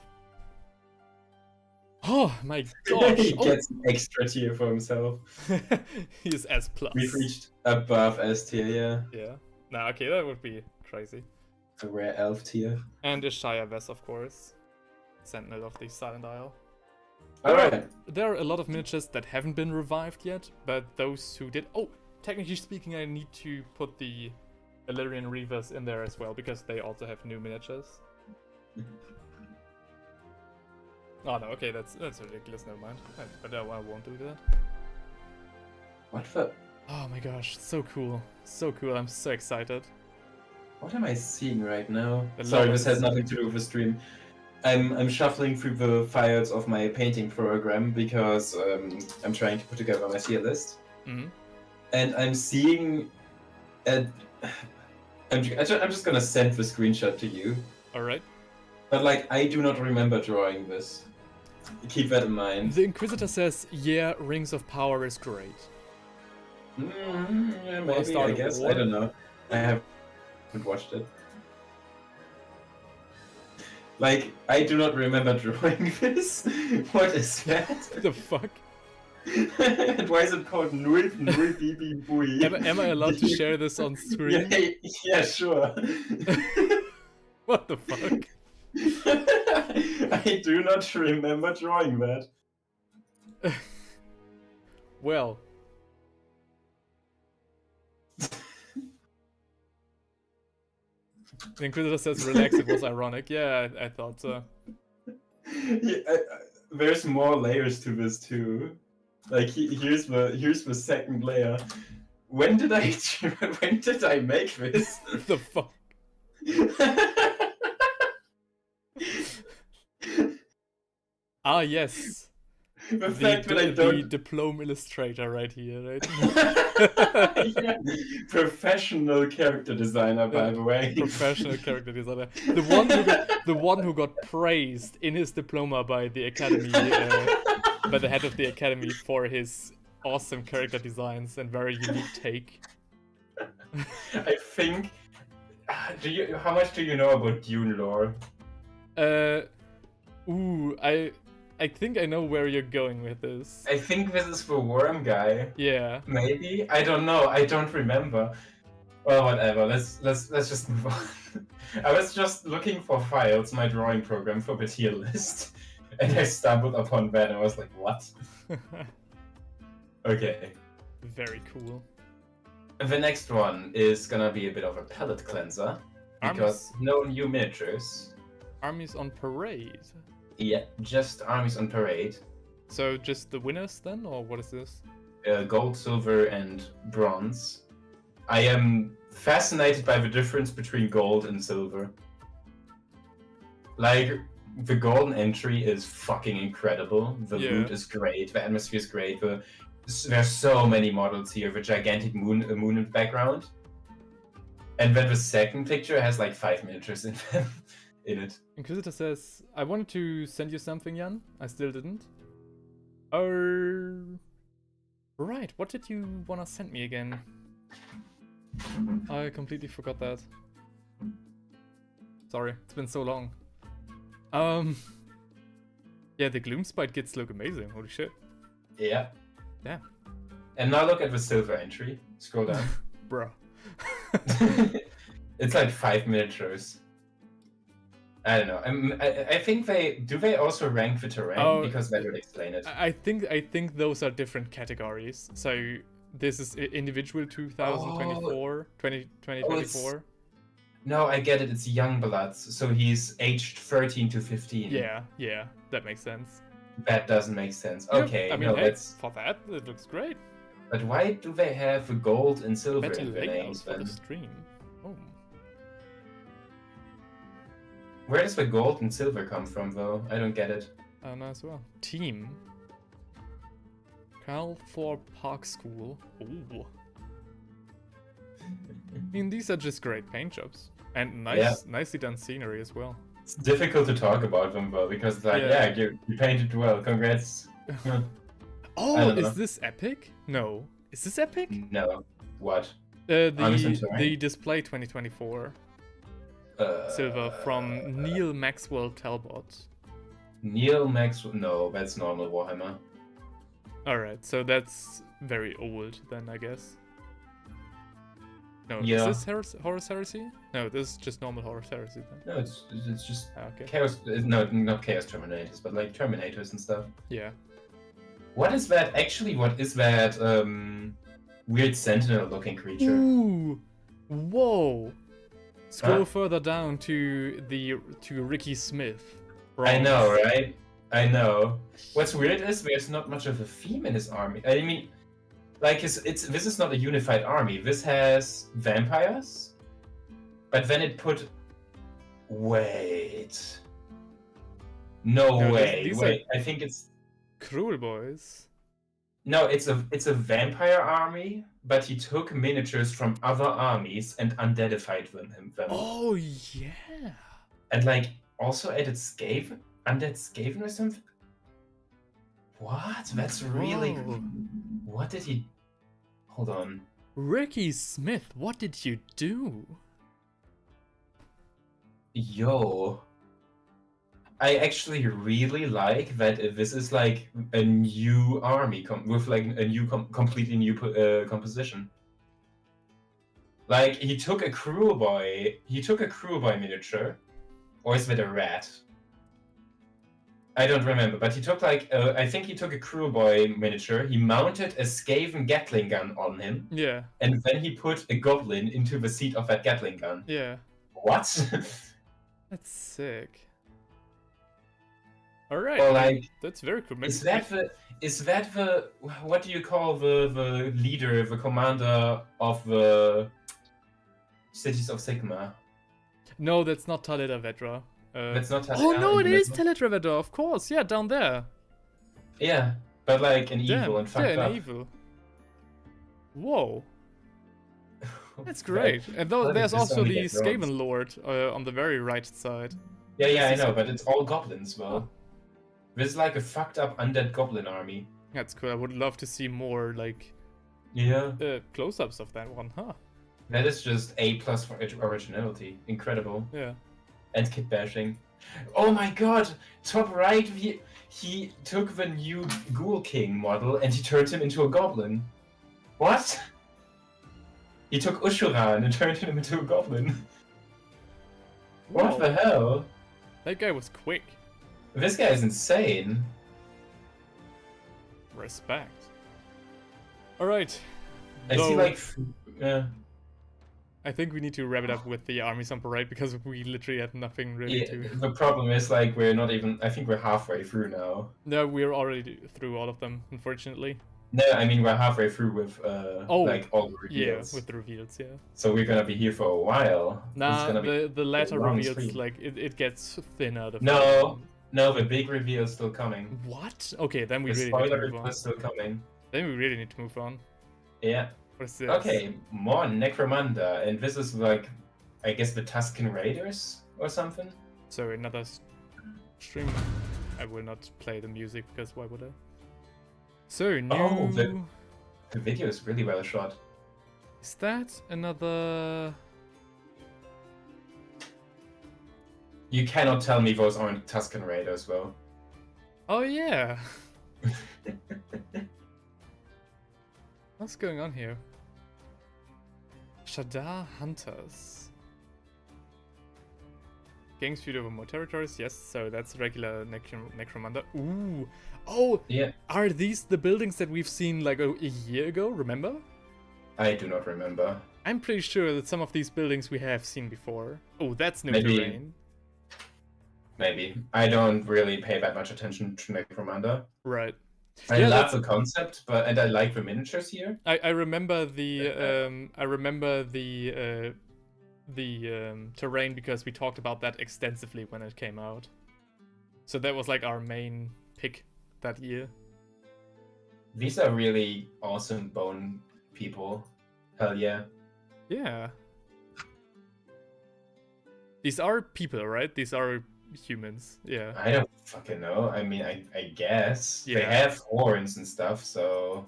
A: Oh my gosh!
C: He gets an extra tier for himself.
A: He's S+.
C: We've reached above S tier, yeah.
A: Yeah. Nah, okay, that would be crazy.
C: A rare elf tier.
A: And a Shire Vess, of course. Sentinel of the Silent Isle.
B: Alright.
A: There are a lot of miniatures that haven't been revived yet, but those who did... Oh, technically speaking, I need to put the Illyrian Reavers in there as well, because they also have new miniatures. Oh no, okay, that's ridiculous, never mind. But I won't do that.
B: What the...
A: Oh my gosh, so cool. So cool, I'm so excited.
B: What am I seeing right now?
A: The
B: Sorry, this has
A: lowest-
B: nothing to do with the stream. I'm shuffling through the files of my painting program because I'm trying to put together my tier list.
A: Mhm.
B: And I'm seeing... I'm just gonna send the screenshot to you.
A: Alright.
B: But like, I do not remember drawing this. Keep that in mind.
A: The Inquisitor says, yeah, Rings of Power is great.
B: Yeah,
A: Wanna
B: maybe,
A: start
B: I
A: a
B: guess.
A: war?
B: I don't know. I haven't watched it. Like, I do not remember drawing this. What is that?
A: The fuck?
B: And why is it called Null BB Bui?
A: Am I allowed to share this on screen?
B: Yeah, sure.
A: What the fuck?
B: I do not remember drawing that.
A: Well. The Inquisitor says, relax, it was ironic. Yeah, I thought so.
B: Yeah, there's more layers to this too. Like here's the second layer. When did I make this?
A: The fuck? Ah, yes.
B: The fact that I
A: The
B: don't.
A: diploma illustrator right here, right?
B: Yeah. Professional character designer, by the way.
A: Professional character designer. The one who got praised in his diploma by the academy, by the head of the academy for his awesome character designs and very unique take.
B: I think. How much do you know about Dune lore?
A: I think I know where you're going with this.
B: I think this is the worm guy.
A: Yeah.
B: Maybe? I don't know. I don't remember. Well, whatever. Let's just move on. I was just looking for files, my drawing program for the tier list, and I stumbled upon that and I was like, what? Okay.
A: Very cool.
B: The next one is gonna be a bit of a palette cleanser, because no new miniatures.
A: Armies on parade.
B: Yeah, just armies on parade.
A: So just the winners then, or what is this?
B: Gold, silver, and bronze. I am fascinated by the difference between gold and silver. Like, the golden entry is fucking incredible. The loot is great. The atmosphere is great. There's so many models here. The gigantic moon in the background. And then the second picture has like 5 miniatures in them. In it.
A: Inquisitor says, I wanted to send you something, Jan. I still didn't. Oh. Right, what did you want to send me again? I completely forgot that. Sorry, it's been so long. Yeah, the Gloomspite kits look amazing. Holy shit.
B: Yeah.
A: Yeah.
B: And now look at the silver entry. Scroll down.
A: Bruh.
B: It's like 5 miniatures. I don't know. I think they also rank the terrain, because that would explain it.
A: I think those are different categories. So this is individual 2024, 2024.
B: No, I get it. It's young bloods, so he's aged 13 to 15.
A: Yeah, that makes sense.
B: That doesn't make sense.
A: Yeah,
B: Okay,
A: I mean,
B: no,
A: hey,
B: that's.
A: for that, it looks great.
B: But why do they have the gold and silver
A: Better
B: in the
A: layout
B: names
A: for
B: then?
A: the stream. Oh.
B: Where does the gold and silver come from, though? I don't get it.
A: No, as well. Team. Calthorpe Park School. Ooh. I mean, these are just great paint jobs. And nicely done scenery as well.
B: It's difficult to talk about them, though, because it's like, you painted well, congrats.
A: Oh, is this epic? No. Is this epic?
B: No. What?
A: The display 2024. Silver from Neil Maxwell Talbot.
B: Neil Maxwell? No, that's normal Warhammer.
A: Alright, so that's very old then, I guess. No,
C: Yeah.
A: is this Horus Heresy? No, this is just normal Horus Heresy then.
C: No, it's just
A: Okay.
C: Chaos. No, not Chaos Terminators, but like Terminators and stuff.
A: Yeah.
C: What is that? Actually, what is that weird Sentinel-looking creature?
A: Ooh! Whoa! Scroll
C: Huh?
A: further down to Ricky Smith.
C: I know, right? I know. What's weird is there's not much of a theme in his army. I mean, like this is not a unified army. This has vampires, but then it put. Wait. No
A: No,
C: way.
A: these
C: Wait, I think it's.
A: Cruel boys.
C: No, it's a vampire army, but he took miniatures from other armies and undeadified them.
A: Oh yeah.
C: And like also added Skaven, undead Skaven or something. What? That's really.
A: Whoa.
C: What did he? Hold on.
A: Ricky Smith, what did you do?
C: Yo. I actually really like that this is like a new army with like a new completely new composition. Like he took a cruel boy miniature, or is that a rat? I don't remember, but he took like I think he took a cruel boy miniature. He mounted a Skaven Gatling gun on him,
A: Yeah.
C: and then he put a goblin into the seat of that Gatling gun.
A: Yeah.
C: What?
A: That's sick. Alright,
C: Well, like,
A: that's very cool.
C: is that the what do you call the leader, the commander of the Cities of Sigma?
A: No, that's not Talida Vedra.
C: That's not.
A: Oh no, it is
C: Talida.
A: Talida Vedra, of course. Yeah, down there.
C: Yeah, but like an
A: Damn,
C: evil and fucked
A: yeah,
C: up.
A: an evil. Whoa, that's great. And though
C: How did
A: there's
C: this
A: also
C: only
A: the
C: get bronze?
A: Skaven Lord on the very right side.
C: Yeah, I
A: This is-
C: know, but it's all goblins, though.
A: Oh.
C: This is like a fucked up undead goblin army.
A: That's cool. I would love to see more like
C: Yeah,
A: close-ups of that one, huh?
C: that is just A+ for originality. Incredible.
A: Yeah.
C: And kit bashing. Oh my god! Top right, he took the new Ghoul King model and he turned him into a goblin. What? He took Ushuran and turned him into a goblin. What
A: Whoa,
C: the hell?
A: that guy was quick.
C: This guy is insane.
A: Respect. Alright.
C: I see
A: Though,
C: like... Yeah.
A: I think we need to wrap it up with the army sample, right? Because we literally had nothing really
C: Yeah,
A: to...
C: the problem is like we're not even... I think we're halfway through now.
A: No, we're already through all of them, unfortunately.
C: No, I mean we're halfway through with like all the
A: Yeah,
C: reveals.
A: with the reveals, yeah.
C: So we're gonna be here for a while. It's
A: Nah,
C: gonna be
A: the latter
C: long
A: reveals,
C: stream.
A: like, it gets thinner.
C: No, the big reveal is still coming.
A: What? Okay, then we
C: The
A: really need to
C: spoiler
A: move
C: reveal
A: on.
C: is still coming.
A: Then we really need to move on.
C: Yeah.
A: What is this?
C: Okay, more Necromunda, and this is like, I guess the Tuscan Raiders or something.
A: So another stream. I will not play the music because why would I? So new.
C: Oh, the video is really well shot.
A: Is that another?
C: You cannot tell me those aren't Tuscan Raiders, though.
A: Oh yeah. What's going on here? Shadar Hunters. Gains feud over more territories, yes, so that's regular Necromunda. Ooh! Oh!
C: Yeah.
A: Are these the buildings that we've seen like a year ago, remember?
C: I do not remember.
A: I'm pretty sure that some of these buildings we have seen before. Oh, that's new
C: Maybe.
A: terrain.
C: Maybe. I don't really pay that much attention to Necromunda.
A: Right.
C: I
A: Yeah,
C: love the concept, and I like the miniatures here.
A: I remember the terrain because we talked about that extensively when it came out. So that was like our main pick that year.
C: These are really awesome bone people. Hell yeah.
A: Yeah. These are people, right? These are humans. Yeah.
C: I don't fucking know. I mean, I guess. They
A: Yeah.
C: have horns and stuff, so...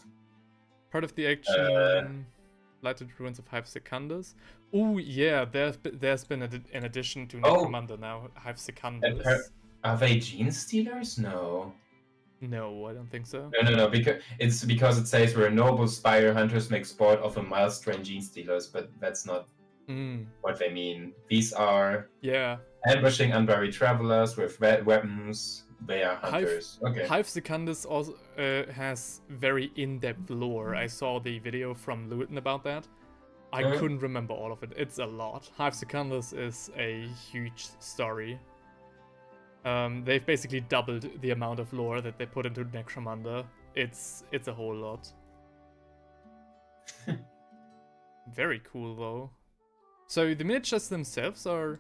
A: Part of the action. Lighted ruins of Hive Secundus. Oh yeah, there's been an addition to
C: Oh.
A: Necromunda now. Hive Secundus.
C: Are they gene stealers? No.
A: No, I don't think so.
C: No. Because it says we're noble spire hunters make sport of a mild strain gene stealers, but that's not what they mean. These are ambushing unburied travelers with weapons. They are hunters.
A: Hive Secundus also has very in-depth lore. I saw the video from Luton about that. I couldn't remember all of it. It's a lot. Hive Secundus is a huge story. They've basically doubled the amount of lore that they put into Necromunda. It's a whole lot. Very cool though. So the miniatures themselves are...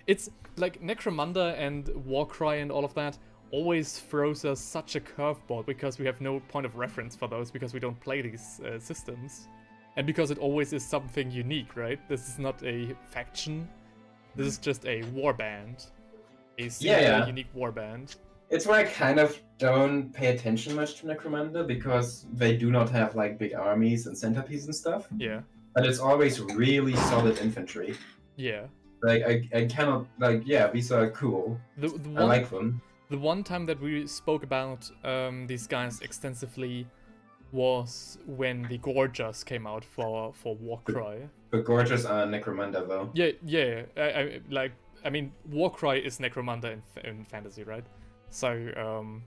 A: It's like Necromunda and Warcry and all of that always throws us such a curveball because we have no point of reference for those because we don't play these systems. And because it always is something unique, right? This is not a faction. This is just a warband. A single unique warband.
C: It's why I kind of don't pay attention much to Necromunda because they do not have like big armies and centerpiece and stuff.
A: Yeah.
C: But it's always really solid infantry.
A: Yeah.
C: Like I cannot these are cool. I like them.
A: The one time that we spoke about these guys extensively was when the Gorgers came out for Warcry.
C: But Gorgers are Necromunda though.
A: Yeah. I mean, Warcry is Necromunda in fantasy, right? So,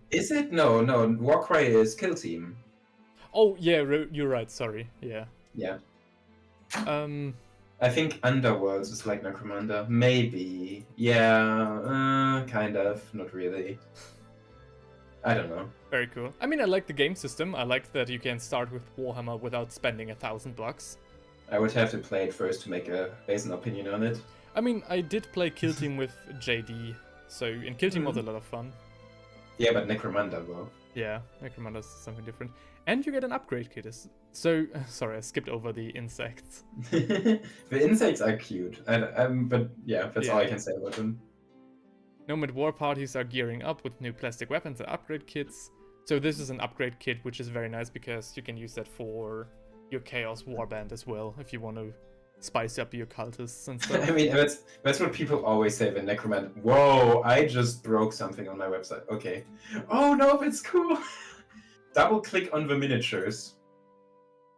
C: Is it? No. Warcry is Kill Team.
A: Oh, yeah, you're right, sorry. Yeah.
C: Yeah. I think Underworlds is like Necromunda. Maybe. Yeah, kind of. Not really. I don't know.
A: Very cool. I mean, I like the game system. I like that you can start with Warhammer without spending $1,000.
C: I would have to play it first to base an opinion on it.
A: I mean, I did play Kill Team with JD, and Kill Team was a lot of fun.
C: Yeah, but Necromunda, though.
A: Yeah, Necromunda is something different. And you get an upgrade kit. Sorry, I skipped over the insects.
C: The insects are cute. But yeah, that's all I can say about them.
A: Nomad war parties are gearing up with new plastic weapons and upgrade kits. So this is an upgrade kit, which is very nice because you can use that for your Chaos Warband as well, if you want to spice up your cultists and stuff.
C: I mean, that's what people always say when Necromant. Whoa, I just broke something on my website. Okay. Oh no, it's cool. Double click on the miniatures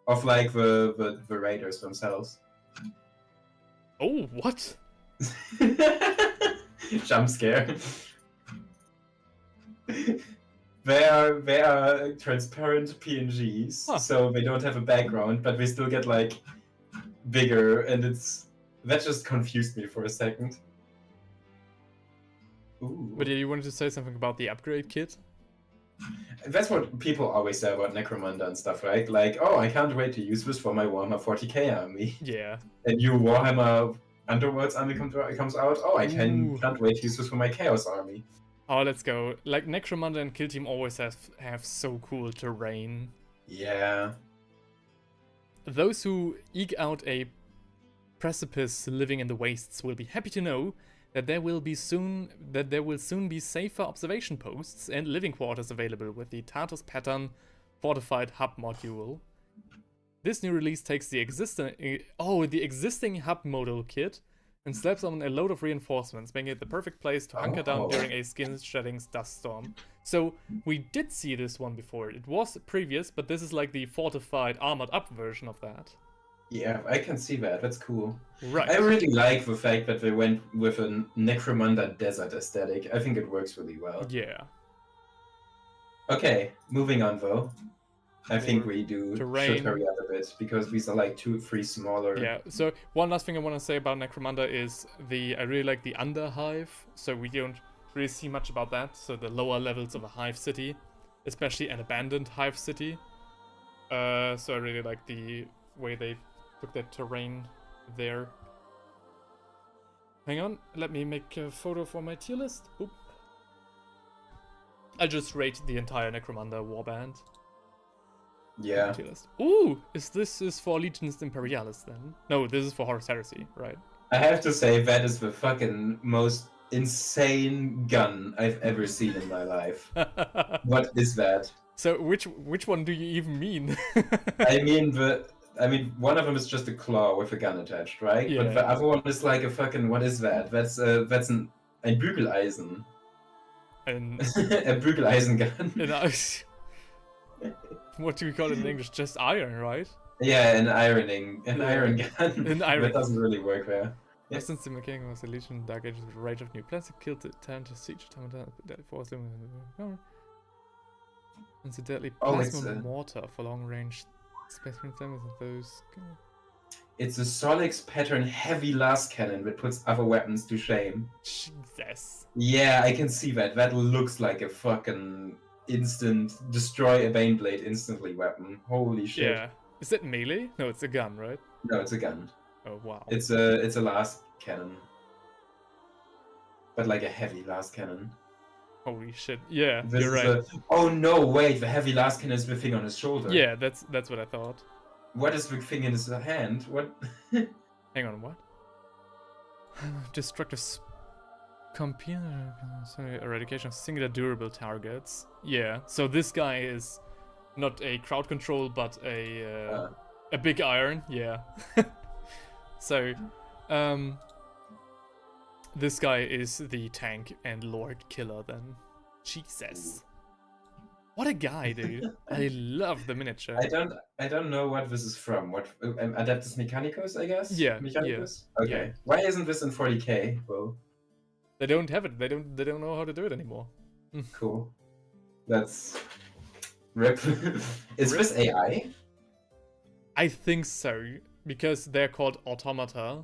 C: of like the raiders themselves.
A: Oh, what?
C: Jump scare. They are transparent PNGs, so they don't have a background, but they still get like bigger, and that just confused me for a second. Ooh.
A: But yeah, you wanted to say something about the upgrade kit?
C: That's what people always say about Necromunda and stuff, right? Like, oh, I can't wait to use this for my Warhammer 40k army.
A: Yeah.
C: A new Warhammer Underworlds army comes out. Oh, I can't wait to use this for my Chaos army.
A: Oh, let's go. Like, Necromunda and Kill Team always have so cool terrain.
C: Yeah.
A: Those who eke out a precipice living in the wastes will be happy to know that there will soon be safer observation posts and living quarters available with the Tartarus pattern fortified hub module. This new release takes the existing hub module kit and slaps on a load of reinforcements, making it the perfect place to hunker down during a skin-shedding dust storm. So, we did see this one before. It was previous, but this is like the fortified, armored-up version of that.
C: Yeah, I can see that. That's cool.
A: Right.
C: I really like the fact that they went with a Necromunda desert aesthetic. I think it works really well.
A: Yeah.
C: Okay, moving on though. I think we should hurry up a bit because these are like 2-3 smaller.
A: Yeah. So one last thing I want to say about Necromunda is I really like the Underhive. So we don't really see much about that. So the lower levels of a hive city, especially an abandoned hive city. So I really like the way they took that terrain there. Hang on, let me make a photo for my tier list. Oop. I just rate the entire Necromunda warband.
C: Yeah.
A: Ooh, this is for Legionist Imperialis then? No, this is for Horus Heresy, right?
C: I have to say that is the fucking most insane gun I've ever seen in my life. What is that?
A: So which one do you even mean?
C: I mean one of them is just a claw with a gun attached, right?
A: Yeah.
C: But the other one is like a fucking, what is that? That's ein Bügeleisen.
A: And
C: A Bügeleisen
A: what do we call it in English? Just iron, right?
C: Yeah, an iron gun.
A: An iron.
C: That doesn't really work there.
A: Yeah. Since the mechanic was a legion, Dark Ages with a range of new plants, it killed the talent to siege automaton, forced them. And the deadly plasma mortar for long range specimen flames of those.
C: It's a Solix pattern heavy last cannon that puts other weapons to shame.
A: Jesus.
C: Yeah, I can see that. That looks like a fucking instant destroy a Baneblade instantly weapon. Holy shit.
A: Yeah. Is that melee? No, it's a gun, right?
C: No, it's a gun.
A: Oh wow.
C: It's a last cannon. But like a heavy last cannon.
A: Holy shit. Yeah,
C: This
A: you're
C: is
A: right.
C: Oh no, wait, the heavy last cannon is the thing on his shoulder.
A: Yeah, that's what I thought.
C: What is the thing in his hand? What?
A: Hang on, what? Destructive computer eradication of singular durable targets. Yeah, so this guy is not a crowd control, but a big iron. Yeah. So, this guy is the tank and Lord Killer then. Jesus. What a guy, dude. I love the miniature.
C: I don't know what this is from. What Adeptus Mechanicus, I guess?
A: Yeah.
C: Mechanicus?
A: Yeah.
C: Okay.
A: Yeah.
C: Why isn't this in 40k? Well,
A: They don't have it. They don't know how to do it anymore.
C: cool. That's rip. Is this AI?
A: I think so, because they're called automata.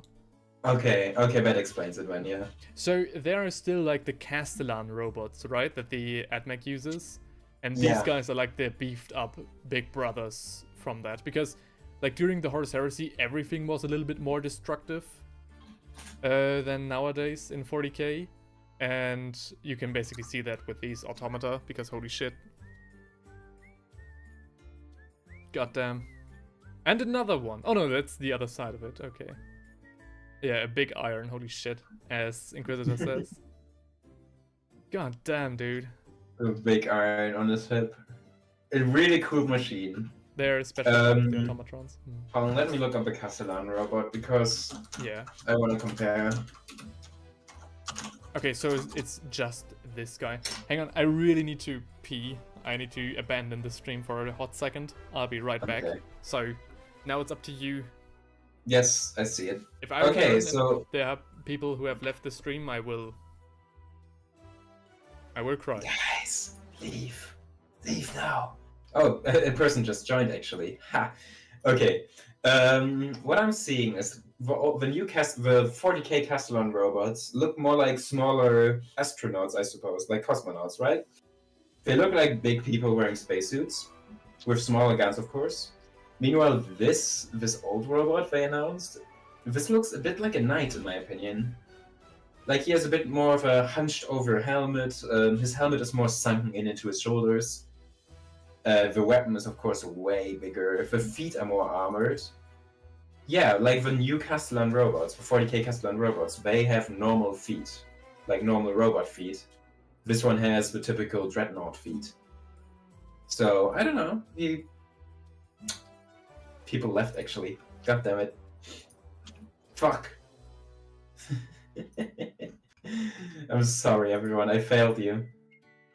C: Okay, that explains it then, yeah.
A: So there are still like the Castellan robots, right? That the AdMech uses. And these
C: Yeah.
A: guys are like the beefed up big brothers from that. Because like during the Horus Heresy, everything was a little bit more destructive than nowadays in 40k. And you can basically see that with these automata, because holy shit. Goddamn. And another one. Oh no, that's the other side of it. Okay. Yeah, a big iron, holy shit, as Inquisitor says. God damn, dude.
C: A big iron on his hip. A really cool machine.
A: They're special the automatrons.
C: Hold on, let me look up the Castellan robot because
A: Yeah.
C: I want to compare.
A: Okay, so it's just this guy. Hang on, I really need to pee. I need to abandon the stream for a hot second. I'll be right back.
C: Okay.
A: So, now it's up to you.
C: Yes, I see it.
A: If I
C: Okay,
A: return
C: so-
A: and there are people who have left the stream, I will cry.
C: Guys, leave. Leave now. Oh, a person just joined actually. Ha. Okay. What I'm seeing is the new the 40k Castellan robots look more like smaller astronauts, I suppose, like cosmonauts, right? They look like big people wearing spacesuits, with smaller guns, of course. Meanwhile, this old robot they announced, this looks a bit like a knight, in my opinion. Like he has a bit more of a hunched over helmet. His helmet is more sunken into his shoulders. The weapon is of course way bigger. The feet are more armored. Yeah, like the new Castellan robots, the 40k Castellan robots, they have normal feet, like normal robot feet. This one has the typical dreadnought feet. So I don't know. People left actually. God damn it. Fuck. I'm sorry, everyone. I failed you.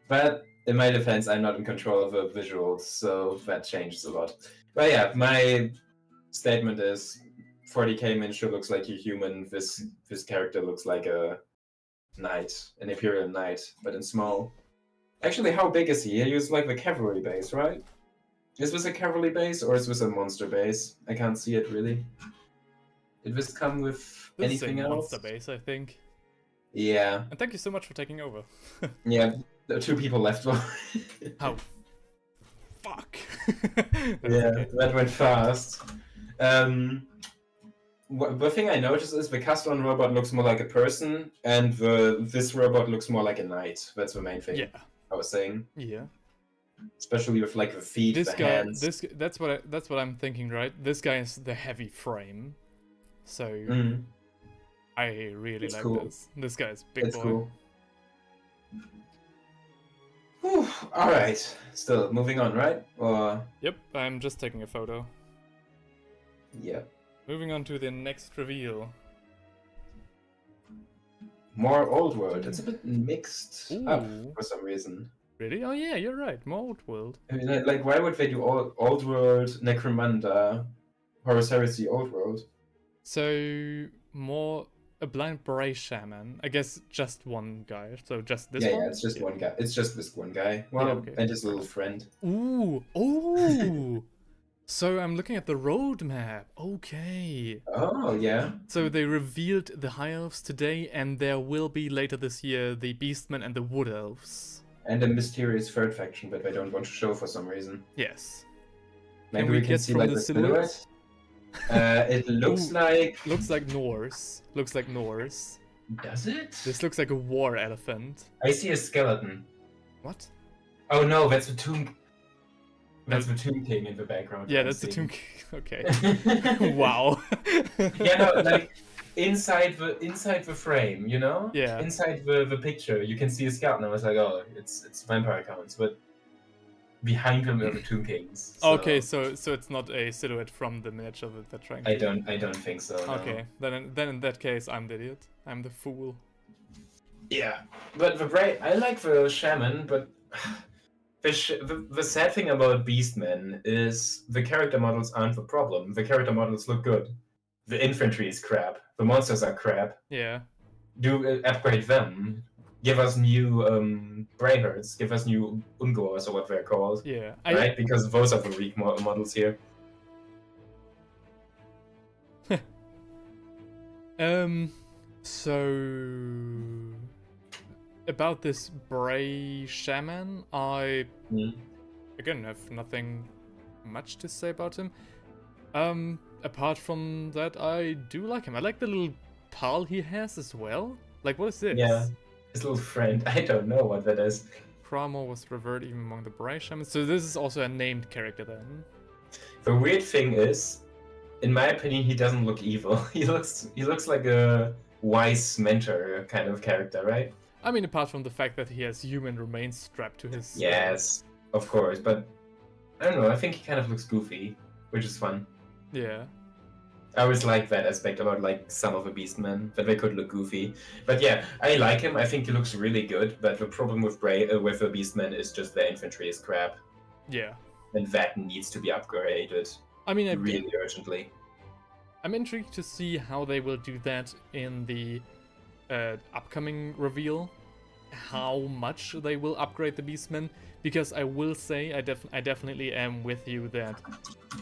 C: But in my defense, I'm not in control of the visuals, so that changes a lot. But yeah, my statement is 40k miniature looks like a human. This character looks like a knight, an Imperial knight, but in small. Actually, how big is he? He uses like the cavalry base, right? Is this a cavalry base or is this a monster base? I can't see it really. Did this come with
A: This
C: anything
A: is a
C: else?
A: monster base, I think.
C: Yeah.
A: And thank you so much for taking over.
C: Yeah, the two people left.
A: How? Fuck.
C: Yeah, that went fast. The thing I noticed is the Castellan robot looks more like a person, and this robot looks more like a knight. That's the main thing.
A: Yeah.
C: I was saying,
A: Yeah.
C: especially with like the feet,
A: This
C: the
A: guy,
C: hands.
A: that's what I'm thinking, right? This guy is the heavy frame, so
C: Mhm.
A: I really
C: It's
A: like
C: cool.
A: this. This guy is big
C: It's
A: boy.
C: cool. Whew, all right. Still moving on, right? Or
A: Yep, I'm just taking a photo.
C: yeah.
A: Moving on to the next reveal.
C: more old world. It's a bit mixed up
A: Ooh.
C: for some reason.
A: Really? Oh yeah, you're right. More old world.
C: I mean, like, why would they do old world, Necromunda, Horus Heresy, old world?
A: So more a blind bray shaman. I guess just one guy. So just this
C: Yeah,
A: one.
C: yeah, it's just one guy. It's just this one guy. Well,
A: okay.
C: and his little friend.
A: Ooh, ooh. So I'm looking at the roadmap. Okay.
C: Oh, yeah.
A: So they revealed the High Elves today, and there will be later this year the Beastmen and the Wood Elves.
C: And a mysterious third faction that they don't want to show for some reason.
A: Yes.
C: Maybe
A: we
C: we can
A: get
C: see
A: from
C: like
A: the
C: the
A: silhouette?
C: silhouette. It looks
A: Ooh.
C: like.
A: Looks like Norse. Looks like Norse.
C: Does it?
A: This looks like a war elephant.
C: I see a skeleton.
A: What?
C: Oh no, that's the tomb. That's the Tomb King in the background.
A: Yeah,
C: I'm
A: that's the
C: seeing.
A: Tomb King. Okay. Wow.
C: Yeah, no, like inside the frame, you know?
A: Yeah.
C: Inside the picture, you can see a skeleton. I was like, oh, it's vampire counts, but behind them are the Tomb Kings. So
A: Okay, so it's not a silhouette from the miniature that they're trying to
C: I don't think so. No.
A: Okay, then in that case, I'm the idiot. I'm the fool.
C: Yeah, but I like the shaman, but the sad thing about Beastmen is the character models aren't the problem. The character models look good. The infantry is crap. The monsters are crap.
A: Yeah.
C: Do upgrade them. Give us new Brayherds. Give us new Ungors, or what they're called.
A: Yeah.
C: Right? Because those are the weak models here.
A: So about this Bray shaman, I again have nothing much to say about him. Apart from that, I do like him. I like the little pal he has as well. Like, what is this?
C: Yeah, his little friend. I don't know what that is.
A: Pramo was revered even among the Bray shamans. So this is also a named character then.
C: The weird thing is, in my opinion, he doesn't look evil. He looks like a wise mentor kind of character, right?
A: I mean, apart from the fact that he has human remains strapped to his...
C: Yes, of course, but I don't know, I think he kind of looks goofy, which is fun.
A: Yeah.
C: I always like that aspect about like some of the Beastmen, that they could look goofy. But yeah, I like him, I think he looks really good, but the problem with with the Beastmen is just the infantry is crap.
A: Yeah.
C: And that needs to be upgraded
A: I mean,
C: really urgently.
A: I'm intrigued to see how they will do that in the upcoming reveal. How much they will upgrade the Beastmen, because I will say I definitely am with you that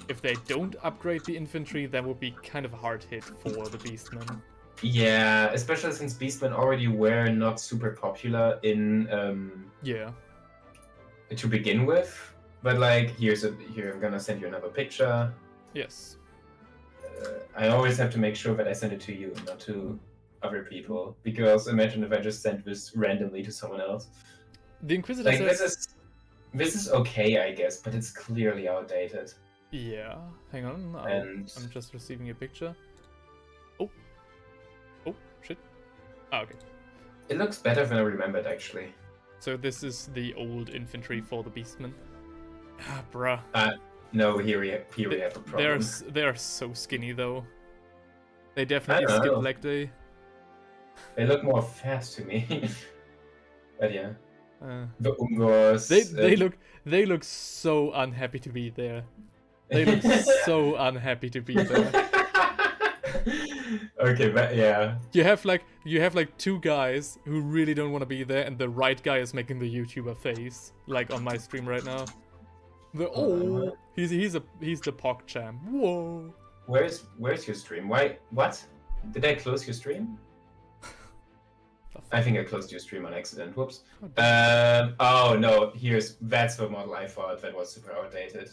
A: if they don't upgrade the infantry, that would be kind of a hard hit for the Beastmen.
C: Yeah, especially since Beastmen already were not super popular in
A: Yeah.
C: to begin with. But like, here I'm gonna send you another picture.
A: Yes.
C: I always have to make sure that I send it to you, not to other people, because imagine if I just sent this randomly to someone else.
A: The Inquisitor
C: Like
A: says...
C: this is okay, I guess, but it's clearly outdated.
A: Yeah. Hang on.
C: And
A: I'm just receiving a picture. Oh. Oh, shit. Ah, okay.
C: it looks better than I remembered, actually.
A: So this is the old infantry for the Beastmen. Ah, bruh.
C: No, here we have a problem.
A: They are so skinny though. They definitely
C: I don't
A: skip
C: know.
A: leg day.
C: They look more fast to me. But yeah,
A: Uh,
C: the Ungors.
A: they look so unhappy to be there. They look so unhappy to be there.
C: Okay, but yeah.
A: You have like two guys who really don't want to be there, and the right guy is making the YouTuber face, like on my stream right now. He's the PogChamp. Whoa.
C: Where's your stream? Why? What? Did I close your stream? I think I closed your stream on accident. Whoops. Oh no, that's the model I thought that was super outdated.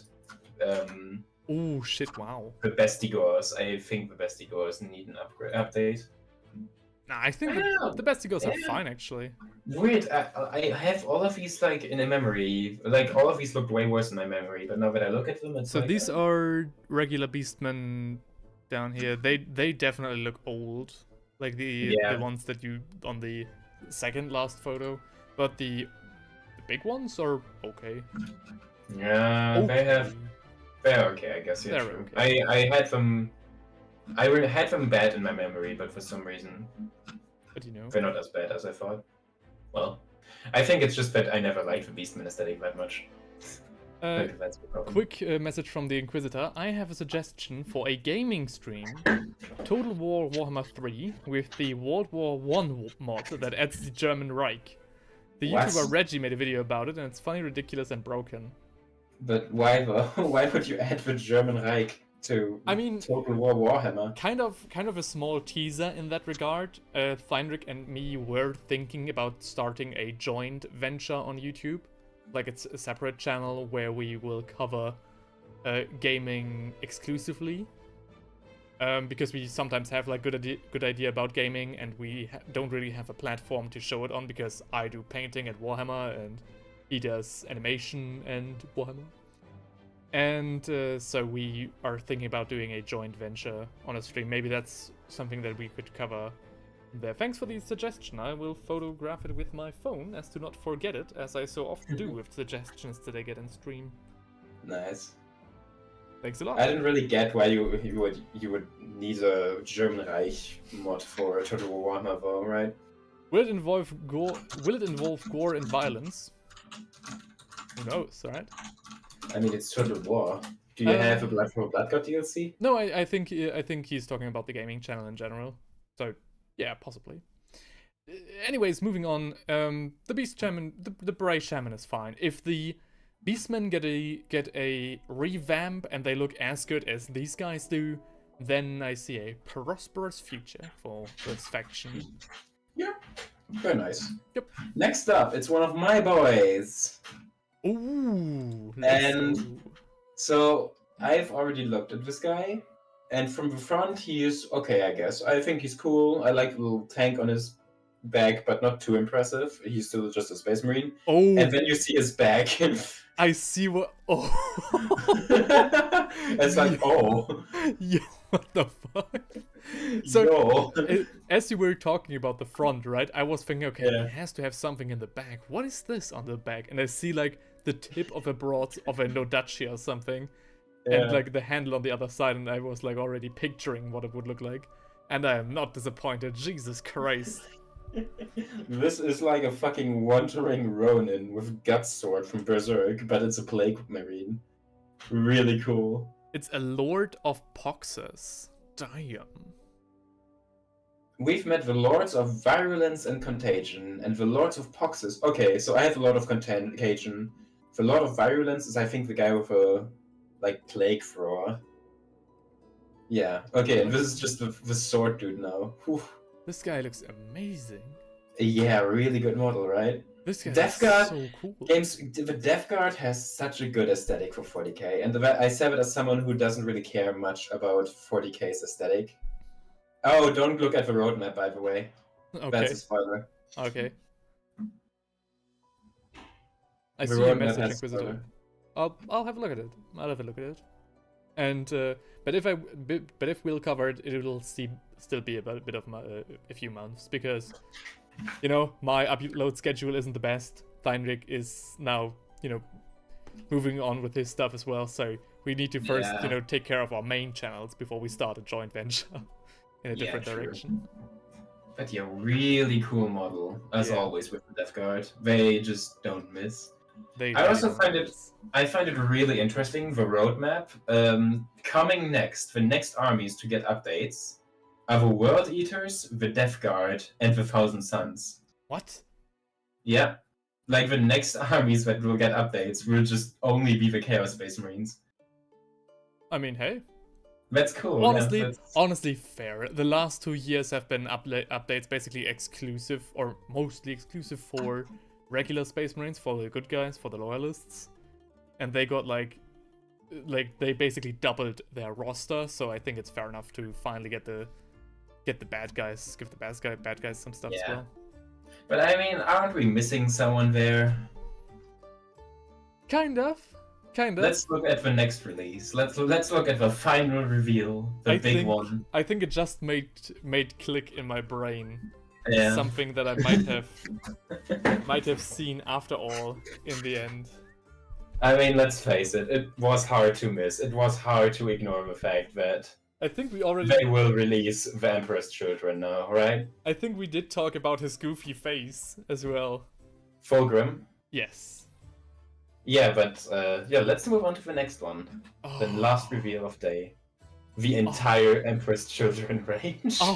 A: Oh shit! Wow.
C: The Bestigors. I think the Bestigors need an update.
A: Nah, I think the Bestigors are fine actually.
C: Weird. I have all of these like in a memory. Like all of these looked way worse in my memory, but now that I look at them, it's
A: So
C: like,
A: these are regular Beastmen down here. They definitely look old, like the ones that you on the second last photo. But the big ones are okay.
C: Yeah, they're okay, I guess. Yeah,
A: They're
C: true.
A: okay.
C: I had them. I had them bad in my memory, but for some reason,
A: But you know.
C: They're not as bad as I thought. Well, I think it's just that I never liked the Beastman aesthetic that much. Maybe that's the problem.
A: Quick message from the Inquisitor. I have a suggestion for a gaming stream. Total War Warhammer 3 with the World War I mod that adds the German Reich. The
B: What?
A: YouTuber Reggie made a video about it, and it's funny, ridiculous, and broken.
B: But why though? Why would you add the German Reich to Total War Warhammer?
A: Kind of a small teaser in that regard. Theinrich and me were thinking about starting a joint venture on YouTube. Like it's a separate channel where we will cover gaming exclusively. Because we sometimes have like good idea about gaming, and we don't really have a platform to show it on, because I do painting at Warhammer and he does animation and Warhammer. And so we are thinking about doing a joint venture on a stream. Maybe that's something that we could cover there. Thanks for the suggestion. I will photograph it with my phone as to not forget it, as I so often do with suggestions that I get in stream.
B: Nice.
A: Thanks a lot.
B: I didn't really get why you would need a German Reich mod for Total War Warhammer though, right?
A: Will it involve gore? Will it involve gore and violence? Who knows, right?
B: I mean, it's Total War. Do you have a Blood for Blood God DLC?
A: No, I think he's talking about the gaming channel in general. So yeah, possibly. Anyways, moving on. The Beast Shaman, the Bray Shaman is fine. If the Beastmen get a revamp and they look as good as these guys do, then I see a prosperous future for this faction.
B: Yeah, very nice.
A: Yep.
B: Next up, it's one of my boys.
A: Ooh.
B: And so I've already looked at this guy, and from the front he is okay, I guess. I think he's cool. I like the little tank on his back, but not too impressive. He's still just a Space Marine.
A: Oh.
B: And then you see his back.
A: I see what. Oh.
B: It's like, oh.
A: Yo, what the fuck? So,
B: Yo.
A: As you were talking about the front, right? I was thinking, okay,
B: Yeah.
A: he has to have something in the back. What is this on the back? And I see like the tip of a Nodachi or something,
B: Yeah.
A: and like the handle on the other side, and I was like already picturing what it would look like, and I am not disappointed. Jesus Christ.
B: This is like a fucking wandering Ronin with Guts Sword from Berserk, but it's a Plague Marine. Really cool.
A: It's a Lord of Poxus. Damn.
B: We've met the Lords of Virulence and Contagion, and the Lords of Poxus. Okay, so I have a Lord of Contagion. The Lord of Virulence is, I think, the guy with a, like, Plague Thrower. Yeah, okay, and this is just the sword dude now. Whew.
A: This guy looks amazing.
B: Yeah, really good model, right?
A: This guy
B: Death
A: is
B: Guard
A: so cool.
B: The Death Guard has such a good aesthetic for 40k, and I say it as someone who doesn't really care much about 40k's aesthetic. Oh, don't look at the roadmap, by the way.
A: Okay.
B: That's a spoiler.
A: Okay. I
B: The
A: see your
B: roadmap
A: message,
B: has
A: Inquisitor.
B: spoiler.
A: I'll have a look at it. I'll have a look at it. And but if we'll cover it, it will still be a bit of a few months, because you know my upload schedule isn't the best. Theinrich is now moving on with his stuff as well, so we need to first
B: Yeah.
A: take care of our main channels before we start a joint venture in a different
B: true.
A: direction.
C: But yeah, really cool model, as
A: Yeah.
C: always with the Death Guard. They just don't miss.
A: They
C: I also
A: don't
C: find
A: do
C: it-
A: this.
C: I find it really interesting, the roadmap. Coming next, the next armies to get updates are the World Eaters, the Death Guard, and the Thousand Suns.
A: What?
C: Yeah, like the next armies that will get updates will just only be the Chaos Space Marines.
A: I mean, hey.
C: That's cool.
A: Honestly,
C: yeah, that's-
A: honestly fair. The last 2 years have been updates basically exclusive, or mostly exclusive, for regular Space Marines, for the good guys, for the loyalists, and they got like they basically doubled their roster. So I think it's fair enough to finally get the bad guys, give the bad guys some stuff as
C: Yeah.
A: well.
C: But I mean, aren't we missing someone there?
A: Kind of.
C: Let's look at the next release. Let's look at the final reveal, the
A: I
C: big
A: think-
C: one.
A: I think it just made click in my brain.
C: Yeah.
A: Something that I might have seen after all in the end.
C: I mean, let's face it, it was hard to miss. It was hard to ignore the fact that
A: I think we already.
C: They will release the Emperor's Children now, right?
A: I think we did talk about his goofy face as well.
C: Fulgrim.
A: Yes.
C: Yeah, but yeah, let's move on to the next one.
A: Oh.
C: The last reveal of day. The entire Emperor's Children range.
A: Oh.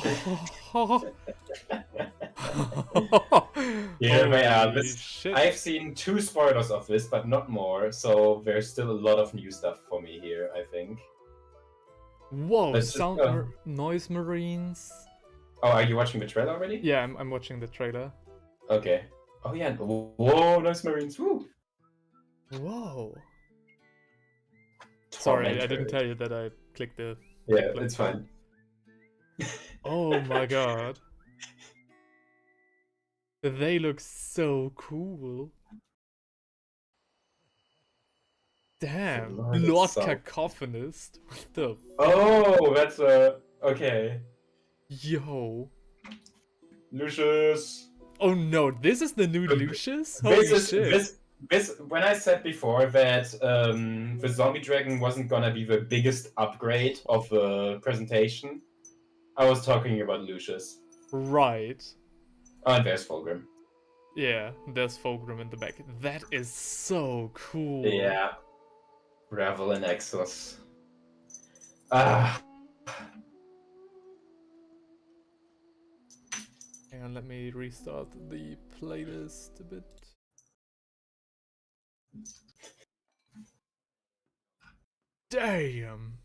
C: Here they are.
A: Holy shit.
C: I've seen 2 spoilers of this, but not more, so there's still a lot of new stuff for me here, I think.
A: Whoa,
C: Let's just go.
A: noise marines.
C: Oh, are you watching the trailer already?
A: Yeah, I'm watching the trailer.
C: Okay. Oh yeah, whoa, nice marines, woo!
A: Whoa. Sorry, I didn't
C: Tormentor.
A: tell you that I clicked the...
C: Yeah, it's fine.
A: Oh my god. They look so cool. Damn. Lord Cacophonist. What the...
C: Oh, that's okay.
A: Yo.
C: Lucius.
A: Oh no, this is the new Lucius? Holy
C: This is
A: shit.
C: this. When I said before that the zombie dragon wasn't gonna be the biggest upgrade of the presentation, I was talking about Lucius.
A: Right.
C: Oh, and there's Fulgrim.
A: Yeah, there's Fulgrim in the back. That is so cool.
C: Yeah. Revel in Exos. Ah.
A: Hang on, let me restart the playlist a bit. Damn.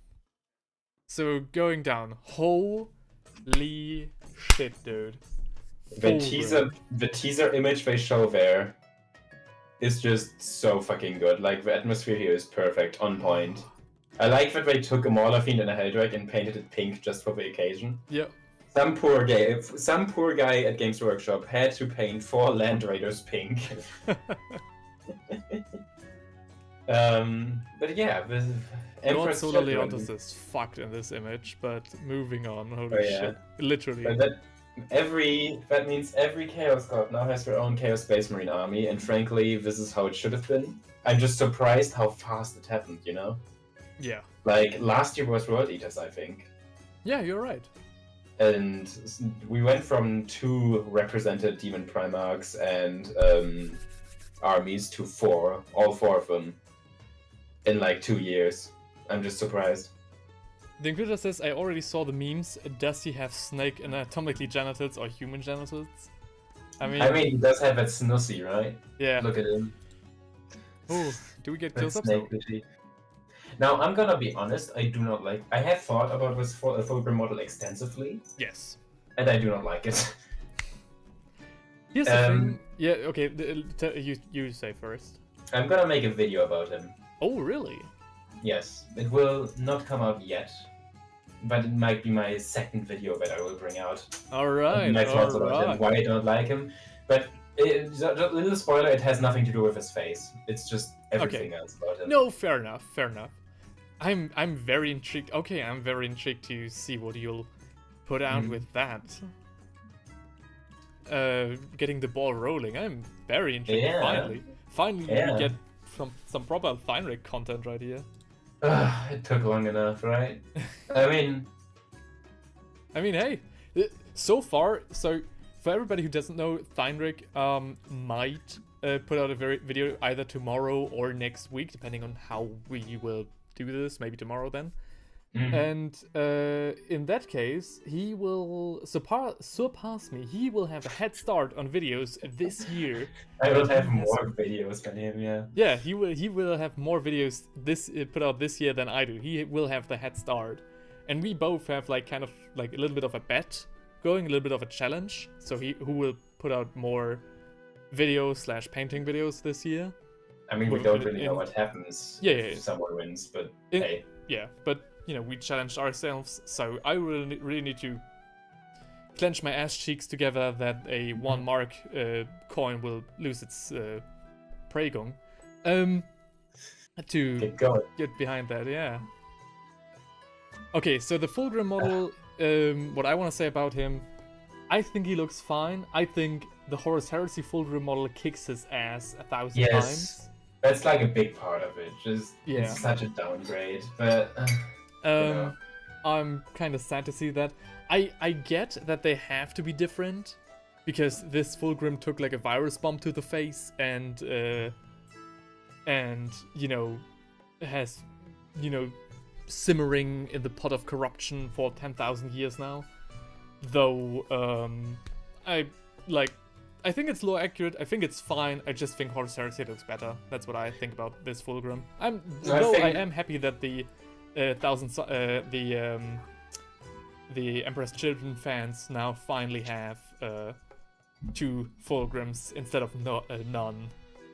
A: So going down. Holy shit, dude.
C: The
A: Fulgrim.
C: teaser image they show there is just so fucking good. Like, the atmosphere here is perfect, on point. I like that they took a Mauler Fiend and a Helldrake and painted it pink just for the occasion.
A: Yep.
C: Some poor guy at Games Workshop had to paint 4 Land Raiders pink. But yeah, the
A: Lord
C: Emperor's
A: Solar
C: Children.
A: Leontis is fucked in this image, but moving on. Holy
C: Oh, yeah.
A: shit. Literally.
C: But that means every Chaos God now has their own Chaos Space Marine army, and frankly, this is how it should have been. I'm just surprised how fast it happened, you know?
A: Yeah.
C: Like, last year was World Eaters, I think.
A: Yeah, you're right.
C: And we went from 2 represented Demon Primarchs and armies to 4, all 4 of them, in like 2 years. I'm just surprised.
A: The Inquisitor says, I already saw the memes. Does he have snake anatomically genitals or human genitals? I mean,
C: he does have that snussy, right?
A: yeah.
C: Look at him.
A: Oh, do we get
C: That
A: close-ups?
C: snake bitchy. Now, I'm gonna be honest, I do not like... I have thought about this Fulgrim model extensively,
A: Yes.
C: and I do not like it.
A: Here's the thing. Yeah, okay, you say first.
C: I'm gonna make a video about him.
A: Oh, really?
C: Yes, it will not come out yet, but it might be my second video that I will bring out.
A: Alright,
C: My thoughts about him,
A: alright.
C: why I don't like him. But just a little spoiler, it has nothing to do with his face. It's just everything else about him.
A: No, fair enough, fair enough. I'm very intrigued. Okay, I'm very intrigued to see what you'll put out with that. Getting the ball rolling. I'm very intrigued.
C: Yeah.
A: Finally,
C: Yeah.
A: we get some proper Theinrich content right here.
C: It took long enough, right? I mean,
A: hey, so far, so for everybody who doesn't know, Theinrich might put out a video either tomorrow or next week, depending on how we will do this. Maybe tomorrow then. And in that case, he will surpass me. He will have a head start on videos this year.
C: I will have more videos than him, yeah.
A: Yeah, he will have more videos put out this year than I do. He will have the head start, and we both have like kind of like a little bit of a bet going, a little bit of a challenge. So who will put out more videos / painting videos this year?
C: I mean, we don't really know what happens if someone wins, but hey.
A: Yeah, but you know, we challenged ourselves, so I really need to clench my ass cheeks together that a 1 mark coin will lose its Prägung. To get behind that, yeah. Okay, so the Fulgrim model, what I want to say about him, I think he looks fine. I think the Horus Heresy Fulgrim model kicks his ass 1,000 times.
C: That's like a big part of it. Just
A: Yeah.
C: It's such a downgrade, but you know.
A: I'm kind of sad to see that. I get that they have to be different, because this Fulgrim took like a virus bomb to the face and you know, has, you know, simmering in the pot of corruption for 10,000 years now. Though I think it's low accurate. I think it's fine. I just think Horus Heresy looks better. That's what I think about this Fulgrim. I am happy that the Emperor's Children fans now finally have 2 Fulgrims instead of none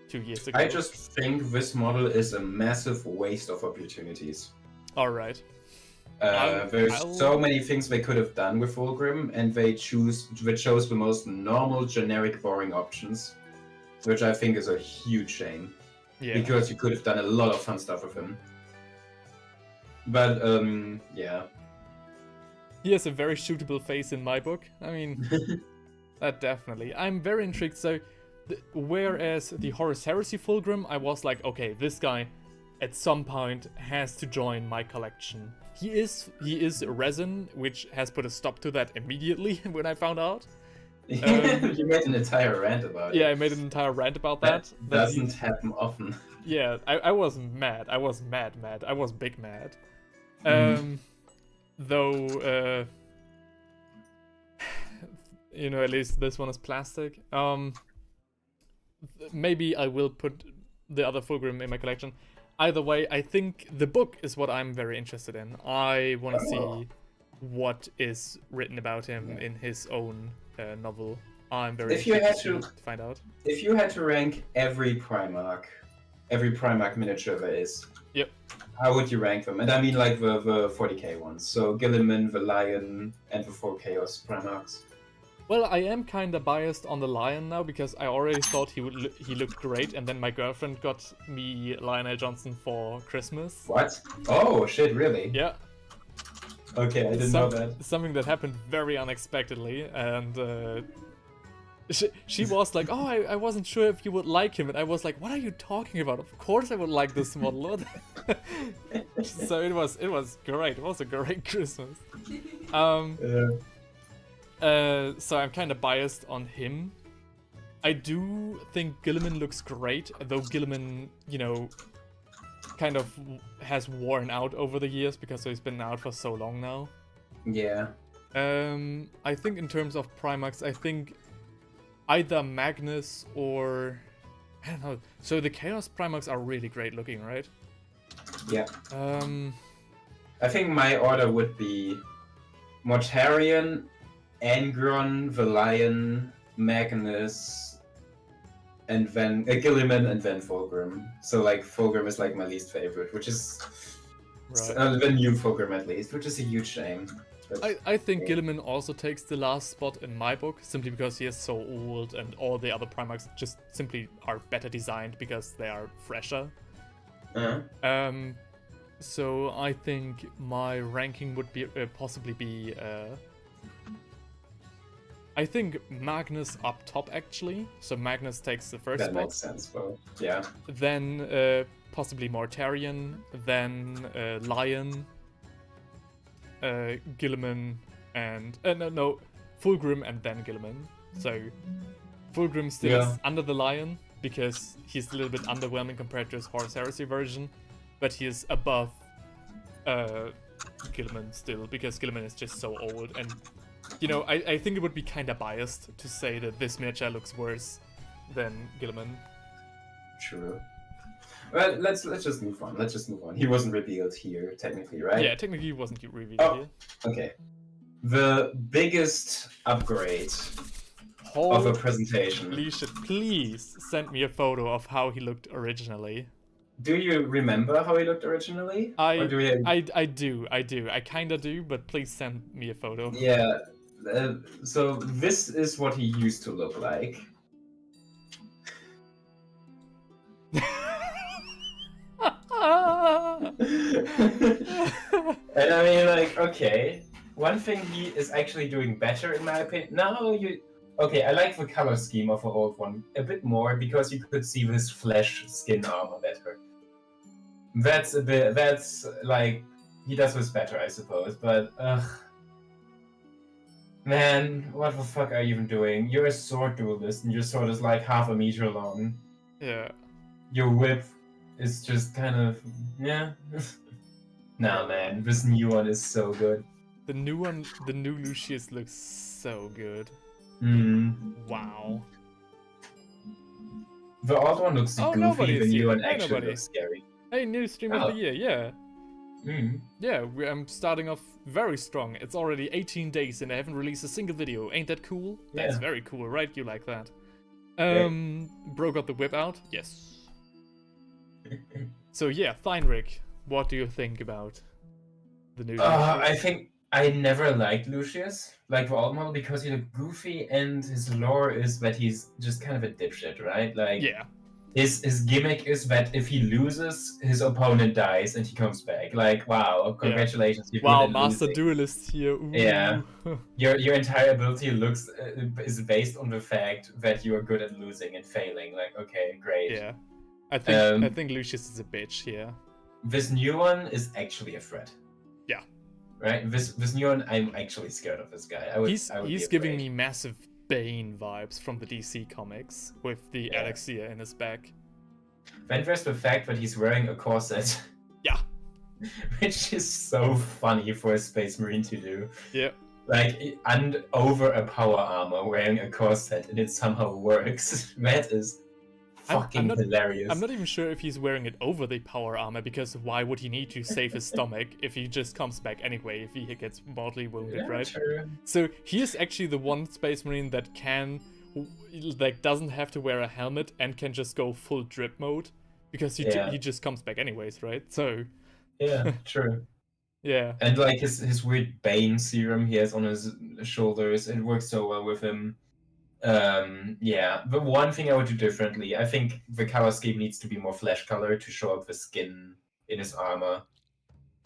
A: 2 years ago.
B: I just think this model is a massive waste of opportunities.
A: All right.
B: There's so many things they could have done with Fulgrim, and they chose the most normal, generic, boring options, which I think is a huge shame.
A: Yeah.
B: Because you could have done a lot of fun stuff with him. But yeah.
A: He has a very shootable face in my book. I mean, that definitely. I'm very intrigued. So, whereas the Horus Heresy Fulgrim, I was like, okay, this guy at some point has to join my collection. He is resin, which has put a stop to that immediately when I found out.
B: You made an entire rant about it.
A: Yeah, I made an entire rant about that.
B: Doesn't happen often.
A: Yeah, I was mad. I was mad. I was big mad. Though, you know, at least this one is plastic. Maybe I will put the other Fulgrim in my collection. Either way, I think the book is what I'm very interested in. I want to see what is written about him in his own novel. I'm very interested to find out.
B: If you had to rank every Primarch miniature there is,
A: yep,
B: how would you rank them? And I mean like the 40k ones. So Guilliman, the Lion, and the 4 Chaos Primarchs.
A: Well, I am kind of biased on the Lion now because I already thought he looked great, and then my girlfriend got me Lionel Johnson for Christmas.
B: What? Oh shit! Really?
A: Yeah.
B: Okay, I didn't know that.
A: Something that happened very unexpectedly, and she was like, "Oh, I wasn't sure if you would like him," and I was like, "What are you talking about? Of course I would like this model." So it was great. It was a great Christmas. So I'm kind of biased on him. I do think Guilliman looks great, though Guilliman, you know, kind of has worn out over the years because he's been out for so long now.
B: Yeah.
A: I think in terms of Primarchs, I think either Magnus or... I don't know. So the Chaos Primarchs are really great looking, right?
B: Yeah. I think my order would be Mortarion, Angron, the Lion, Magnus, and then Guilliman, and then Fulgrim. So like Fulgrim is like my least favorite, which is the new Fulgrim at least, which is a huge shame.
A: I think Guilliman also takes the last spot in my book, simply because he is so old, and all the other Primarchs just simply are better designed because they are fresher. So I think my ranking would be possibly be. I think Magnus up top actually. So Magnus takes the first spot.
B: That makes sense, though. Yeah.
A: Then possibly Mortarion. Then Lion. Guilliman and no, Fulgrim and then Guilliman. So Fulgrim still is under the Lion because he's a little bit underwhelming compared to his Horus Heresy version, but he is above Guilliman still because Guilliman is just so old. And you know, I think it would be kind of biased to say that this miniature looks worse than Guilliman.
B: True. Well, let's just move on. Let's just move on. He wasn't revealed here, technically, right?
A: Yeah, technically he wasn't revealed here.
B: Okay. The biggest upgrade of a presentation.
A: Please send me a photo of how he looked originally.
B: Do you remember how he looked originally?
A: I do. I kinda do, but please send me a photo.
B: Yeah. So this is what he used to look like. And I mean, like, okay, one thing he is actually doing better in my opinion. Okay, I like the color scheme of the old one a bit more because you could see this flesh skin armor better. That's like
C: he does this better, I suppose. But man, what the fuck are you even doing? You're a sword duelist, and your sword is like half a meter long.
A: Yeah.
C: Your whip is just kind of yeah. Nah, man, this new one is so good.
A: The new one, the new Lucius looks so good.
C: Wow. The old one looks goofy, the new one actually looks scary.
A: Hey, new stream of the year, yeah. Yeah, I'm starting off very strong. It's already 18 days and I haven't released a single video. Ain't that cool? Yeah. That's very cool, right? You like that. Bro got the whip out? Yes. So yeah, Theinrich, what do you think about the new Lucius?
C: I think I never liked Lucius, like the old model, because he looked goofy and his lore is that he's just kind of a dipshit, right? Like,
A: yeah.
C: His gimmick is that if he loses, his opponent dies and he comes back. Like, wow, congratulations!
A: Yeah. Wow, master duelist here. Ooh.
C: Yeah, your entire ability is based on the fact that you are good at losing and failing. Like, okay, great.
A: Yeah, I think Lucius is a bitch here.
C: This new one is actually a threat.
A: Yeah.
C: Right. This new one, I'm actually scared of this guy.
A: He's giving me massive Bane vibes from the DC comics with the elixir in his back.
C: Then there's the fact that he's wearing a corset.
A: Yeah.
C: Which is so funny for a Space Marine to do.
A: Yeah.
C: Like, and over a power armor wearing a corset and it somehow works. That is fucking hilarious.
A: I'm not even sure if he's wearing it over the power armor, because why would he need to save his stomach if he just comes back anyway if he gets mortally wounded, right?
C: True.
A: So he is actually the one Space Marine that doesn't have to wear a helmet and can just go full drip mode, because he just comes back anyways, right? So
C: yeah, true.
A: Yeah.
C: And like his weird Bane serum he has on his shoulders, it works so well with him. Yeah, the one thing I would do differently, I think the color scheme needs to be more flesh color to show up the skin in his armor,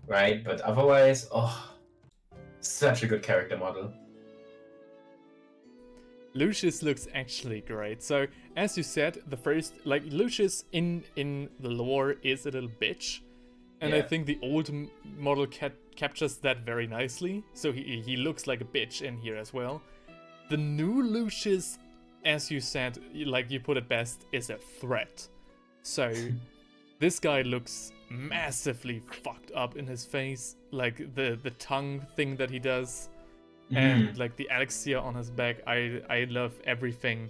C: right? But otherwise, such a good character model.
A: Lucius looks actually great. So, as you said, the first, like, Lucius in the lore is a little bitch, and I think the old model captures that very nicely. So he looks like a bitch in here as well. The new Lucius, as you said, like you put it best, is a threat. So this guy looks massively fucked up in his face, like the tongue thing that he does, and like the elixir on his back. I love everything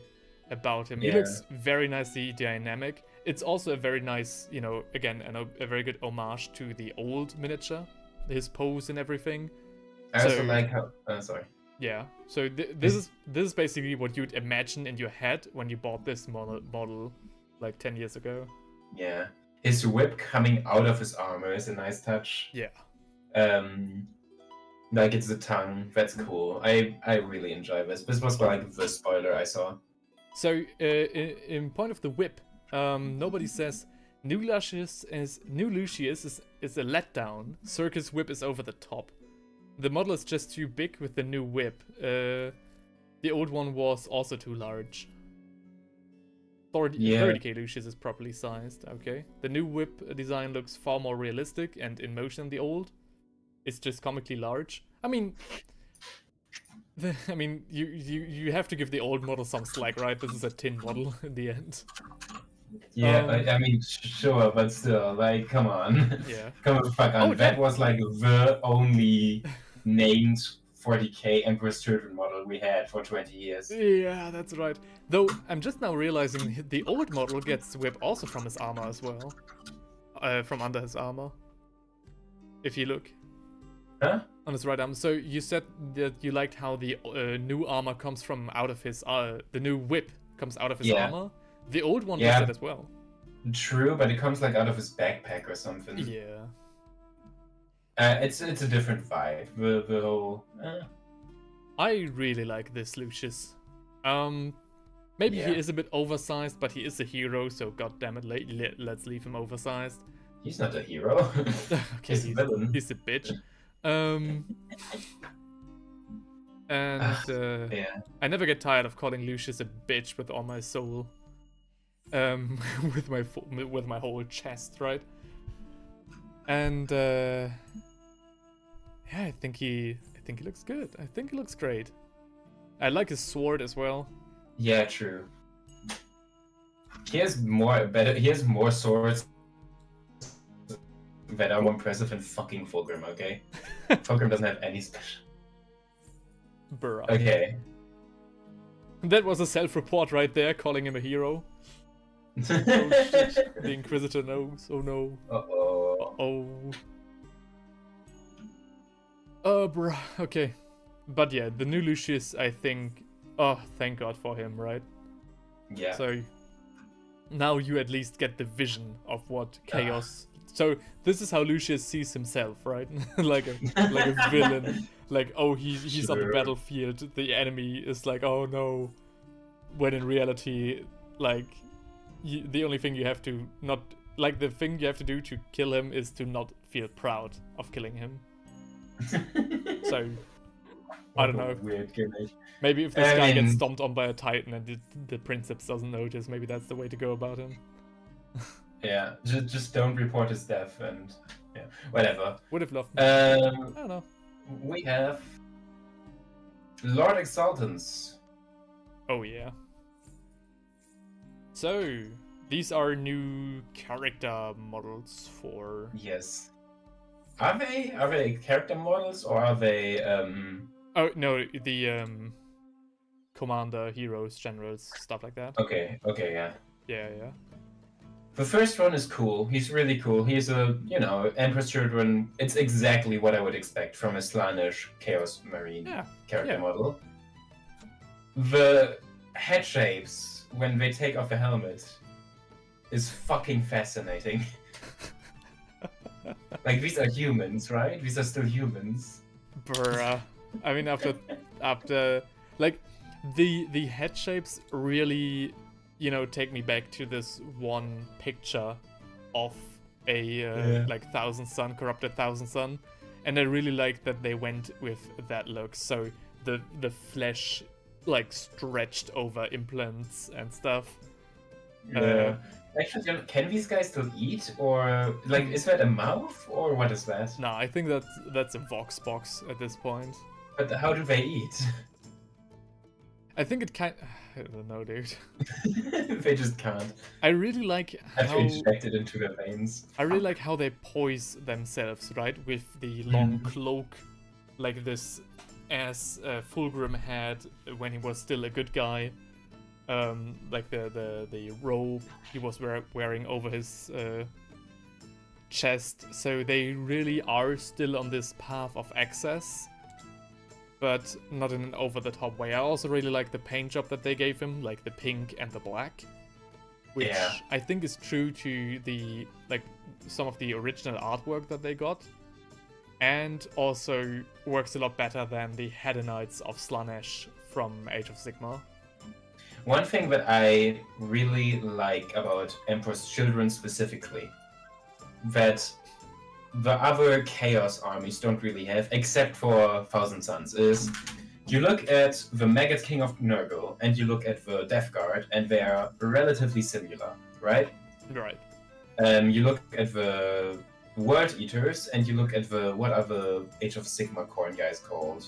A: about him. He looks very nicely dynamic. It's also a very nice, again, a very good homage to the old miniature, his pose and everything.
C: I also like how. Sorry.
A: Yeah, so this is basically what you'd imagine in your head when you bought this model like 10 years ago.
C: Yeah, his whip coming out of his armor is a nice touch.
A: Yeah.
C: Like it's the tongue. That's cool. I really enjoy this. This was like the spoiler I saw.
A: So in point of the whip, nobody says new Lucius is a letdown. Circus whip is over the top. The model is just too big with the new whip. The old one was also too large. 30k Lucius is properly sized, okay. The new whip design looks far more realistic and in motion than the old. It's just comically large. I mean, you have to give the old model some slack, right? This is a tin model in the end.
C: Yeah, I mean, sure, but still, like, come on.
A: Yeah.
C: Come the fuck on. That was like the only named 40k Emperor's Children model we had for 20 years.
A: Yeah, that's right. Though, I'm just now realizing the old model gets whip also from his armor as well. From under his armor. If you look.
C: Huh?
A: On his right arm. So you said that you liked how the new armor comes from out of his... the new whip comes out of his armor. The old one does that as well.
C: True, but it comes like out of his backpack or something.
A: Yeah.
C: It's a different vibe. The whole.
A: I really like this Lucius. Maybe he is a bit oversized, but he is a hero, so goddammit, let's leave him oversized.
C: He's not a hero.
A: Okay, he's a villain. He's a bitch. I never get tired of calling Lucius a bitch with all my soul. With my whole chest, right? And Yeah, I think he looks good. I think he looks great. I like his sword as well.
C: Yeah, true. He has more swords that are more impressive than fucking Fulgrim, okay? Fulgrim doesn't have any special.
A: Bruh.
C: Okay.
A: That was a self-report right there, calling him a hero. Oh shit. The Inquisitor knows. Oh no.
C: Uh-oh.
A: Bruh. Okay. But yeah, the new Lucius, I think... Oh, thank God for him, right?
C: Yeah.
A: So, now you at least get the vision of what chaos... So, this is how Lucius sees himself, right? like a villain. Like, oh, he's on the
C: Sure.
A: battlefield, the enemy is like, oh no. When in reality, like, the only thing you have to not... Like, the thing you have to do to kill him is to not feel proud of killing him. So, I don't know.
C: Weird gimmick.
A: Maybe if this guy gets
C: mean-
A: stomped on by a titan and the Princeps doesn't notice, maybe that's the way to go about him.
C: Yeah, just don't report his death and yeah, whatever.
A: Would have loved. I don't know.
C: We have Lord Exaltans.
A: Oh yeah. So these are new character models for.
C: Yes. Are they character models or are they
A: Oh no, the commander, heroes, generals, stuff like that.
C: Okay, yeah.
A: Yeah.
C: The first one is cool. He's really cool. He's a, Emperor's Children. It's exactly what I would expect from a Slaanesh Chaos Marine character model. The head shapes, when they take off the helmet, is fucking fascinating. Like, these are humans, right? These are still humans.
A: Bruh. I mean, after like the head shapes really, take me back to this one picture of a like Thousand Sun, corrupted Thousand Sun, and I really like that they went with that look. So the flesh like stretched over implants and stuff.
C: Yeah. Actually, can these guys still eat, or like, is that a mouth, or what is that?
A: No, I think that's a Vox box at this point.
C: But how do they eat?
A: I think it can. I don't know, dude.
C: They just can't.
A: I really like
C: Have
A: how
C: to inject it into their veins.
A: I really like how they poise themselves, right? With the long cloak, like this, as Fulgrim had when he was still a good guy. Like the robe he was wearing over his chest. So they really are still on this path of excess, but not in an over-the-top way. I also really like the paint job that they gave him, like the pink and the black, which I think is true to the some of the original artwork that they got, and also works a lot better than the Hedonites of Slaanesh from Age of Sigmar.
C: One thing that I really like about Emperor's Children specifically, that the other Chaos armies don't really have, except for Thousand Suns, is you look at the Maggot King of Nurgle and you look at the Death Guard, and they are relatively similar, right?
A: Right.
C: You look at the World Eaters and you look at what are the Age of Sigmar Khorne guys called?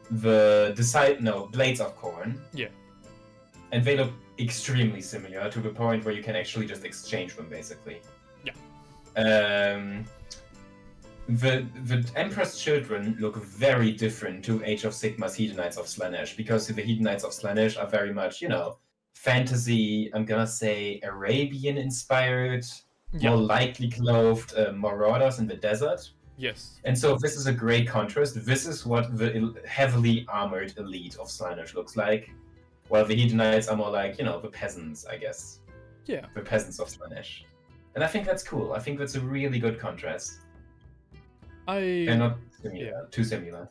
C: Blades of Khorne.
A: Yeah.
C: And they look extremely similar to the point where you can actually just exchange them, basically.
A: Yeah.
C: The Emperor's Children look very different to Age of Sigmar's Hedonites of Slaanesh, because the Hedonites of Slaanesh are very much, fantasy, I'm gonna say Arabian-inspired, more lightly clothed marauders in the desert.
A: Yes.
C: And so this is a great contrast. This is what the heavily armored elite of Slaanesh looks like. While the Hedonites are more like, the peasants, I guess.
A: Yeah.
C: The peasants of Slaanesh. And I think that's cool. I think that's a really good contrast. They're not too similar.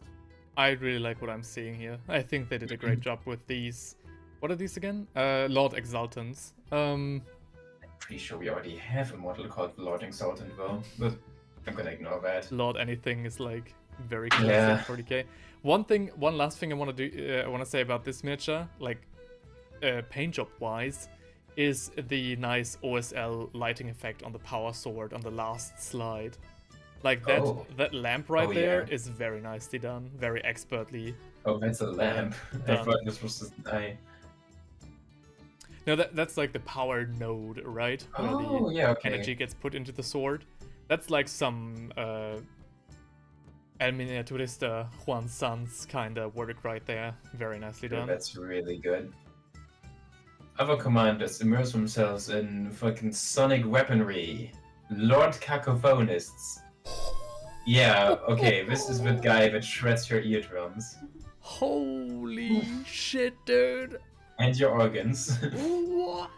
A: I really like what I'm seeing here. I think they did a great job with these. What are these again? Lord Exaltans.
C: I'm pretty sure we already have a model called Lord Exaltant, though. But I'm gonna ignore that.
A: Lord anything is like very classic 40k. One last thing I want to do. I want to say about this miniature, like paint job wise, is the nice OSL lighting effect on the power sword on the last slide. Like that
C: Oh.
A: that lamp right
C: Oh,
A: there
C: yeah.
A: is very nicely done, very expertly.
C: Oh, that's a lamp. I
A: done.
C: thought this was an eye.
A: No, that's like the power node, right? Where
C: Oh,
A: the
C: yeah, okay.
A: energy gets put into the sword. That's like some El Miniaturista Juan Sanz kind of work right there. Very nicely
C: Yeah,
A: done.
C: that's really good. Other commanders immerse themselves in fucking sonic weaponry. Lord Cacophonists. Yeah, okay, this is the guy that shreds your eardrums.
A: Holy shit, dude!
C: And your organs.
A: What?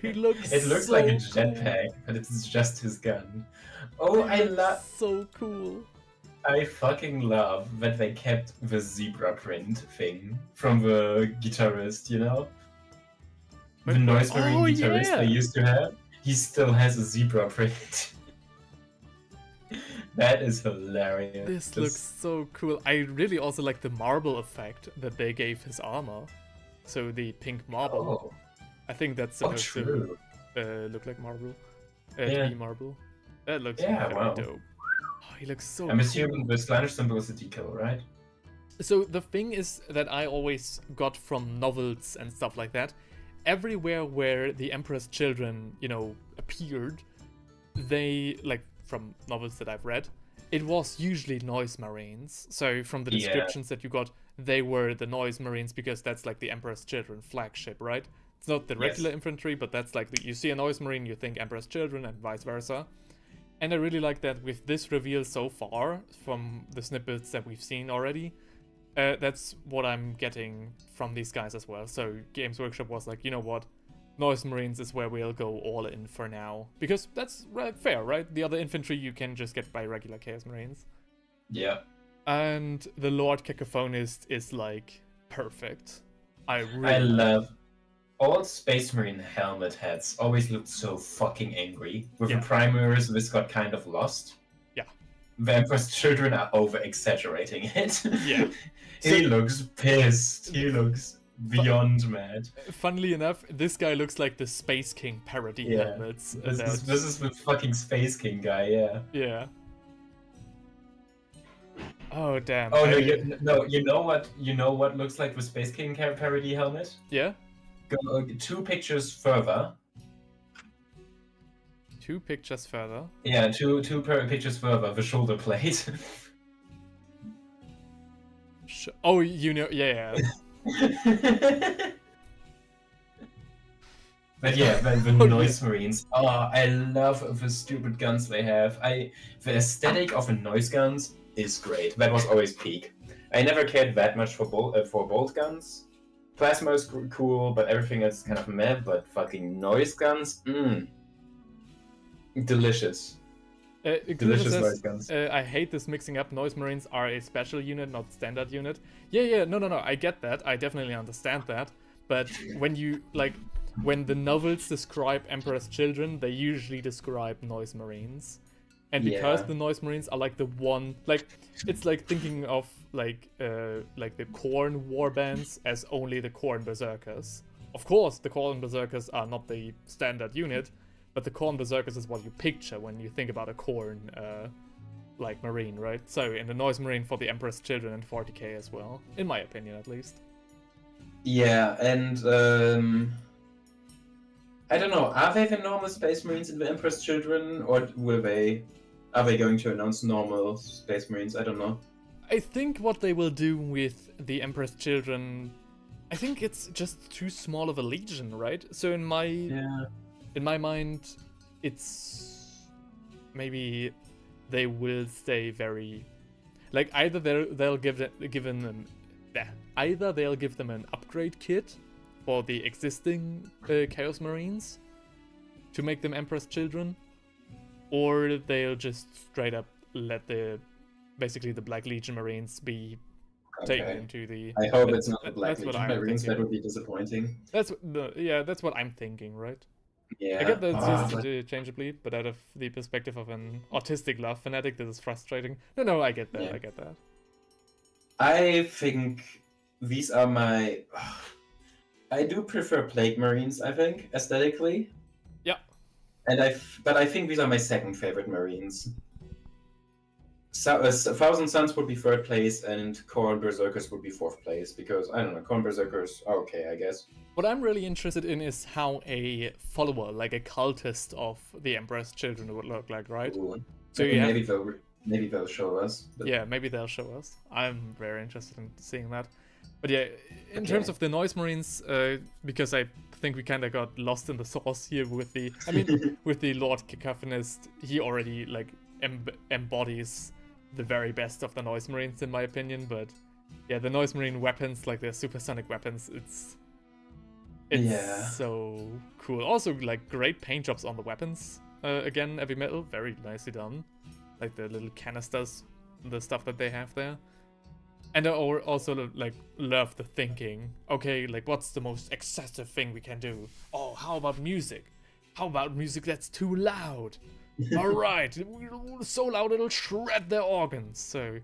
A: He looks
C: It looks
A: so
C: like a
A: cool.
C: jetpack, but it's just his gun. Oh, I love.
A: So cool.
C: I fucking love that they kept the zebra print thing from the guitarist, you know? The noise marine guitarist they used to have. He still has a zebra print. That is hilarious.
A: This looks so cool. I really also like the marble effect that they gave his armor. So the pink marble.
C: Oh,
A: I think that's supposed
C: true.
A: to look like marble.
C: Yeah.
A: To be marble. That looks
C: Yeah,
A: very
C: wow.
A: dope. Oh, he looks so
C: I'm
A: cool.
C: assuming the slash symbol is a decal, right?
A: So the thing is that I always got from novels and stuff like that, everywhere where the Emperor's Children, you know, appeared, they, like, from novels that I've read, it was usually Noise Marines. So from the
C: Yeah.
A: descriptions that you got, they were the Noise Marines because that's like the Emperor's Children flagship, right? It's not the regular
C: Yes.
A: infantry, but that's like, you see a Noise Marine, you think Emperor's Children, and vice versa. And I really like that with this reveal so far, from the snippets that we've seen already, that's what I'm getting from these guys as well. So Games Workshop was like, you know what, Noise Marines is where we'll go all in for now. Because that's fair, right? The other infantry you can just get by regular Chaos Marines.
C: Yeah.
A: And the Lord Cacophonist is like perfect. I
C: I
A: really
C: love all Space Marine helmet heads always looked so fucking angry. With
A: Yeah.
C: the primaries, this got kind of lost.
A: Yeah.
C: The Emperor's Children are over exaggerating it.
A: Yeah.
C: He looks pissed. He looks beyond mad.
A: Funnily enough, this guy looks like the Space King parody
C: Yeah.
A: helmets.
C: This is the fucking Space King guy, yeah.
A: Yeah. Oh damn.
C: Oh no, you know what looks like the Space King parody helmet?
A: Yeah?
C: Go 2 pictures further.
A: 2 pictures further.
C: Yeah, two pictures further, the shoulder plate.
A: Oh, you know, yeah.
C: But yeah, the
A: Oh,
C: Noise Marines. Oh, I love the stupid guns they have. The aesthetic of the noise guns is great. That was always peak. I never cared that much for bolt guns. Plasma is cool, but everything else is kind of meh. But fucking noise guns, delicious. Delicious
A: Says,
C: noise guns.
A: I hate this mixing up. Noise Marines are a special unit, not standard unit. Yeah, no, I get that. I definitely understand that. But when you, like, when the novels describe Emperor's Children, they usually describe Noise Marines. And because
C: Yeah.
A: the Noise Marines are like the one, like, it's like thinking of, like the Khorne warbands as only the Khorne Berserkers. Of course, the Khorne Berserkers are not the standard unit, but the Khorne Berserkers is what you picture when you think about a Khorne, like, Marine, right? So, in the Noise Marine for the Emperor's Children and 40k as well, in my opinion at least.
C: Yeah, and I don't know. Are they the normal Space Marines in the Emperor's Children, or are they going to announce normal Space Marines? I don't know.
A: I think what they will do with the Emperor's Children, I think it's just too small of a legion, right? So in my mind, it's maybe they will stay very, like, either they'll give them an upgrade kit for the existing Chaos Marines to make them Emperor's Children, or they'll just straight up let the Black Legion Marines be taken into the.
C: I hope it's not the Black
A: that's what
C: Legion
A: I'm
C: Marines.
A: thinking.
C: That would be disappointing.
A: That's what I'm thinking, right?
C: Yeah.
A: I get that it's
C: Ah,
A: used
C: but-
A: interchangeably, but out of the perspective of an autistic love fanatic, this is frustrating. No, I get that.
C: Yeah.
A: I get that.
C: I think these are my. I do prefer Plague Marines. I think aesthetically.
A: Yeah.
C: But I think these are my second favorite Marines.
B: Thousand Suns would be third place, and Khorne Berserkers would be fourth place, because, I don't know, Khorne Berserkers are okay, I guess.
A: What I'm really interested in is how a follower, like a cultist of the Emperor's Children would look like, right?
B: Ooh.
A: So
B: Maybe they'll show us. But...
A: Yeah, maybe they'll show us. I'm very interested in seeing that. But yeah, in terms of the Noise Marines, because I think we kind of got lost in the sauce here with the... I mean, with the Lord Cacophonist, he already, like, embodies the very best of the Noise Marines, in my opinion. But yeah, the Noise Marine weapons, like their supersonic weapons, it's so cool. Also, like, great paint jobs on the weapons. Again, heavy metal, very nicely done. Like the little canisters, the stuff that they have there. And I also, like, love the thinking. Okay, like, what's the most excessive thing we can do? Oh, how about music? How about music that's too loud? Alright, so loud it'll shred their organs. So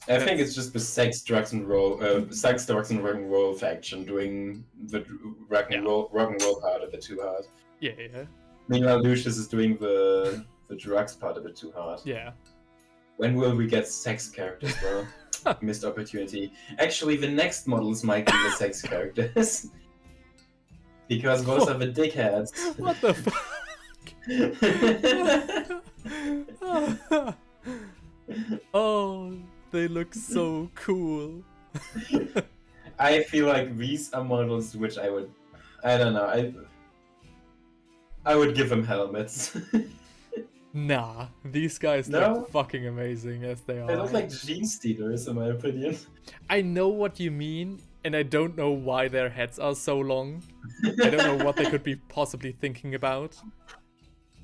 B: I think it's just the sex, drugs, and rock and roll faction doing the rock and roll part a bit too hard.
A: Yeah.
B: Meanwhile, Lucius is doing the drugs part a bit too hard.
A: Yeah.
B: When will we get sex characters, bro? Missed opportunity. Actually, the next models might be the sex characters. Because those are the dickheads.
A: What the fuck? Oh, they look so cool.
B: I feel like these are models which I don't know, I would give them helmets.
A: Nah, these guys look fucking amazing as they are.
B: They look like gene stealers, in my opinion.
A: I know what you mean, and I don't know why their heads are so long. I don't know what they could be possibly thinking about.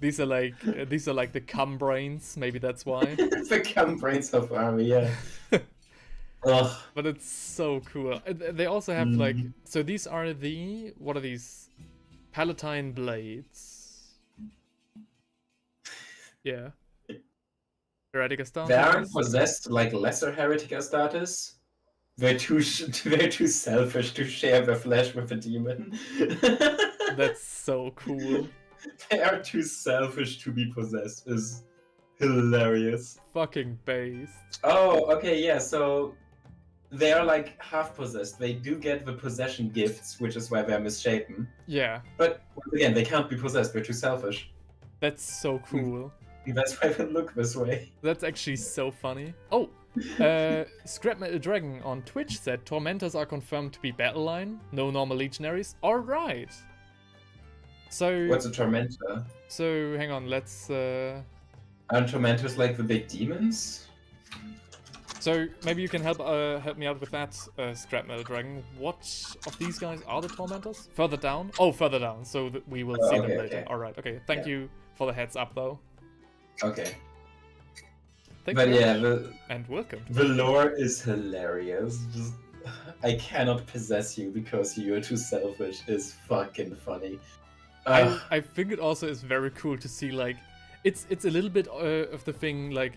A: These are like the cum brains. Maybe that's why.
B: The cum brains of army, yeah. Ugh.
A: But it's so cool. They also have like, so these are what are these? Palatine blades. Yeah. Heretic Astartes.
B: They aren't possessed like lesser Heretic Astartes. They're too selfish to share their flesh with a demon.
A: That's so cool.
B: They are too selfish to be possessed. Is hilarious.
A: Fucking based.
B: Oh, okay, yeah. So they are like half possessed. They do get the possession gifts, which is why they're misshapen.
A: Yeah.
B: But once again, they can't be possessed. They're too selfish.
A: That's so cool.
B: That's why they look this way.
A: That's actually so funny. Oh, Scrap Metal Dragon on Twitch said Tormentors are confirmed to be battle line. No normal legionaries. All right. So
B: what's a Tormentor?
A: So hang on, let's.
B: Aren't Tormentors like the big demons?
A: So maybe you can help me out with that, Scrap Metal Dragon. What of these guys are the Tormentors? Further down? Oh, further down. So that we will see them later.
B: Okay.
A: All right. Okay. Thank you for the heads up, though.
B: Okay.
A: Thank
B: but
A: you
B: yeah,
A: and welcome.
B: The lore is hilarious. Just, I cannot possess you because you're too selfish. Is fucking funny.
A: I think it also is very cool to see, like, it's a little bit of the thing, like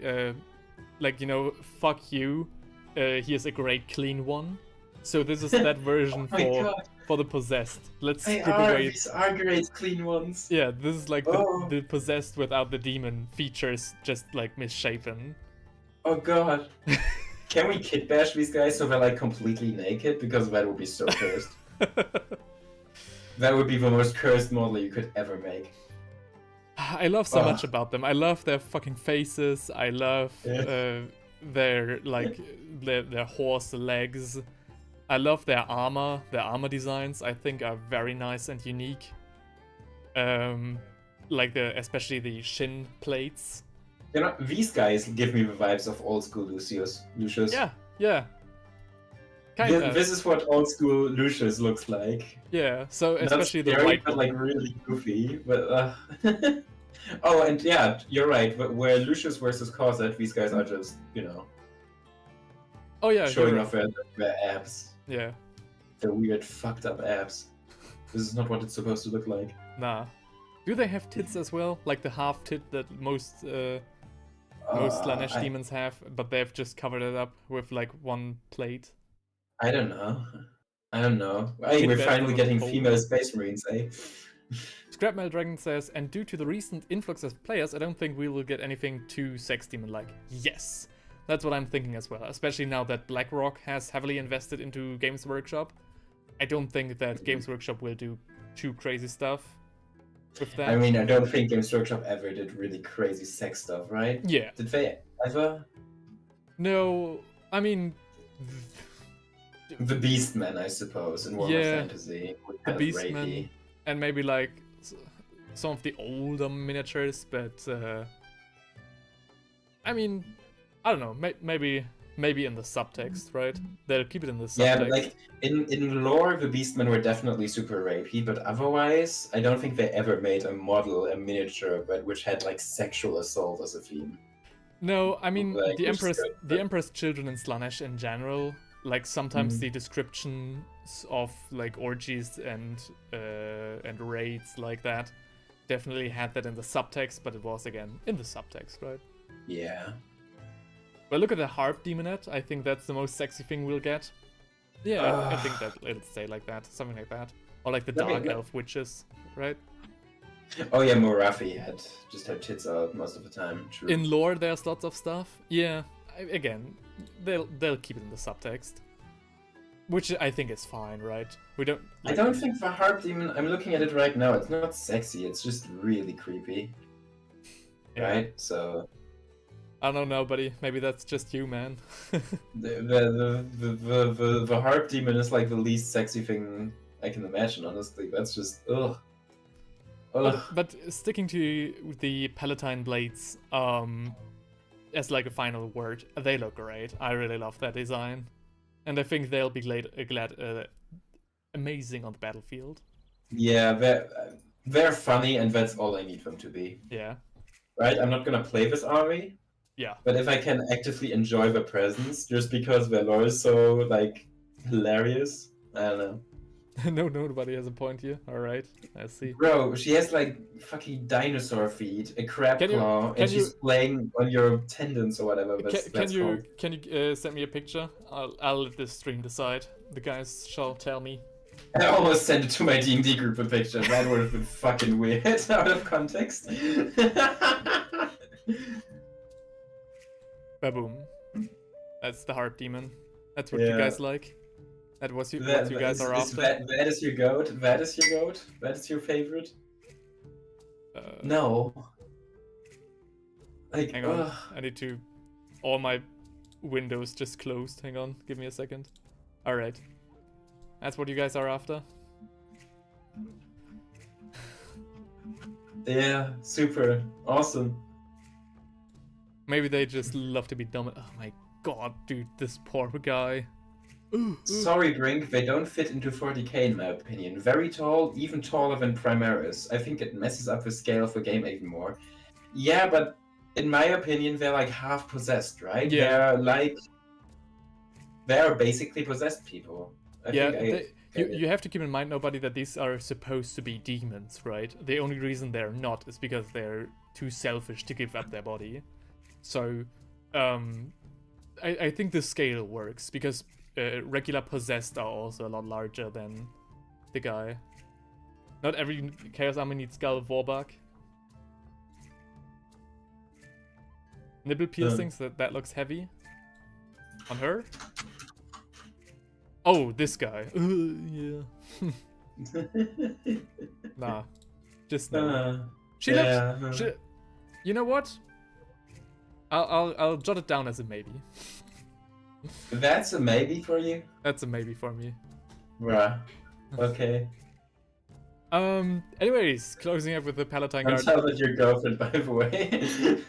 A: you know, fuck you, here's a great clean one. So this is that version for the possessed. Let's strip away.
B: These are great clean ones.
A: Yeah, this is like the possessed without the demon features, just like misshapen.
B: Oh god. Can we kit bash these guys so they're like completely naked? Because that would be so cursed. That would be the most cursed model you could ever make.
A: I love so much about them. I love their fucking faces. I love their like their horse legs. I love their armor. Their armor designs I think are very nice and unique. Like especially the shin plates.
B: You know, these guys give me the vibes of old school Lucius.
A: Yeah. Kinda.
B: This is what old school Lucius looks like.
A: Yeah, so especially the
B: white,
A: white
B: but like really goofy. But oh, and yeah, you're right. But where Lucius versus Cossack, these guys are just, you know.
A: Oh yeah,
B: showing off their abs.
A: Yeah.
B: The weird, fucked up abs. This is not what it's supposed to look like.
A: Nah. Do they have tits as well? Like the half tit that most Slanesh demons have, but they've just covered it up with like one plate.
B: I don't know. Hey, we're finally getting female space marines, eh?
A: Scrapmail Dragon says, and due to the recent influx of players, I don't think we will get anything too sex demon-like. Yes, that's what I'm thinking as well. Especially now that BlackRock has heavily invested into Games Workshop. I don't think that Games Workshop will do too crazy stuff with that.
B: I mean, I don't think Games Workshop ever did really crazy sex stuff, right?
A: Yeah.
B: Did they ever?
A: No, I mean...
B: The Beastmen, I suppose, in Warhammer Fantasy.
A: The Beastmen, and maybe like some of the older miniatures, but I mean, I don't know, maybe in the subtext, right? They'll keep it in the subtext.
B: Yeah, but like in lore, the Beastmen were definitely super rapey, but otherwise, I don't think they ever made a model, a miniature, but which had like sexual assault as a theme.
A: No, I mean
B: like,
A: the Emperor's Children in Slanesh in general. Like sometimes the descriptions of like orgies and raids like that definitely had that in the subtext, but it was again in the subtext, right?
B: Yeah.
A: But look at the Harp Demonette. I think that's the most sexy thing we'll get. Yeah, I think that it'll stay like that, something like that, or like the Dark Elf Witches, right?
B: Oh yeah, Morathi had tits out most of the time. True.
A: In lore, there's lots of stuff. Yeah, again, they'll keep it in the subtext, which I think is fine, right? We don't.
B: I don't think the Harp Demon. I'm looking at it right now. It's not sexy. It's just really creepy.
A: Yeah.
B: Right. So.
A: I don't know, buddy. Maybe that's just you, man.
B: the Harp Demon is like the least sexy thing I can imagine. Honestly, that's just ugh.
A: But sticking to the Palatine Blades, as like a final word, they look great. I really love that design, and I think they'll be amazing on the battlefield.
B: Yeah, they're funny, and that's all I need them to be.
A: Yeah.
B: Right. I'm not gonna play this army.
A: Yeah.
B: But if I can actively enjoy their presence, just because their lore is so like hilarious, I don't know.
A: No, nobody has a point here. All right, I see.
B: Bro, she has like fucking dinosaur feet, a crab claw, and she's playing on your tendons or whatever.
A: Can you send me a picture? I'll let this stream decide. The guys shall tell me.
B: I almost sent it to my D&D group a picture. That would have been fucking weird out of context.
A: Baboom. That's the Harp Demon. That's what you guys like. That was what you guys are after.
B: That is your goat. That is your goat. That is your favorite. No. Like,
A: hang on. I need to. All my windows just closed. Hang on. Give me a second. All right. That's what you guys are after.
B: Yeah. Super. Awesome.
A: Maybe they just love to be dumb. Oh my god, dude, this poor guy.
B: Sorry, Drink, they don't fit into 40k in my opinion. Very tall, even taller than Primaris. I think it messes up the scale of the game even more. Yeah, but in my opinion, they're like half possessed, right?
A: Yeah.
B: They're basically possessed people.
A: You have to keep in mind, nobody, that these are supposed to be demons, right? The only reason they're not is because they're too selfish to give up their body. So, I think the scale works, because regular possessed are also a lot larger than the guy. Not every Chaos Army needs Skull Warbuck. Nibble piercings, that looks heavy. On her? Oh, this guy. Yeah. Nah. Just no. She looks... You know what? I'll jot it down as a maybe.
B: That's a maybe for you?
A: That's a maybe for me.
B: Bruh. Okay.
A: Anyways, closing up with the Palatine Guard.
B: I'm telling your girlfriend, by the way.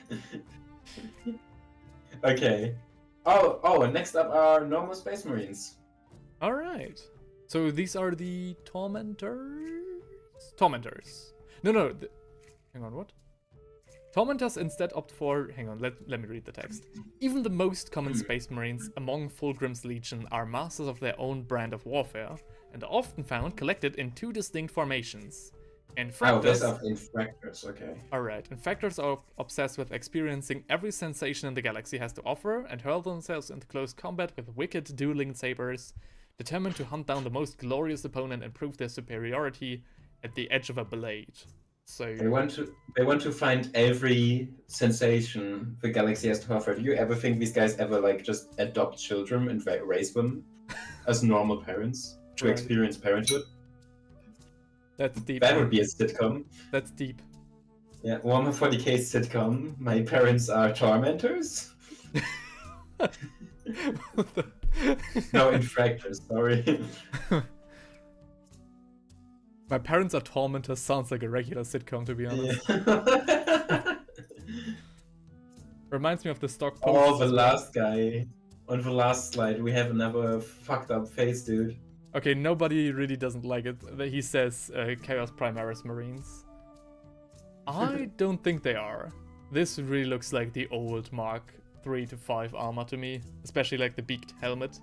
B: Okay. Oh, and next up are normal Space Marines.
A: Alright. So these are the Tormentors? Tormentors. No. Hang on, what? Tormentors instead opt for... Hang on, let me read the text. Even the most common Space Marines among Fulgrim's Legion are masters of their own brand of warfare, and are often found collected in two distinct formations. Infractors...
B: Oh, Infractors, okay.
A: Alright, Infractors are obsessed with experiencing every sensation in the galaxy has to offer, and hurl themselves into close combat with wicked dueling sabers, determined to hunt down the most glorious opponent and prove their superiority at the edge of a blade. So
B: They want to find every sensation the galaxy has to offer. Do you ever think these guys ever like just adopt children and raise them as normal parents to
A: Right.
B: experience parenthood?
A: that's deep.
B: That would be a sitcom.
A: That's deep.
B: Yeah, Warhammer 40k sitcom. My parents are tormentors. No, infractors. Sorry.
A: My parents are tormentors sounds like a regular sitcom, to be honest.
B: Yeah.
A: Reminds me of the stock
B: Oh,
A: posts.
B: the
A: as well.
B: last guy. On the last slide, we have another fucked up face, dude.
A: Okay, nobody really doesn't like it. He says Chaos Primaris Marines. I don't think they are. This really looks like the old Mark 3 to 5 armor to me, especially like the beaked helmet.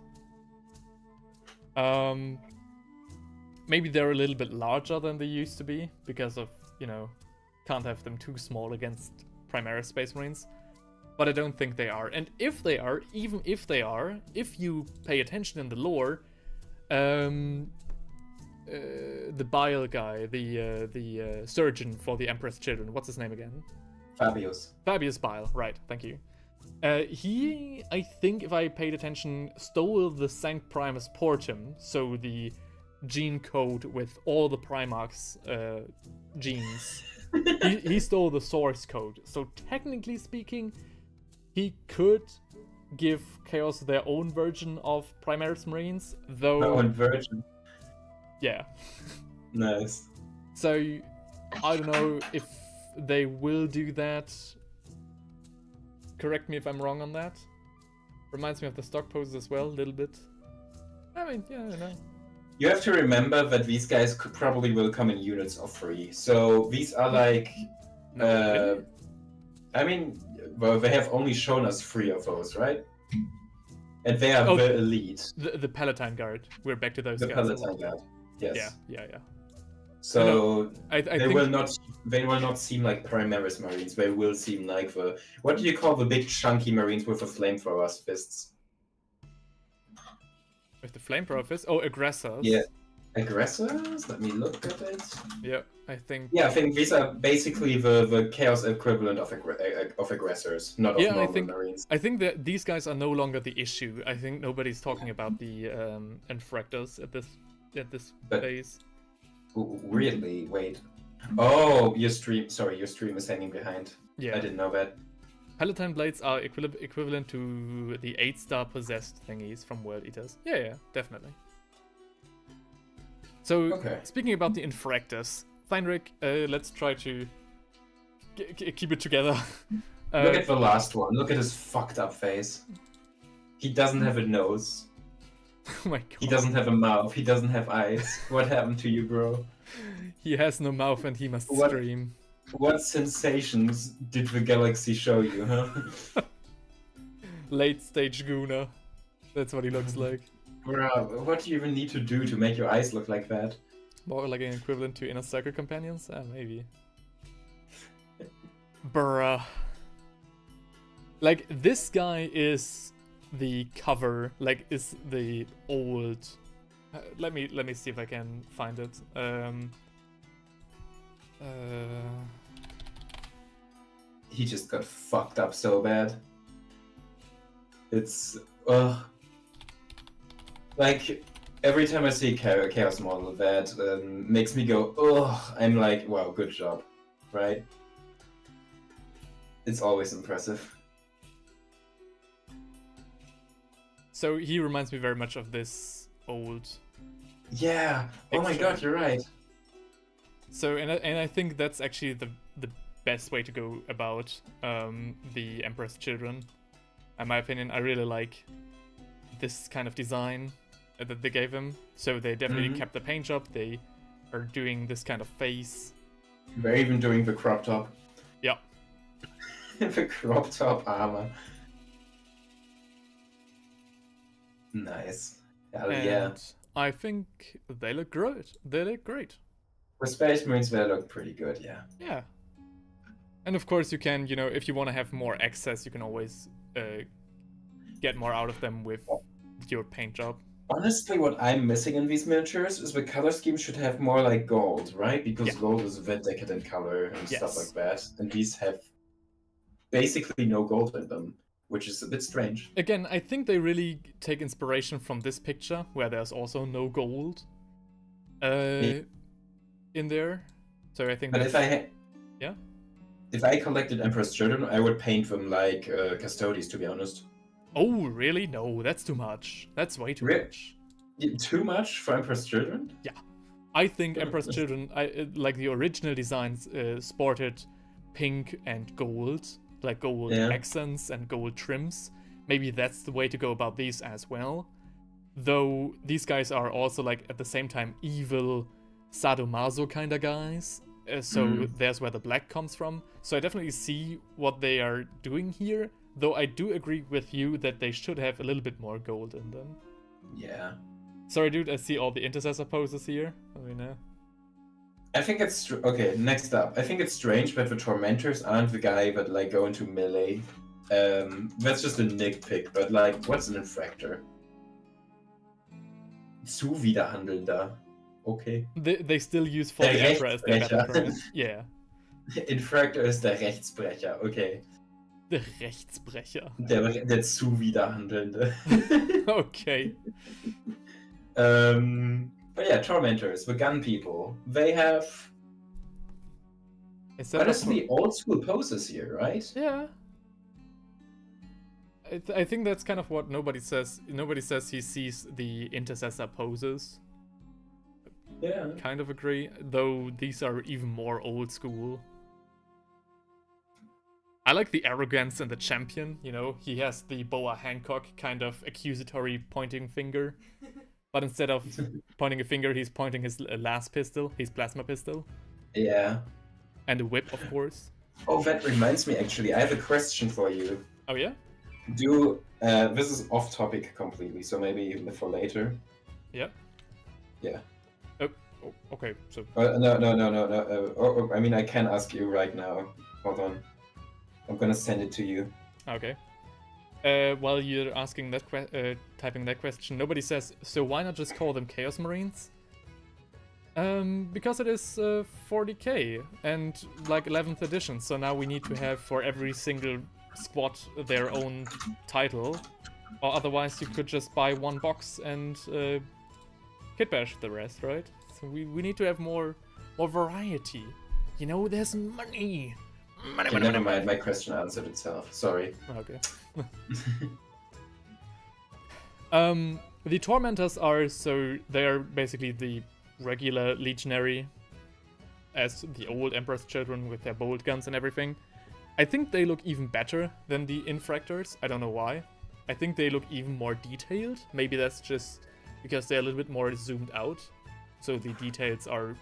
A: Maybe they're a little bit larger than they used to be because of, you know, can't have them too small against Primaris Space Marines. But I don't think they are. And if they are, even if they are, if you pay attention in the lore, the Bile guy, the surgeon for the Emperor's Children, what's his name again?
B: Fabius.
A: Fabius Bile, right, thank you. He, I think if I paid attention, stole the Sanct Primus Portum, so the gene code with all the Primarch's genes. he stole the source code, so technically speaking, he could give Chaos their own version of Primaris Marines, though...
B: My own version.
A: Yeah.
B: Nice.
A: So, I don't know if they will do that. Correct me if I'm wrong on that. Reminds me of the stock poses as well, a little bit. I mean, yeah, I don't know.
B: You have to remember that these guys probably will come in units of 3. So these are like...
A: No, really?
B: I mean, well, they have only shown us 3 of those, right? And they are
A: Oh,
B: the elite.
A: The Palatine Guard. We're back to those
B: The
A: guys.
B: Palatine Guard. Yes.
A: Yeah.
B: So
A: I
B: they
A: think
B: will not seem like Primaris Marines. They will seem like the... What do you call the big chunky Marines with the flamethrowers fists?
A: with the flamethrower fist. Oh, aggressors.
B: Yeah. Aggressors? Let me look at it.
A: Yeah, I think.
B: Yeah, I think these are basically the chaos equivalent of aggressors, not of
A: Yeah, I
B: normal
A: think-
B: Marines.
A: I think that these guys are no longer the issue. I think nobody's talking about the infractors at this
B: But-
A: phase.
B: Ooh, really? Wait. Oh, your stream is hanging behind.
A: Yeah.
B: I didn't know that.
A: Palatine blades are equivalent to the 8-star possessed thingies from World Eaters. Yeah, definitely. So,
B: Okay.
A: speaking about the infractors, Feinrich, let's try to keep it together.
B: Look at the last one. Look at his fucked up face. He doesn't have a nose.
A: Oh my god.
B: He doesn't have a mouth. He doesn't have eyes. What happened to you, bro?
A: He has no mouth and he must
B: What?
A: scream.
B: What sensations did the galaxy show you, huh?
A: Late stage Guna. That's what he looks like.
B: Bro, what do you even need to do to make your eyes look like that?
A: More like an equivalent to Inner Circle Companions? Maybe. Bruh. Like, this guy is the cover, like, is the old... let me see if I can find it.
B: He just got fucked up so bad. It's... ugh. Like, every time I see a Chaos model that makes me go, ugh, I'm like, wow, good job, right? It's always impressive.
A: So he reminds me very much of this old...
B: Yeah! Oh my god, you're right.
A: So, and I think that's actually the best way to go about the Emperor's Children. In my opinion, I really like this kind of design that they gave him. So they definitely kept the paint job. They are doing this kind of face.
B: They're even doing the crop top.
A: Yeah.
B: The crop top armor. Nice. Hell yeah.
A: And I think they look great. They look great.
B: For Space Marines, they look pretty good, yeah.
A: Yeah. And of course you can, you know, if you want to have more access, you can always get more out of them with your paint job.
B: Honestly, what I'm missing in these miniatures is the color scheme should have more like gold, right? Because
A: Yeah.
B: gold is a very decadent color and stuff like
A: Yes.
B: that. And these have basically no gold in them, which is a bit strange.
A: Again, I think they really take inspiration from this picture, where there's also no gold in there. So I think
B: But
A: that's... Yeah?
B: if I collected Emperor's Children, I would paint them like Custodes, to be honest.
A: Oh, really? No, that's too much. That's way too much.
B: Too much for Emperor's Children?
A: Yeah. I think Emperor's Children, like the original designs, sported pink and gold, like gold accents and gold trims. Maybe that's the way to go about these as well. Though these guys are also like at the same time evil sadomaso kind of guys. So there's where the black comes from. So I definitely see what they are doing here. Though I do agree with you that they should have a little bit more gold in them.
B: Yeah.
A: Sorry, dude, I see all the intercessor poses here. I mean,
B: I think it's okay. Next up, I think it's strange that the tormentors aren't the guy that like go into melee. That's just a nitpick. But like, what's an infractor? Zuwiderhandelnder. Okay.
A: They still use for the Emperor as their battle cry. Yeah.
B: Infractor ist der Rechtsbrecher. Okay.
A: Der Rechtsbrecher.
B: Der Zuwiderhandelnde.
A: Okay.
B: But yeah, tormentors, the gun people. They have honestly old school poses here, right?
A: Yeah. I think that's kind of what nobody says. Nobody says he sees the intercessor poses.
B: Yeah.
A: Kind of agree, though these are even more old school. I like the arrogance in the champion, you know, he has the Boa Hancock kind of accusatory pointing finger. But instead of pointing a finger, he's pointing his last pistol, his plasma pistol.
B: Yeah.
A: And a whip, of course.
B: Oh, that reminds me actually, I have a question for you.
A: Oh yeah?
B: This is off topic completely, so maybe for later.
A: Yeah.
B: Yeah.
A: Oh, okay, so...
B: No. I mean, I can ask you right now. Hold on. I'm gonna send it to you.
A: Okay. While you're asking that typing that question, nobody says, so why not just call them Chaos Marines? Because it is 40k and like 11th edition, so now we need to have for every single squad their own title, or otherwise you could just buy one box and kit bash the rest, right? So we need to have more variety. You know, there's money.
B: Never mind, my question answered itself. Sorry.
A: Okay. The Tormentors are, so they're basically the regular legionary as the old Emperor's Children with their bolt guns and everything. I think they look even better than the Infractors. I don't know why. I think they look even more detailed. Maybe that's just because they're a little bit more zoomed out. So the details are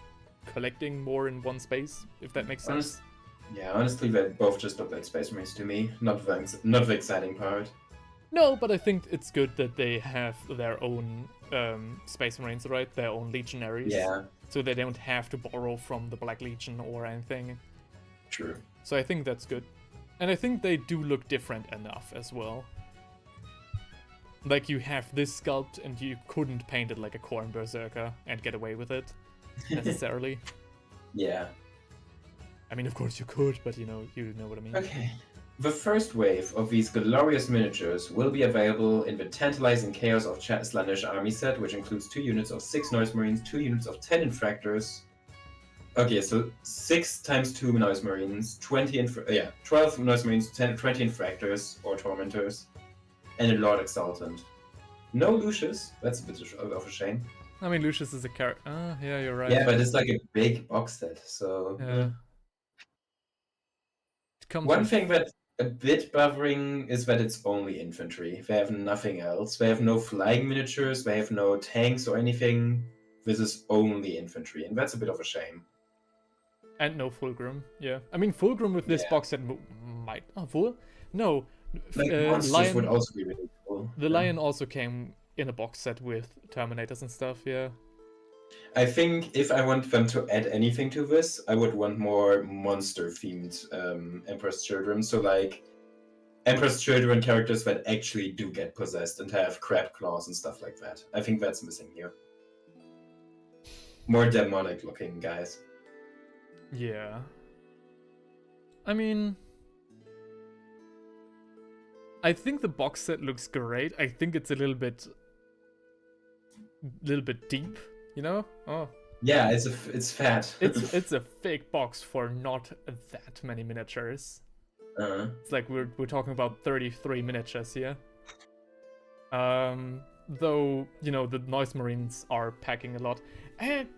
A: collecting more in one space, if that makes sense.
B: Yeah, honestly, they both just look like Space Marines to me. Not the exciting part.
A: No, but I think it's good that they have their own Space Marines, right? Their own legionaries.
B: Yeah.
A: So they don't have to borrow from the Black Legion or anything.
B: True.
A: So I think that's good. And I think they do look different enough as well. Like, you have this sculpt and you couldn't paint it like a Khorne Berserker and get away with it, necessarily.
B: Yeah.
A: I mean, of course you could, but you know what I mean.
B: Okay. The first wave of these glorious miniatures will be available in the Tantalizing Chaos of Slaanesh army set, which includes 2 units of 6 Noise Marines, 2 units of 10 Infractors. Okay, so 6 times 2 Noise Marines, 12 Noise Marines, 20 Infractors or Tormentors, and a Lord Exultant. No Lucius, that's a bit of a shame.
A: I mean, Lucius is a character. Yeah, you're right.
B: Yeah, but it's like a big box set, so...
A: Yeah.
B: One thing that a bit bothering is that it's only infantry. They have nothing else. They have no flying miniatures, they have no tanks or anything. This is only infantry, and that's a bit of a shame.
A: And no Fulgrim, yeah. I mean, Fulgrim with this box set might... Oh, Full? No.
B: Like, monsters
A: Lion
B: would also be really cool.
A: The Lion also came in a box set with Terminators and stuff, yeah.
B: I think if I want them to add anything to this, I would want more monster-themed Emperor's Children. So, like, Emperor's Children characters that actually do get possessed and have crab claws and stuff like that. I think that's missing here. More demonic looking guys.
A: Yeah. I mean, I think the box set looks great. I think it's a little bit deep, you know? Oh.
B: Yeah, it's fat.
A: It's a fake box for not that many miniatures. It's like we're talking about 33 miniatures here. Though, you know, the Noise Marines are packing a lot.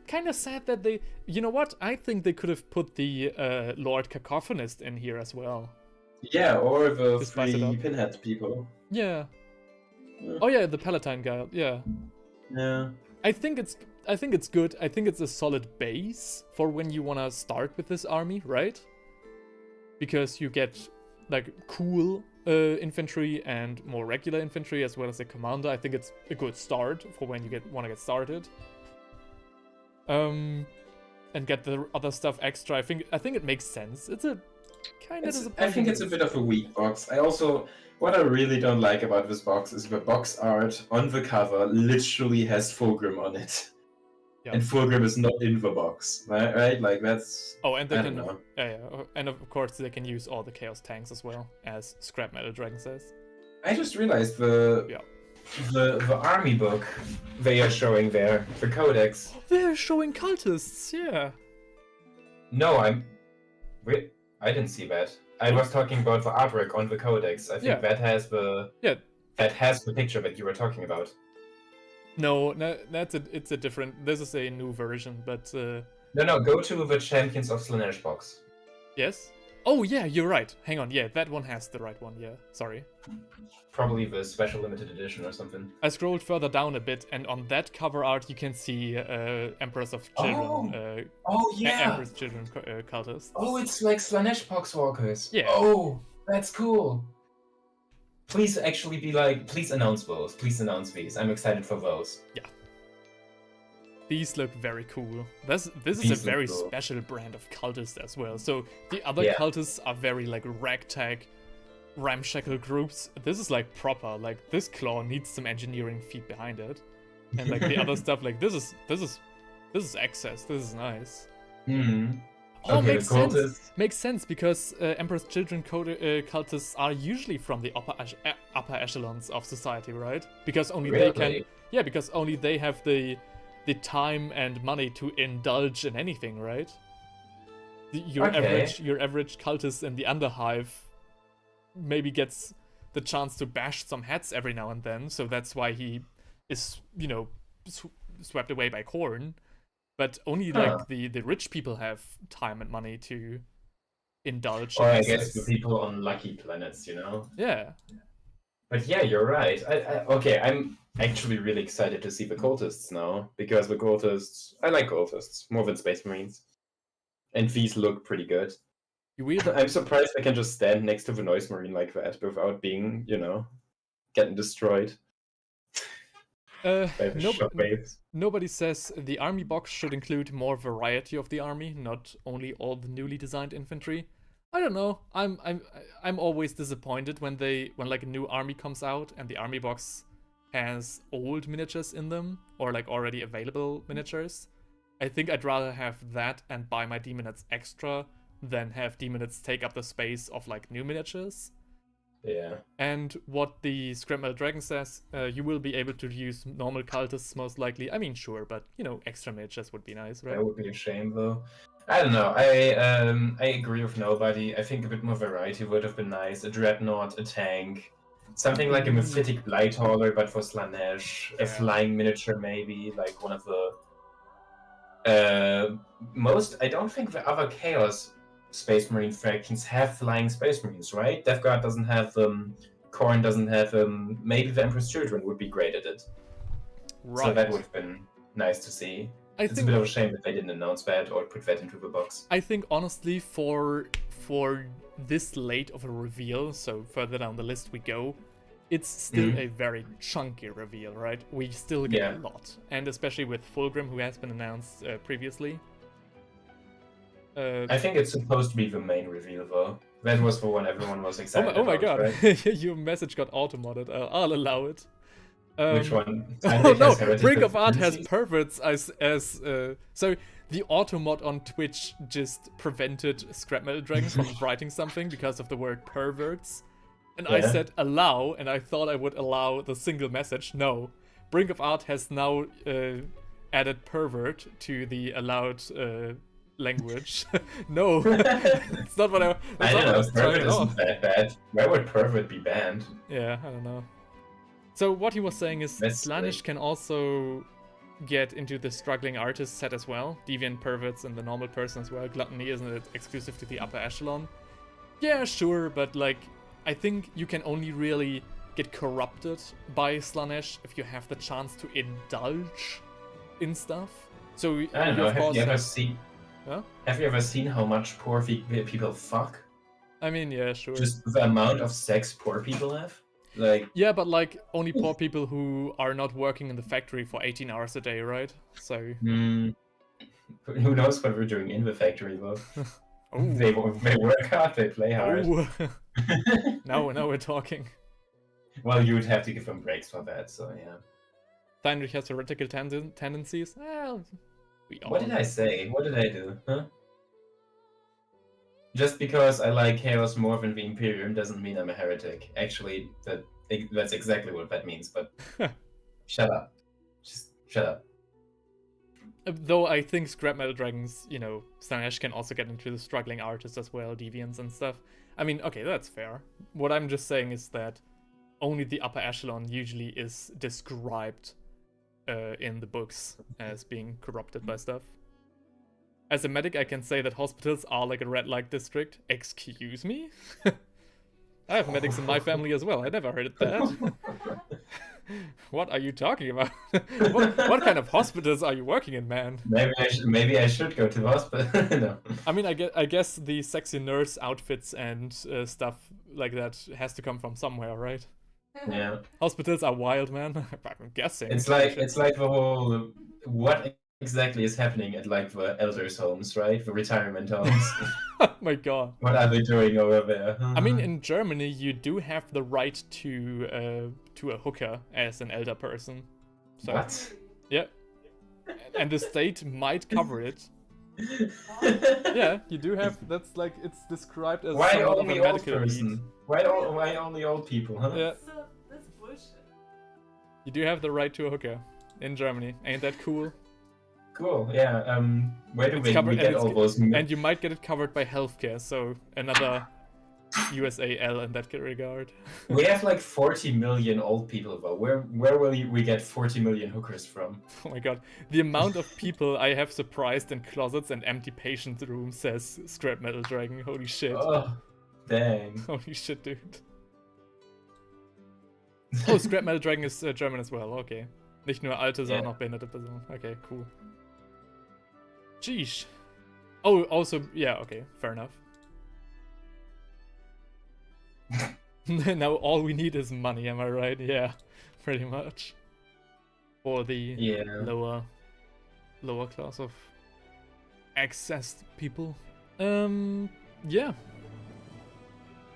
A: Kind of sad that they... You know what? I think they could have put the Lord Cacophonist in here as well.
B: Yeah, or the
A: Just spice it
B: three
A: up.
B: pinhead people.
A: Yeah.
B: Yeah.
A: Oh yeah, the Palatine guy. Yeah.
B: Yeah.
A: I think it's good. I think it's a solid base for when you want to start with this army, right? Because you get like cool infantry and more regular infantry as well as a commander. I think it's a good start for when you want to get started. And get the other stuff extra. I think it makes sense. It's a kind of disappointing.
B: I think it's a bit of a weak box. What I really don't like about this box is the box art on the cover literally has Fulgrim on it.
A: Yeah.
B: And Fulgrim is not in the box, right? Like that's...
A: Oh, and they
B: I
A: can,
B: don't know.
A: yeah, and of course they can use all the Chaos tanks as well, as Scrap Metal Dragon says.
B: I just realized the
C: army book they are showing there, the codex.
A: They're showing cultists, yeah.
C: No, wait, I didn't see that. I was talking about the artwork on the codex. I think that has the picture that you were talking about.
A: No, it's a different. This is a new version, but
C: No, go to the Champions of Slanesh box.
A: yes. Oh yeah, you're right. Hang on, yeah, that one has the right one. Yeah, sorry.
C: Probably the special limited edition or something.
A: I scrolled further down a bit, and on that cover art, you can see Emperors of Children. Emperor's Children cultists.
C: Oh, it's like Slanesh Poxwalkers.
A: Yeah.
C: Oh, that's cool. Please actually please announce those. Please announce these. I'm excited for those.
A: Yeah. These look very cool. This is
C: These
A: a very
C: look cool.
A: special brand of cultist as well. So the other cultists are very like ragtag, ramshackle groups. This is like proper. Like this claw needs some engineering feat behind it, and like the other stuff, like this is excess. This is nice.
C: Mm-hmm.
A: Oh,
C: Okay,
A: makes
C: the
A: sense.
C: cultists.
A: Makes sense because Emperor's Children cultists are usually from the upper echelons of society, right? Because only they can.
C: Really?
A: Yeah, because only they have the time and money to indulge in anything, right? Your average cultist in the Underhive maybe gets the chance to bash some heads every now and then, so that's why he is, you know, swept away by Khorne. But only like the rich people have time and money to indulge.
C: Or
A: in
C: I
A: excess.
C: guess the people on lucky planets, you know?
A: Yeah.
C: But yeah, you're right. I'm actually really excited to see the cultists now, because I like cultists more than Space Marines. And these look pretty good. I'm surprised I can just stand next to the Noise Marine like that without being, you know, getting destroyed. By the shockwaves.
A: Nobody says the army box should include more variety of the army, not only all the newly designed infantry. I don't know. I'm always disappointed when like a new army comes out and the army box has old miniatures in them or like already available miniatures. I think I'd rather have that and buy my Demonids extra than have Demonids take up the space of like new miniatures.
C: Yeah.
A: And what the Scrap Metal Dragon says, you will be able to use normal cultists most likely. I mean, sure, but you know, extra miniatures would be nice, right?
C: That would be a shame, though. I don't know. I agree with nobody. I think a bit more variety would have been nice. A dreadnought, a tank, something like a Mephitic Blighthauler, but for Slanesh. A flying miniature, maybe, like one of the most. I don't think the other Chaos Space Marine factions have flying Space Marines, right? Graveguard doesn't have them. Khorne doesn't have them. Maybe the Emperor's Children would be great at it.
A: Right.
C: So that would have been nice to see. It's a bit of a shame that they didn't announce that or put that into the box.
A: I think honestly for this late of a reveal, so further down the list we go, it's still a very chunky reveal, right? We still get a lot. And especially with Fulgrim, who has been announced previously.
C: I think it's supposed to be the main reveal, though. That was the one everyone was excited
A: oh my
C: about,
A: god,
C: right?
A: your message got auto-modded. I'll allow it.
C: Which one?
A: Oh no,
C: Heretic
A: Brink of Art has
C: tendencies?
A: perverts so the auto-mod on Twitch just prevented Scrap Metal Dragon from writing something because of the word perverts. And I
C: Yeah.
A: said allow, and I thought I would allow the single message. No. Brink of Art has now added pervert to the allowed language. No, it's not what I
C: I
A: that's not
C: don't
A: what I
C: know,
A: was trying
C: pervert
A: at all.
C: isn't that bad. Why would pervert be banned?
A: Yeah, I don't know. So what he was saying is
C: That's
A: Slaanesh can also get into the struggling artist set as well. Deviant perverts and the normal person as well. Gluttony isn't exclusive to the upper echelon. Yeah, sure, but like I think you can only really get corrupted by Slaanesh if you have the chance to indulge in stuff. So
C: I don't
A: you
C: know,
A: of course Huh?
C: have you ever seen how much poor people fuck?
A: I mean, yeah, sure.
C: Just the amount of sex poor people have? Like,
A: Yeah, but like only poor people who are not working in the factory for 18 hours a day, right? So
C: who knows what we're doing in the factory, though?
A: oh.
C: They work hard, they play hard.
A: Oh. now we're talking.
C: Well, you would have to give them breaks for that, so yeah.
A: Heinrich has heretical tendencies. Well, we all
C: What did I say? What did I do? Huh? Just because I like chaos more than the Imperium doesn't mean I'm a heretic. Actually, that's exactly what that means, but shut up. Just shut up.
A: Though I think Scrap Metal Dragons, you know, Slaanesh can also get into the struggling artists as well, deviants and stuff. I mean, okay, that's fair. What I'm just saying is that only the upper echelon usually is described in the books as being corrupted by stuff. As a medic, I can say that hospitals are like a red light district. Excuse me? I have medics in my family as well. I never heard that. What are you talking about? what kind of hospitals are you working in, man?
C: Maybe I should go to the hospital. No.
A: I mean, I guess the sexy nurse outfits and stuff like that has to come from somewhere, right?
C: Yeah.
A: Hospitals are wild, man. I'm guessing.
C: It's like the whole what exactly is happening at like the elders' homes, right? The retirement homes.
A: Oh my god.
C: What are they doing over there?
A: I mean, in Germany, you do have the right to a hooker as an elder person. So,
C: what?
A: yeah. And the state might cover it. Yeah, you do have. That's like it's described as
C: Why
A: somewhat of a
C: only old
A: medical
C: person?
A: need.
C: Why only old people? Huh?
A: Yeah,
D: So, that's bullshit.
A: you do have the right to a hooker in Germany. Ain't that cool?
C: Cool. Yeah. Where do
A: It's
C: we
A: covered-
C: get
A: and
C: all
A: it's-
C: those?
A: And you might get it covered by healthcare. So another USAL in that regard.
C: We have like 40 million old people though. Where will we get 40 million hookers from?
A: Oh my god, the amount of people I have surprised in closets and empty patient rooms, says Scrap Metal Dragon. Holy shit.
C: Oh, dang.
A: Holy shit, dude. Oh, Scrap Metal Dragon is German as well, okay. Nicht nur alte, sondern
C: Yeah.
A: auch behinderte Personen. Okay, cool. Sheesh. Oh, also, yeah, okay, fair enough. Now all we need is money, am I right? Yeah, pretty much. For the
C: Yeah.
A: lower class of accessed people. Yeah.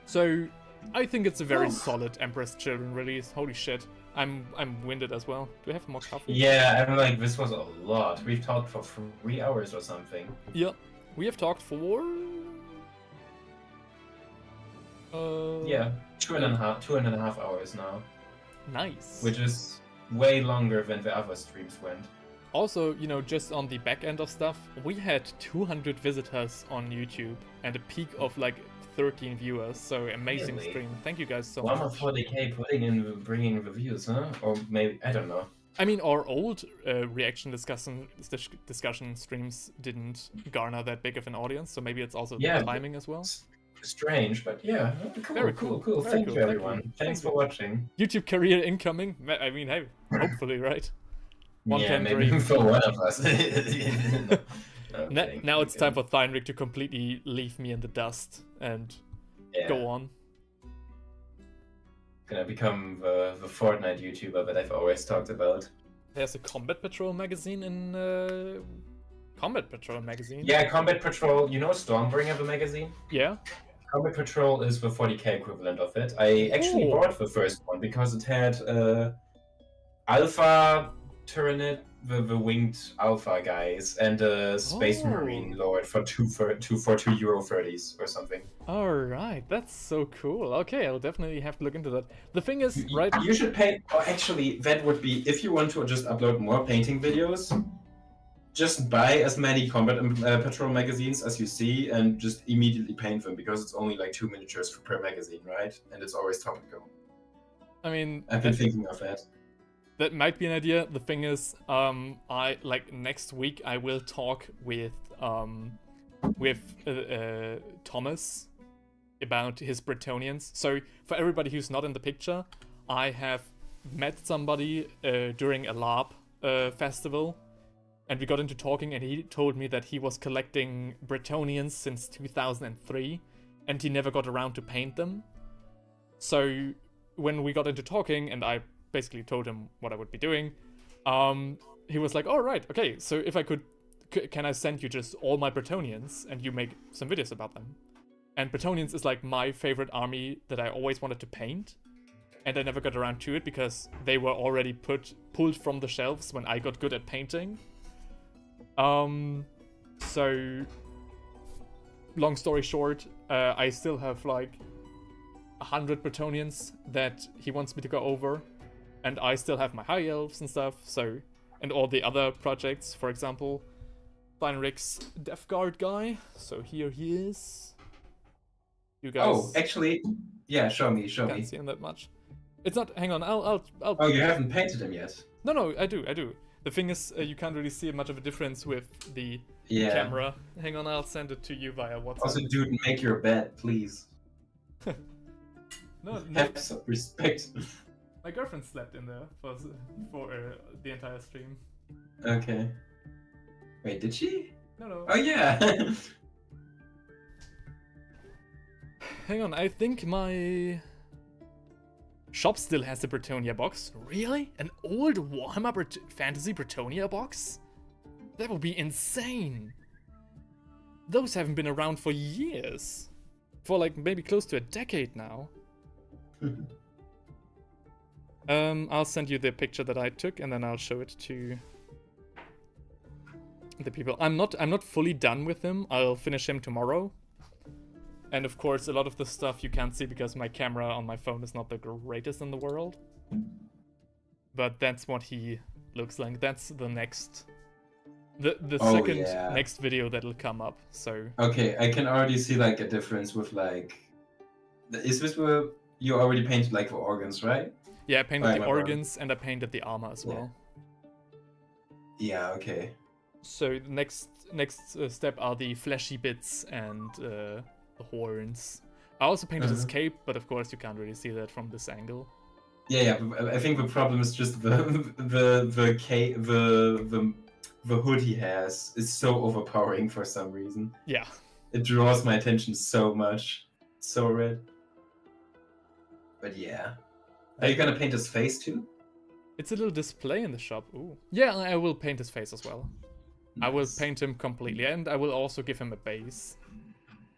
A: So, I think it's a very
C: Oof.
A: solid Empress Children release. Holy shit. I'm winded as well. Do we have more coffee?
C: Yeah, I'm like, this was a lot. We've talked for 3 hours or something.
A: Yeah. We have talked for...
C: Yeah, two and a half hours now,
A: Nice.
C: which is way longer than the other streams went.
A: Also, you know, just on the back end of stuff, we had 200 visitors on YouTube and a peak of like 13 viewers. So amazing
C: Really?
A: stream. Thank you guys so
C: Warhammer
A: much.
C: 40k bringing reviews, huh? Or maybe, I don't know.
A: I mean, our old reaction discussion streams didn't garner that big of an audience, so maybe it's also
C: Yeah,
A: the timing as well.
C: Strange, but yeah, cool,
A: Very
C: cool.
A: cool. Very
C: Thank
A: cool.
C: you,
A: Thank
C: everyone.
A: you.
C: Thanks
A: Thank
C: for watching.
A: YouTube career incoming. I mean, hey, hopefully, right? One
C: Yeah,
A: can
C: maybe
A: dream.
C: for one of us.
A: Now it's time for Theinrich to completely leave me in the dust and go on.
C: Gonna become the Fortnite YouTuber that I've always talked about.
A: There's a Combat Patrol magazine in Combat Patrol magazine?
C: Yeah, Combat Patrol. You know Stormbringer, the magazine?
A: Yeah.
C: Combat Patrol is the 40k equivalent of it. I actually bought the first one because it had Alpha Tyranid, the winged Alpha guys, and a Space Marine Lord for €2.30s or something.
A: Alright, that's so cool. Okay, I'll definitely have to look into that. The thing is, right...
C: You should paint... Oh, actually, that would be... If you want to just upload more painting videos, just buy as many Combat Patrol magazines as you see and just immediately paint them, because it's only like 2 miniatures per magazine, right? And it's always topical.
A: I mean...
C: I've been thinking of that.
A: That might be an idea. The thing is, next week I will talk with Thomas about his Bretonnians. So for everybody who's not in the picture, I have met somebody during a LARP festival, and we got into talking, and he told me that he was collecting Bretonnians since 2003, and he never got around to paint them. So when we got into talking, and I basically told him what I would be doing, he was like, "Oh, right, okay, so if I could, can I send you just all my Bretonnians, and you make some videos about them?" And Bretonnians is like my favorite army that I always wanted to paint, and I never got around to it because they were already pulled from the shelves when I got good at painting. So long story short, I still have like 100 Bretonnians that he wants me to go over, and I still have my high elves and stuff, so, and all the other projects, for example, Heinrich's Death Guard guy, so here he is. You guys...
C: Oh, actually, yeah, show me.
A: Can't see him that much. It's not, hang on, I'll...
C: Oh, you haven't painted him yet?
A: No, I do. The thing is, you can't really see much of a difference with the camera. Hang on, I'll send it to you via WhatsApp.
C: Also, dude, make your bed, please.
A: No,
C: have some respect.
A: My girlfriend slept in there for the entire stream.
C: Okay. Wait, did she?
A: No.
C: Oh yeah.
A: Hang on, I think my shop still has the Bretonnia box. Really? An old Warhammer Fantasy Bretonnia box? That would be insane. Those haven't been around for years. For like maybe close to a decade now. I'll send you the picture that I took, and then I'll show it to the people. I'm not fully done with him. I'll finish him tomorrow. And of course, a lot of the stuff you can't see because my camera on my phone is not the greatest in the world. But that's what he looks like. That's the next, the second next video that'll come up. So
C: okay, I can already see like a difference with like. Is this where you already painted like the organs, right?
A: Yeah, I painted the organs and I painted the armor as well.
C: Yeah, okay.
A: So the next step are the fleshy bits and the horns. I also painted his cape, but of course you can't really see that from this angle.
C: Yeah. I think the problem is just the hood he has is so overpowering for some reason.
A: Yeah.
C: It draws my attention so much. It's so red. But yeah. Are you gonna paint his face too?
A: It's a little display in the shop. Ooh. Yeah, I will paint his face as well. Nice. I will paint him completely, and I will also give him a base.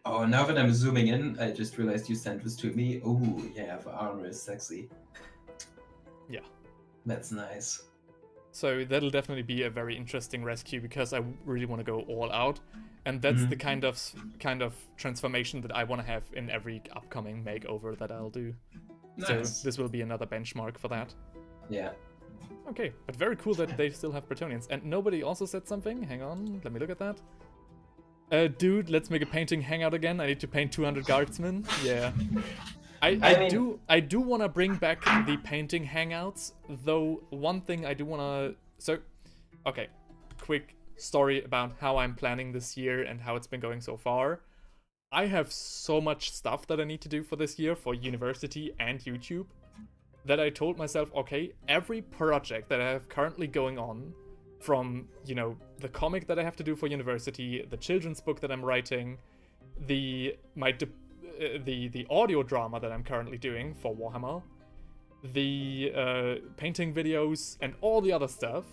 C: Oh, now that I'm zooming in, I just realized you sent this to me. Ooh, yeah, the armor is sexy.
A: Yeah.
C: That's nice.
A: So that'll definitely be a very interesting rescue, because I really want to go all out. And that's the kind of transformation that I want to have in every upcoming makeover that I'll do. Nice. So this will be another benchmark for that.
C: Yeah.
A: Okay, but very cool that they still have Bretonnians. And nobody also said something? Hang on, let me look at that. Dude, let's make a painting hangout again. I need to paint 200 guardsmen. Yeah. I do want to bring back the painting hangouts, though one thing I do want to... So, okay, quick story about how I'm planning this year and how it's been going so far. I have so much stuff that I need to do for this year for university and YouTube that I told myself, okay, every project that I have currently going on, from, you know, the comic that I have to do for university, the children's book that I'm writing, the audio drama that I'm currently doing for Warhammer, the painting videos, and all the other stuff,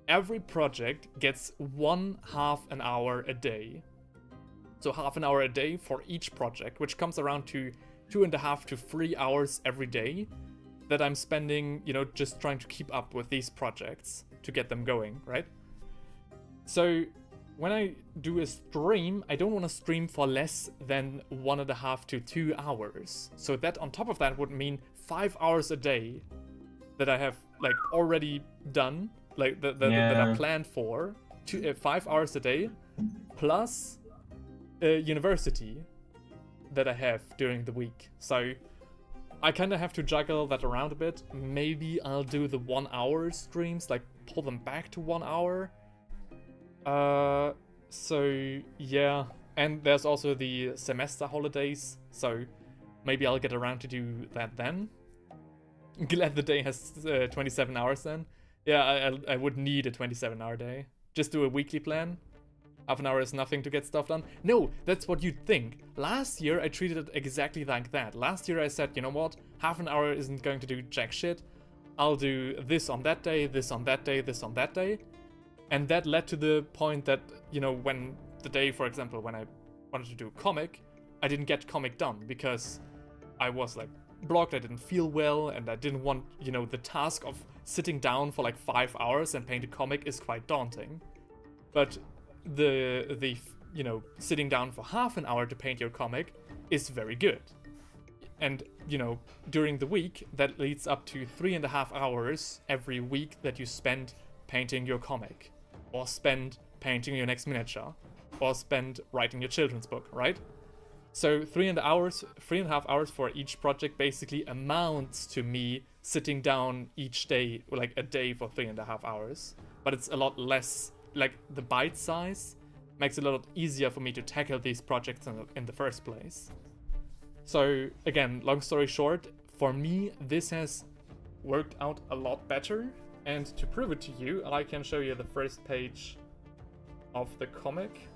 A: every project gets 1/2 an hour a day. So half an hour a day for each project, which comes around to 2.5 to 3 hours every day that I'm spending, just trying to keep up with these projects to get them going, right? So when I do a stream, I don't want to stream for less than 1.5 to 2 hours. So that on top of that would mean 5 hours a day that I have like already done, like that I planned for, 5 hours a day, plus university that I have during the week. So I kind of have to juggle that around a bit. Maybe I'll do the 1 hour streams, like pull them back to 1 hour. So yeah, and there's also the semester holidays, so maybe I'll get around to do that then. Glad the day has 27 hours then. Yeah, I would need a 27-hour day. Just do a weekly plan. Half an hour is nothing to get stuff done. No, that's what you'd think. Last year I treated it exactly like that. Last year I said, you know what, half an hour isn't going to do jack shit. I'll do this on that day, this on that day, this on that day. And that led to the point that, when the day, for example, when I wanted to do comic, I didn't get comic done because I was like blocked, I didn't feel well, and I didn't want, the task of sitting down for like 5 hours and paint a comic is quite daunting. But the sitting down for half an hour to paint your comic is very good. And, during the week, that leads up to 3.5 hours every week that you spend painting your comic, or spend painting your next miniature, or spend writing your children's book, right? So 3.5 hours for each project basically amounts to me sitting down each day, like a day for 3.5 hours. But it's a lot less, like the bite size makes it a lot easier for me to tackle these projects in the first place. So again, long story short, for me, this has worked out a lot better. And to prove it to you, I can show you the first page of the comic.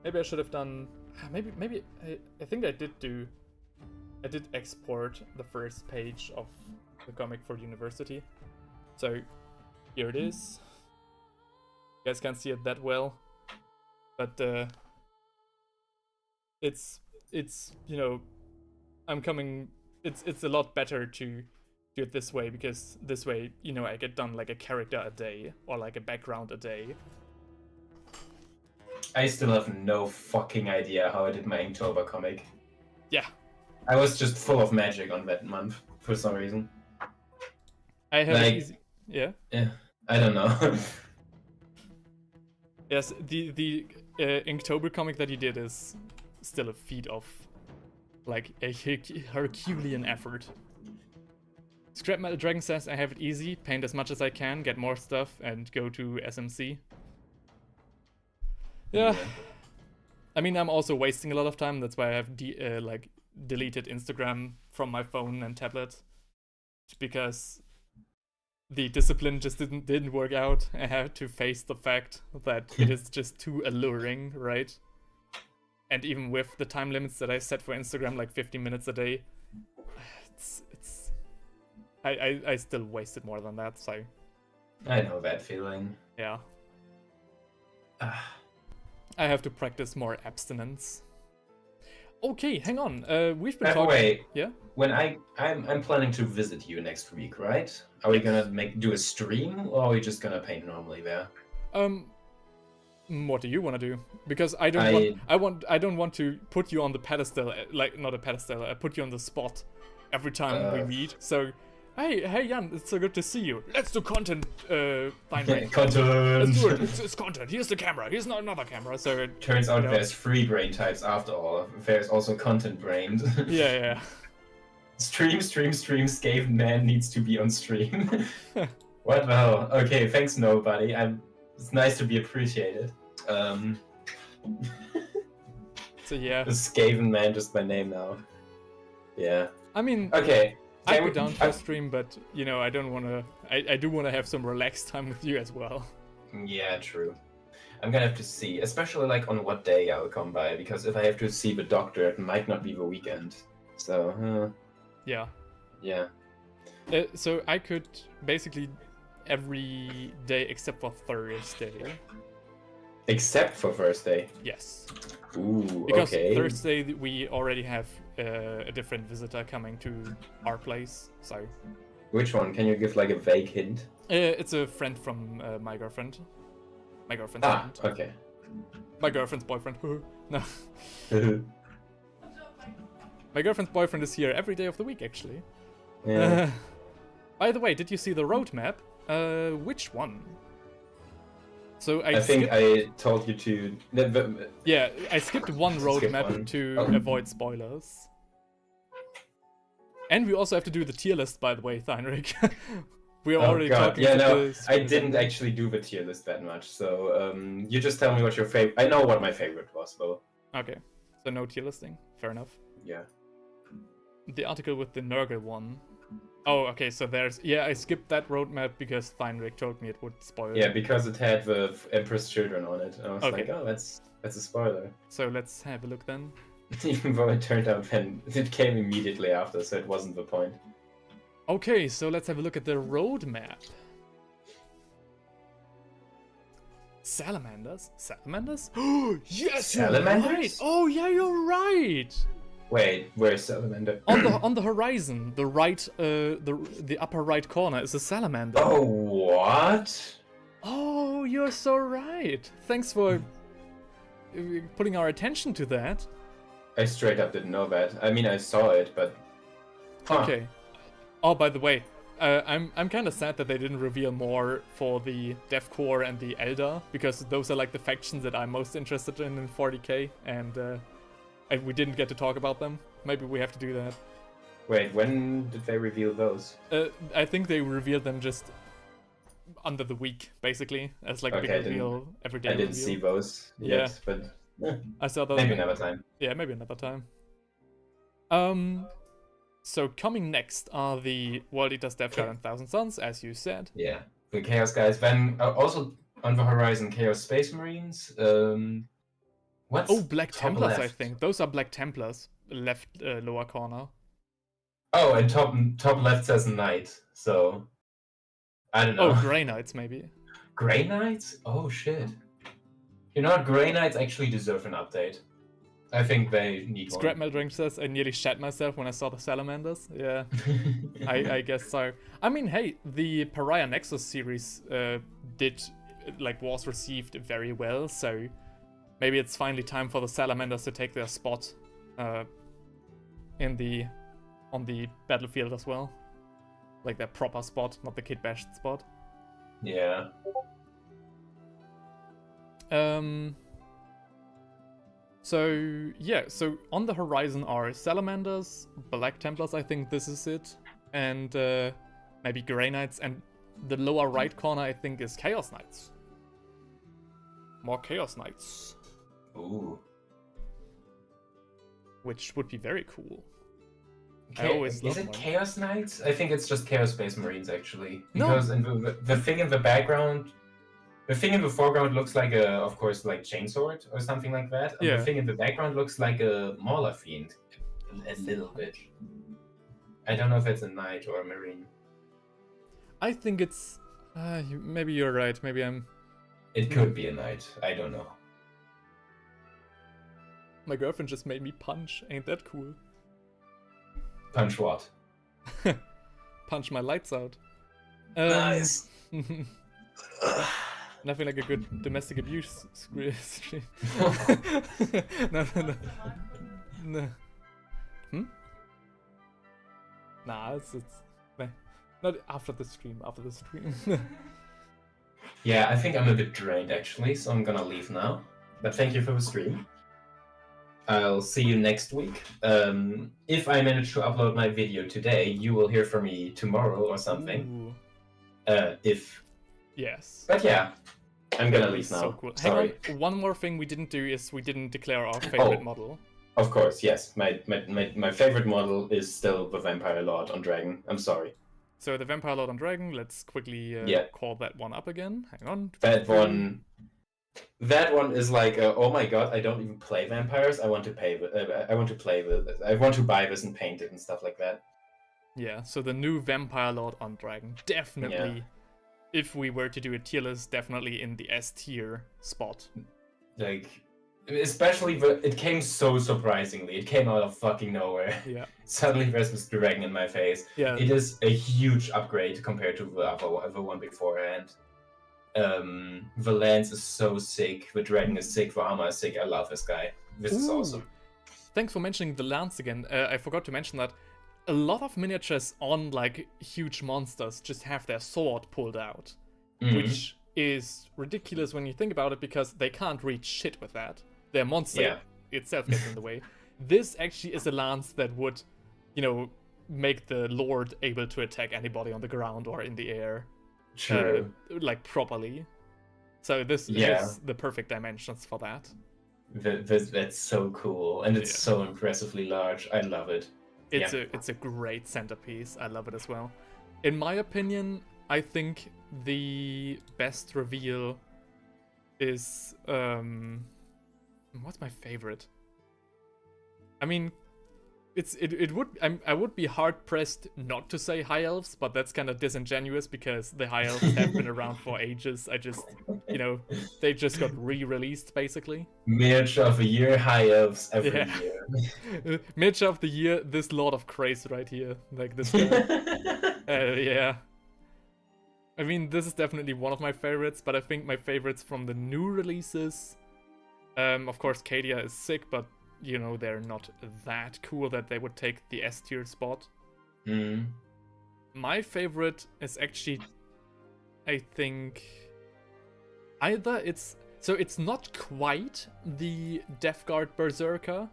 A: Maybe I should have done. Maybe I think I did export the first page of the comic for university. So here it is. You guys can't see it that well, but it's I'm coming. It's a lot better to do it this way, because this way, I get done like a character a day or like a background a day.
C: I still have no fucking idea how I did my Inktober comic.
A: Yeah.
C: I was just full of magic on that month for some reason.
A: I have easy. Yeah.
C: Yeah. I don't know.
A: Yes, the Inktober comic that you did is still a feat of like a Herculean effort. Scrap Metal Dragon says, I have it easy, paint as much as I can, get more stuff, and go to SMC. Yeah. I mean, I'm also wasting a lot of time, that's why I have deleted Instagram from my phone and tablet. Because the discipline just didn't work out. I had to face the fact that it is just too alluring, right? And even with the time limits that I set for Instagram, like 15 minutes a day, I still wasted more than that, so...
C: I know that feeling.
A: Yeah. I have to practice more abstinence. Okay, hang on. We've been talking...
C: Wait.
A: Yeah?
C: When I'm planning to visit you next week, right? Are we gonna do a stream, or are we just gonna paint normally there?
A: What do you want to do? Because I don't want to put you on the pedestal, like not a pedestal. I put you on the spot every time we meet. So, hey Jan, it's so good to see you. Let's do content. Fine.
C: Content.
A: Let's do it. It's content. Here's the camera. Here's not another camera. So it
C: turns out there's 3 brain types after all. There's also content brained.
A: Yeah.
C: Stream. Skaven man needs to be on stream. What the hell? Okay, thanks nobody. It's nice to be appreciated.
A: So yeah.
C: The Skaven man, just my name now. Yeah.
A: I mean,
C: okay.
A: I'd be down for a stream, but I don't want to. I do want to have some relaxed time with you as well.
C: Yeah, true. I'm gonna have to see, especially like on what day I'll come by, because if I have to see the doctor, it might not be the weekend. So.
A: Yeah.
C: Yeah.
A: So I could basically every day except for Thursday.
B: Except for Thursday.
A: Yes.
B: Ooh,
A: Because
B: okay.
A: Thursday we already have a different visitor coming to our place. So.
B: Which one? Can you give like a vague hint?
A: It's a friend from my girlfriend. My girlfriend's friend.
B: Okay.
A: My girlfriend's boyfriend. No. My girlfriend's boyfriend is here every day of the week, actually.
B: Yeah.
A: By the way, did you see the roadmap? Which one? So
B: I think I told you to.
A: Yeah, I skipped one roadmap
B: one.
A: to
B: Oh.
A: avoid spoilers. And we also have to do the tier list, by the way, Theinrich. We are already talking.
B: Yeah,
A: to
B: no,
A: the
B: I didn't actually do the tier list that much. So you just tell me what your favorite. I know what my favorite was, though.
A: Okay, so no tier listing. Fair enough.
B: Yeah.
A: The article with the Nurgle one. Oh, okay, so there's... Yeah, I skipped that roadmap because Theinrich told me it would spoil.
B: Yeah, because it had the Empress children on it. I was
A: Okay.
B: like, oh, that's a spoiler.
A: So let's have a look then.
B: Even though it turned out then it came immediately after, so it wasn't the point.
A: Okay, so let's have a look at the roadmap. Salamanders? Salamanders? Yes, you're
B: Salamanders?
A: right! Oh, yeah, you're right!
B: Wait, where's Salamander?
A: On the horizon, the right, the upper right corner is a salamander.
B: Oh, what?
A: Oh, you're so right. Thanks for putting our attention to that.
B: I straight up didn't know that. I mean, I saw it, but... Huh.
A: Okay. Oh, by the way, I'm kind of sad that they didn't reveal more for the Death Corps and the Elder, because those are like the factions that I'm most interested in 40k, and we didn't get to talk about them. Maybe we have to do that.
B: Wait, when did they reveal those?
A: I think they revealed them just under the week, basically, as like a big
B: Okay,
A: reveal every day.
B: I didn't see those yet, but
A: I saw those.
B: maybe another time.
A: Yeah, maybe another time. So coming next are the World Eaters, Death Guard, and Thousand Suns, as you said.
B: Yeah, the Chaos guys. Then also on the horizon, Chaos Space Marines. What's
A: Oh, Black
B: top
A: Templars, I
B: left?
A: think. Those are Black Templars, left lower corner.
B: Oh, and top left says Knight, so I don't know.
A: Oh, Grey Knights, maybe.
B: Grey Knights? Oh shit. You know what? Grey Knights actually deserve an update. I think they need
A: Scrap Metal Drink says, I nearly shat myself when I saw the Salamanders. Yeah,
B: one.
A: I guess so. I mean, hey, the Pariah Nexus series was received very well, so maybe it's finally time for the Salamanders to take their spot on the battlefield as well. Like their proper spot, not the Kid Bashed spot.
B: Yeah.
A: So yeah, so on the horizon are Salamanders, Black Templars, I think this is it, and maybe Grey Knights, and the lower right corner I think is Chaos Knights. More Chaos Knights,
B: Ooh.
A: which would be very cool. I
B: Okay,
A: always
B: is
A: love
B: it
A: one.
B: Chaos Knights? I think it's just Chaos Space Marines actually.
A: No.
B: Because in the thing in the background, the thing in the foreground looks like of course, like Chainsword or something like that. And
A: Yeah.
B: the thing in the background looks like a Mauler Fiend, a little bit. I don't know if it's a Knight or a Marine.
A: I think it's... maybe you're right, maybe I'm...
B: It could be a Knight. I don't know.
A: My girlfriend just made me punch, ain't that cool?
B: Punch what?
A: Punch my lights out.
B: Nice.
A: Nothing like a good domestic abuse stream. No. Nah, it's nah. Not after the stream.
B: Yeah, I think I'm a bit drained actually, so I'm gonna leave now. But thank you for the stream. I'll see you next week. If I manage to upload my video today, you will hear from me tomorrow or something.
A: Ooh. Yes.
B: But yeah, I'm gonna leave now.
A: So cool.
B: Sorry.
A: Hang on, one more thing we didn't do is we didn't declare our favorite
B: Oh.
A: model.
B: Of course, yes. My favorite model is still the Vampire Lord on Dragon. I'm sorry.
A: So the Vampire Lord on Dragon, let's quickly call that one up again. Hang on.
B: That one is like, oh my god, I don't even play vampires. I want to buy this and paint it and stuff like that.
A: Yeah, so the new Vampire Lord on Dragon. Definitely, if we were to do a tier list, definitely in the S tier spot.
C: Like, especially, it came so surprisingly. It came out of fucking nowhere.
A: Yeah.
C: Suddenly there's this dragon in my face.
A: Yeah.
C: It is a huge upgrade compared to the other one beforehand. The lance is so sick. The dragon is sick. The armor is sick. I love this guy. This is awesome.
A: Thanks for mentioning the lance again. I forgot to mention that a lot of miniatures on like huge monsters just have their sword pulled out, which is ridiculous when you think about it, because they can't reach shit with that. Their monster itself gets in the way. This actually is a lance that would, you know, make the Lord able to attack anybody on the ground or in the air.
C: True.
A: Like properly. So this is the perfect dimensions for that.
C: That's so cool, and it's so impressively large. I love it.
A: It's a great centerpiece. I love it as well. In my opinion, I think the best reveal is what's my favorite? I mean, I would be hard pressed not to say High Elves, but that's kind of disingenuous because the High Elves have been around for ages. I just, you know, they just got re-released basically.
C: Miniature of the year, High Elves every year.
A: Miniature of the year, this Lord of Craze right here, like this guy. Yeah. I mean, this is definitely one of my favorites, but I think my favorites from the new releases, of course, Cadia is sick, but you know, they're not that cool that they would take the S tier spot. My favorite is actually, I think, either it's not quite the Graveguard Berserker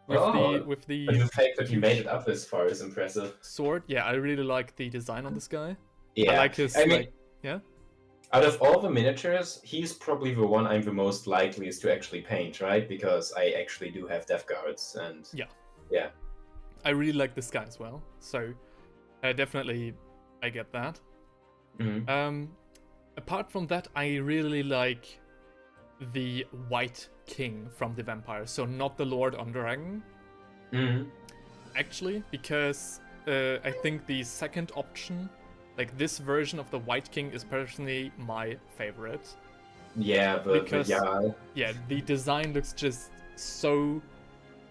A: with the
C: but the fact that he made it up this far is impressive.
A: Sword. Yeah, I really like the design on this guy.
C: Yeah,
A: I like his
C: Out of all the miniatures, he's probably the one I'm the most likeliest to actually paint, right? Because I actually do have Graveguards, and yeah.
A: I really like this guy as well, so definitely I get that. Apart from that, I really like the White King from the Vampire, so not the Lord on Dragon. Actually, because I think the second option, like this version of the White King, is personally my favorite.
C: Yeah,
A: the design looks just so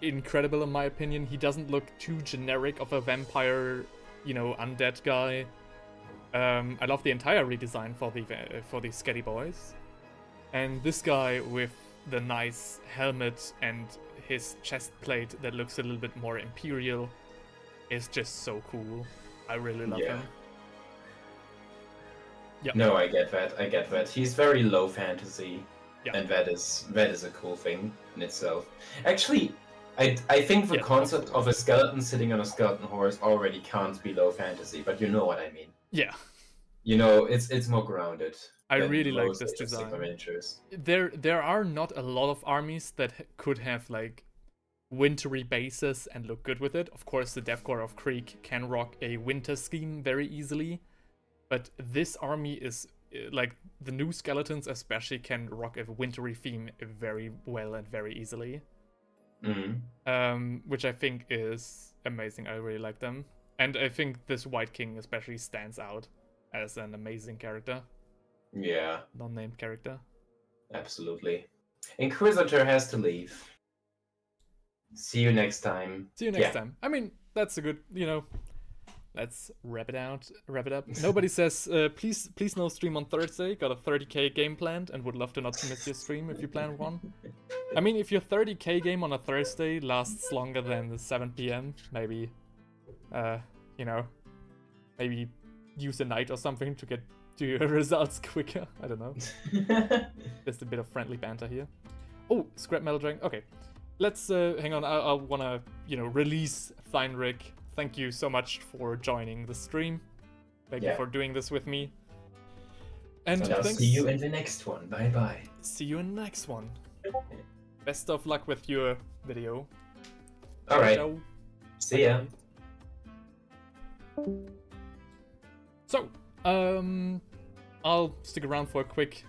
A: incredible in my opinion. He doesn't look too generic of a vampire, you know, undead guy. I love the entire redesign for the Sketty Boys, and this guy with the nice helmet and his chest plate that looks a little bit more imperial is just so cool. I really love him. Yep.
C: No, I get that. He's very low fantasy, and that is a cool thing in itself. Actually, I think the concept of a skeleton sitting on a skeleton horse already can't be low fantasy, but you know what I mean.
A: Yeah.
C: You know, it's more grounded.
A: I really like this design. There are not a lot of armies that could have like wintry bases and look good with it. Of course, the Graveguard of Creek can rock a winter scheme very easily. But this army is, like, the new skeletons especially can rock a wintry theme very well and very easily. Which I think is amazing. I really like them. And I think this White King especially stands out as an amazing character.
C: Yeah.
A: Non-named character.
C: Absolutely. Inquisitor has to leave. See you next time.
A: See you next time. I mean, that's a good, you know... Let's wrap it up. Nobody says, please no stream on Thursday. Got a 30k game planned and would love to not miss your stream if you plan one. I mean, if your 30k game on a Thursday lasts longer than 7 p.m, maybe, you know, maybe use a night or something to get to your results quicker. I don't know. Just a bit of friendly banter here. Oh, scrap metal dragon. Okay, let's hang on. I wanna, you know, release Theinrich. Thank you so much for joining the stream. Thank you for doing this with me. And
C: I'll see you in the next one. Bye bye.
A: See you in the next one. Best of luck with your video.
C: Alright. See ya.
A: So, I'll stick around for a quick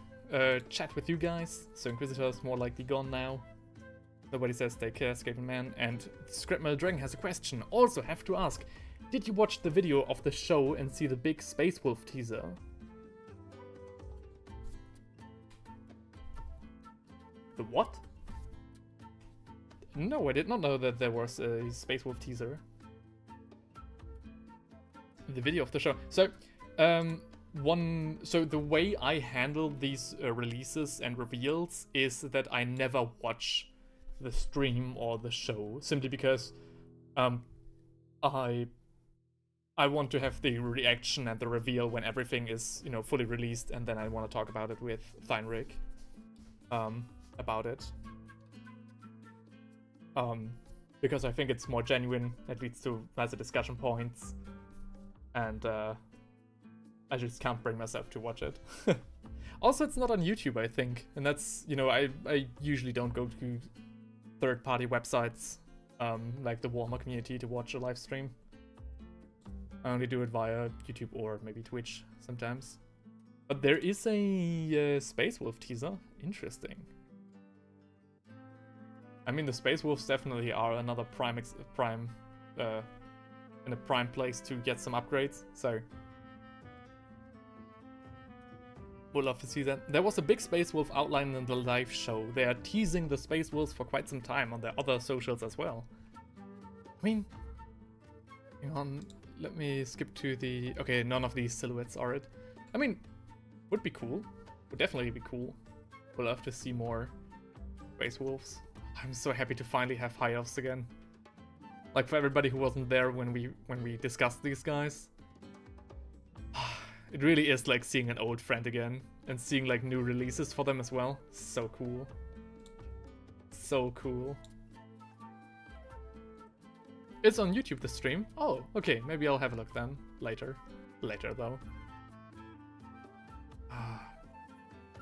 A: chat with you guys. So Inquisitor is more likely gone now. Nobody says take care, Escaping Man. And Scrapmetal Dragon has a question. Also have to ask, Did you watch the video of the show and see the big Space Wolf teaser? The what? No, I did not know that there was a Space Wolf teaser. The video of the show. So, so the way I handle these releases and reveals is that I never watch the stream or the show, simply because I want to have the reaction and the reveal when everything is, you know, fully released, and then I want to talk about it with Theinrich about it. Because I think it's more genuine, it leads to nicer discussion points, and I just can't bring myself to watch it. Also, it's not on YouTube, I think, and that's, you know, I usually don't go to third-party websites like the Warhammer community to watch a live stream. I only do it via YouTube or maybe Twitch sometimes. But there is a Space Wolf teaser. Interesting. I mean, the Space Wolves definitely are another in a prime place to get some upgrades, so would love to see that. There was a big Space Wolf outline in the live show. They are teasing the Space Wolves for quite some time on their other socials as well. I mean, hang on, let me skip to the... Okay, none of these silhouettes are it. I mean, would be cool. Would definitely be cool. Would love to see more Space Wolves. I'm so happy to finally have High Elves again. Like, for everybody who wasn't there when we discussed these guys, it really is like seeing an old friend again, and seeing like new releases for them as well. So cool. So cool. It's on YouTube, the stream. Oh, okay, maybe I'll have a look then. Later. Later, though.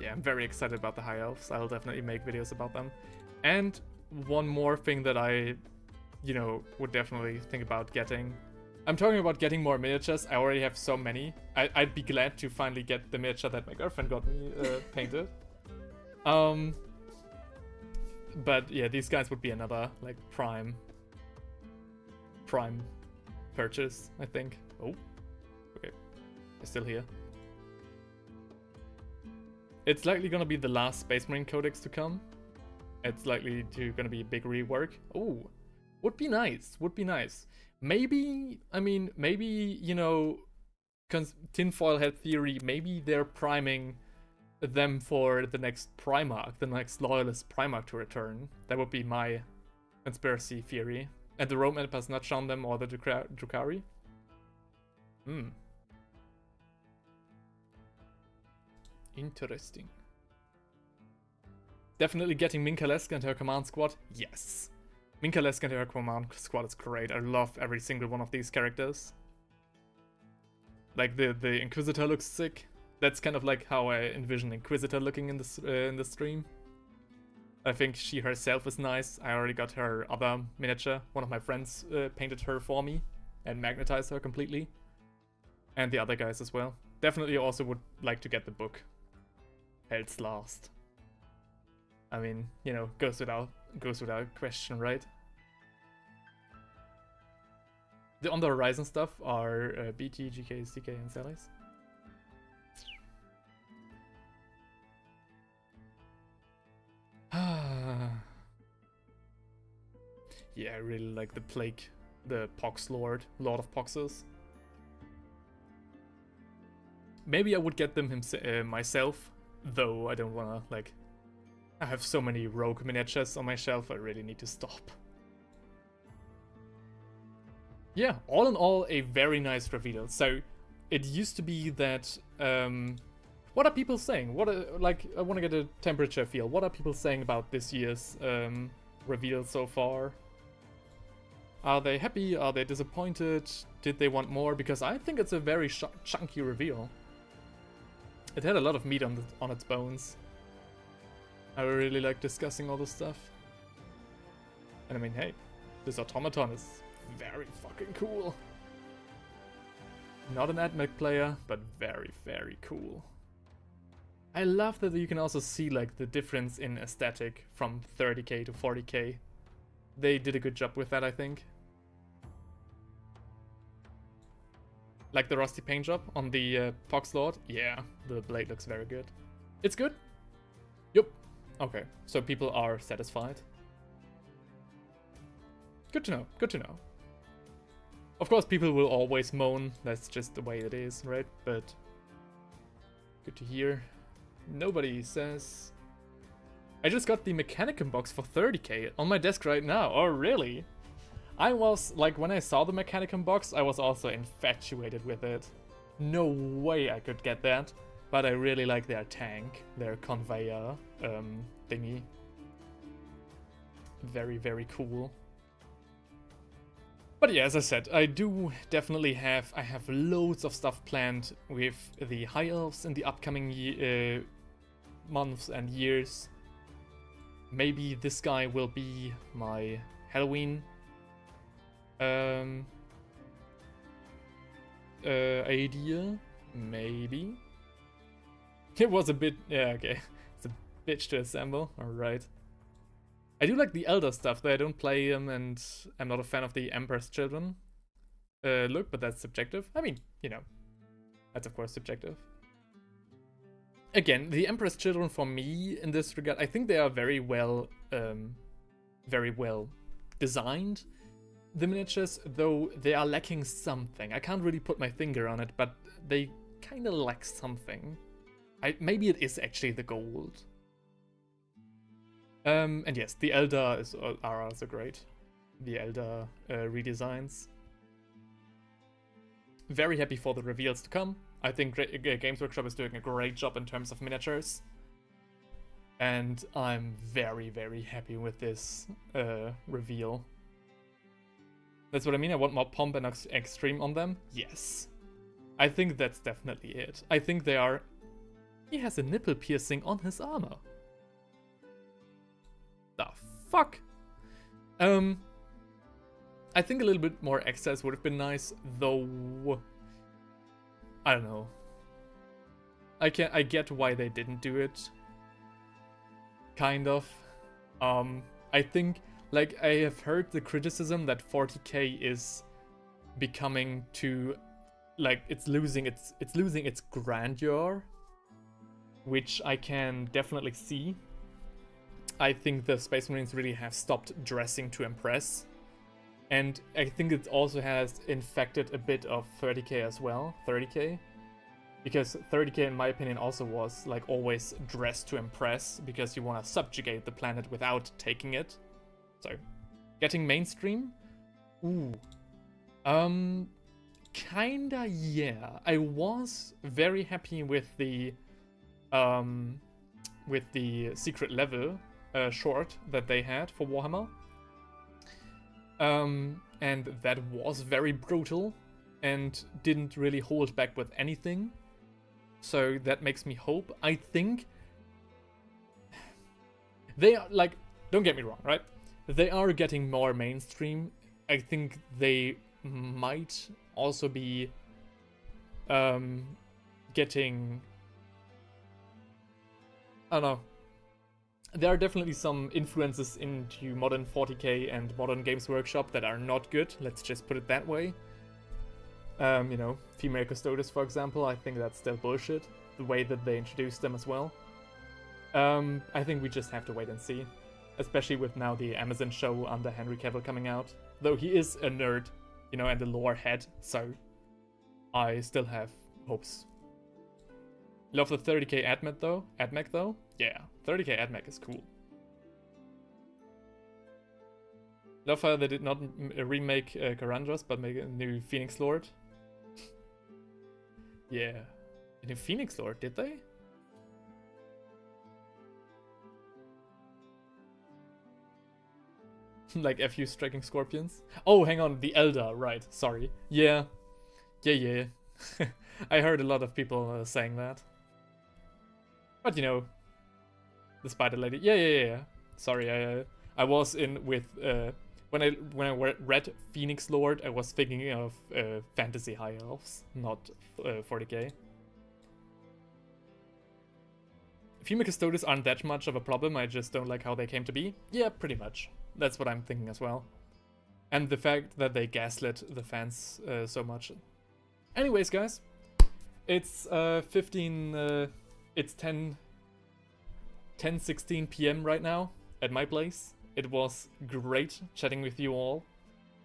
A: Yeah, I'm very excited about the High Elves. I'll definitely make videos about them. And one more thing that I, you know, would definitely think about getting. I'm talking about getting more miniatures. I already have so many. I'd be glad to finally get the miniature that my girlfriend got me painted. But yeah, these guys would be another like prime purchase, I think. Oh, okay, they're still here. It's likely gonna be the last Space Marine Codex to come. It's likely gonna be a big rework. Oh, would be nice. Would be nice. Maybe, I mean, maybe, you know, Tinfoil Head Theory, maybe they're priming them for the next Primarch, the next Loyalist Primarch to return. That would be my conspiracy theory. And the Rome Empire has not shown them, or the Drukhari. Interesting. Definitely getting Minkalesk and her command squad. Yes. Minkalesk and her command squad is great. I love every single one of these characters. Like the Inquisitor looks sick. That's kind of like how I envision Inquisitor looking in the stream. I think she herself is nice. I already got her other miniature. One of my friends painted her for me and magnetized her completely. And the other guys as well. Definitely also would like to get the book. Hell's Last. I mean, you know, goes without question, right? The on the horizon stuff are BT, GK, CK, and Sally's. Yeah, I really like the Plague, the Pox Lord of Poxes. Maybe I would get them myself, though I don't wanna, like... I have so many rogue miniatures on my shelf, I really need to stop. Yeah, all in all, a very nice reveal. So, it used to be that... what are people saying? Like, I want to get a temperature feel. What are people saying about this year's reveal so far? Are they happy? Are they disappointed? Did they want more? Because I think it's a very chunky reveal. It had a lot of meat on its bones. I really like discussing all this stuff. And I mean, hey, this automaton is very fucking cool. Not an AdMech player, but very, very cool. I love that you can also see like the difference in aesthetic from 30k to 40k. They did a good job with that, I think. Like the rusty paint job on the Pox Lord? Yeah, the blade looks very good. It's good? Yup. Okay, so people are satisfied. Good to know, good to know. Of course, people will always moan. That's just the way it is, right? But good to hear. Nobody says... I just got the Mechanicum box for 30k on my desk right now. Oh, really? I was, like, when I saw the Mechanicum box, I was also infatuated with it. No way I could get that. But I really like their tank, their conveyor thingy. Very, very cool. But yeah, as I said, I do definitely have... I have loads of stuff planned with the High Elves in the upcoming months and years. Maybe this guy will be my Halloween idea. Maybe. It was a bit... Yeah, okay. It's a bitch to assemble. Alright. I do like the Elder stuff, though I don't play them, and I'm not a fan of the Emperor's Children look, but that's subjective. I mean, you know, that's of course subjective. Again, the Emperor's Children for me in this regard, I think they are very well designed, the miniatures, though they are lacking something. I can't really put my finger on it, but they kind of lack something. Maybe it is actually the gold. And yes, the Elder are also great. The Elder redesigns. Very happy for the reveals to come. I think Games Workshop is doing a great job in terms of miniatures. And I'm very, very happy with this reveal. That's what I mean. I want more pomp and extreme on them. Yes. I think that's definitely it. I think they are... He has a nipple piercing on his armor. The fuck? I think a little bit more excess would have been nice, though... I don't know. I get why they didn't do it. Kind of. I think, like, I have heard the criticism that 40k is becoming too, like, it's losing its grandeur, which I can definitely see. I think the Space Marines really have stopped dressing to impress. And I think it also has infected a bit of 30k as well, 30k. Because 30k, in my opinion, also was, like, always dressed to impress, because you want to subjugate the planet without taking it. So, getting mainstream? Ooh. Kinda, yeah. I was very happy with the secret level short that they had for Warhammer. And that was very brutal and didn't really hold back with anything. So that makes me hope. I think they are, like, don't get me wrong, right? They are getting more mainstream. I think they might also be getting, I don't know. There are definitely some influences into modern 40k and modern Games Workshop that are not good. Let's just put it that way. You know, female Custodes, for example, I think that's still bullshit. The way that they introduced them as well. I think we just have to wait and see. Especially with now the Amazon show under Henry Cavill coming out. Though he is a nerd, you know, and a lore head, so I still have hopes. Love the 30k AdMech though. Yeah, 30k AdMech is cool. Love how they did not remake Karandros, but make a new Phoenix Lord. Yeah. A new Phoenix Lord, did they? Like FU striking scorpions? Oh, hang on, the Elder, right, sorry. Yeah. Yeah. I heard a lot of people saying that. But you know, the spider lady. Yeah. Sorry, I was in with when I read Phoenix Lord, I was thinking of fantasy high elves, not 40k. Female Custodes aren't that much of a problem. I just don't like how they came to be. Yeah, pretty much. That's what I'm thinking as well. And the fact that they gaslit the fans so much. Anyways, guys, it's 10:16 p.m. right now at my place. It was great chatting with you all.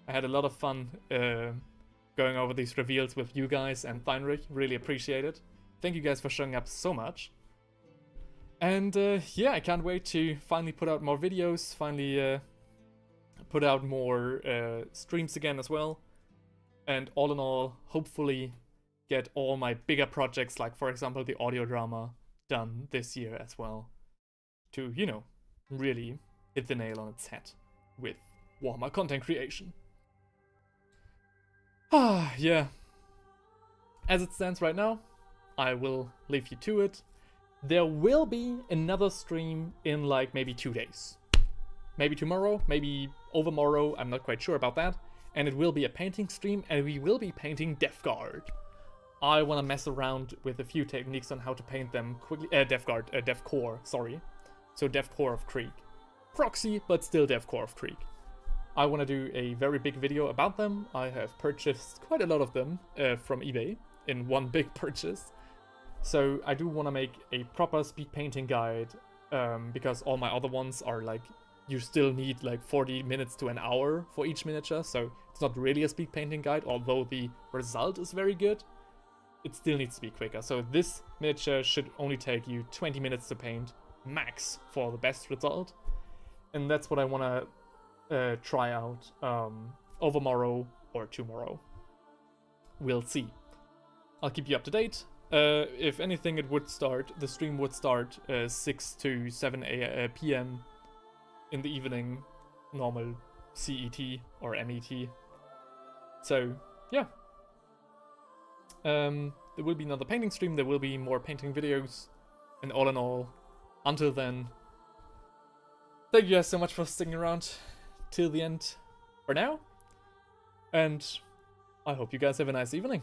A: I had a lot of fun going over these reveals with you guys and Theinrich. Really appreciate it. Thank you guys for showing up so much. And yeah, I can't wait to finally put out more videos, finally put out more streams again as well. And all in all, hopefully get all my bigger projects, like for example the audio drama, done this year as well. To, you know, really hit the nail on its head with Warhammer content creation. Ah, yeah. As it stands right now, I will leave you to it. There will be another stream in like maybe 2 days. Maybe tomorrow, maybe overmorrow, I'm not quite sure about that. And it will be a painting stream, and we will be painting Graveguard. I want to mess around with a few techniques on how to paint them quickly. Gravecore, sorry. So Gravecore of Krieg. Proxy, but still Gravecore of Krieg. I want to do a very big video about them. I have purchased quite a lot of them from eBay in one big purchase. So I do want to make a proper speed painting guide, because all my other ones are like, you still need like 40 minutes to an hour for each miniature, so it's not really a speed painting guide, although the result is very good. It still needs to be quicker, so this miniature should only take you 20 minutes to paint, max, for the best result. And that's what I want to try out overmorrow or tomorrow. We'll see. I'll keep you up to date. If anything, the stream would start 6 to 7 p.m. in the evening, normal CET or MET. So, yeah. There will be another painting stream, there will be more painting videos, and all in all, until then, thank you guys so much for sticking around till the end for now, and I hope you guys have a nice evening.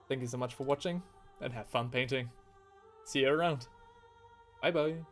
A: Thank you so much for watching, and have fun painting. See you around. Bye bye.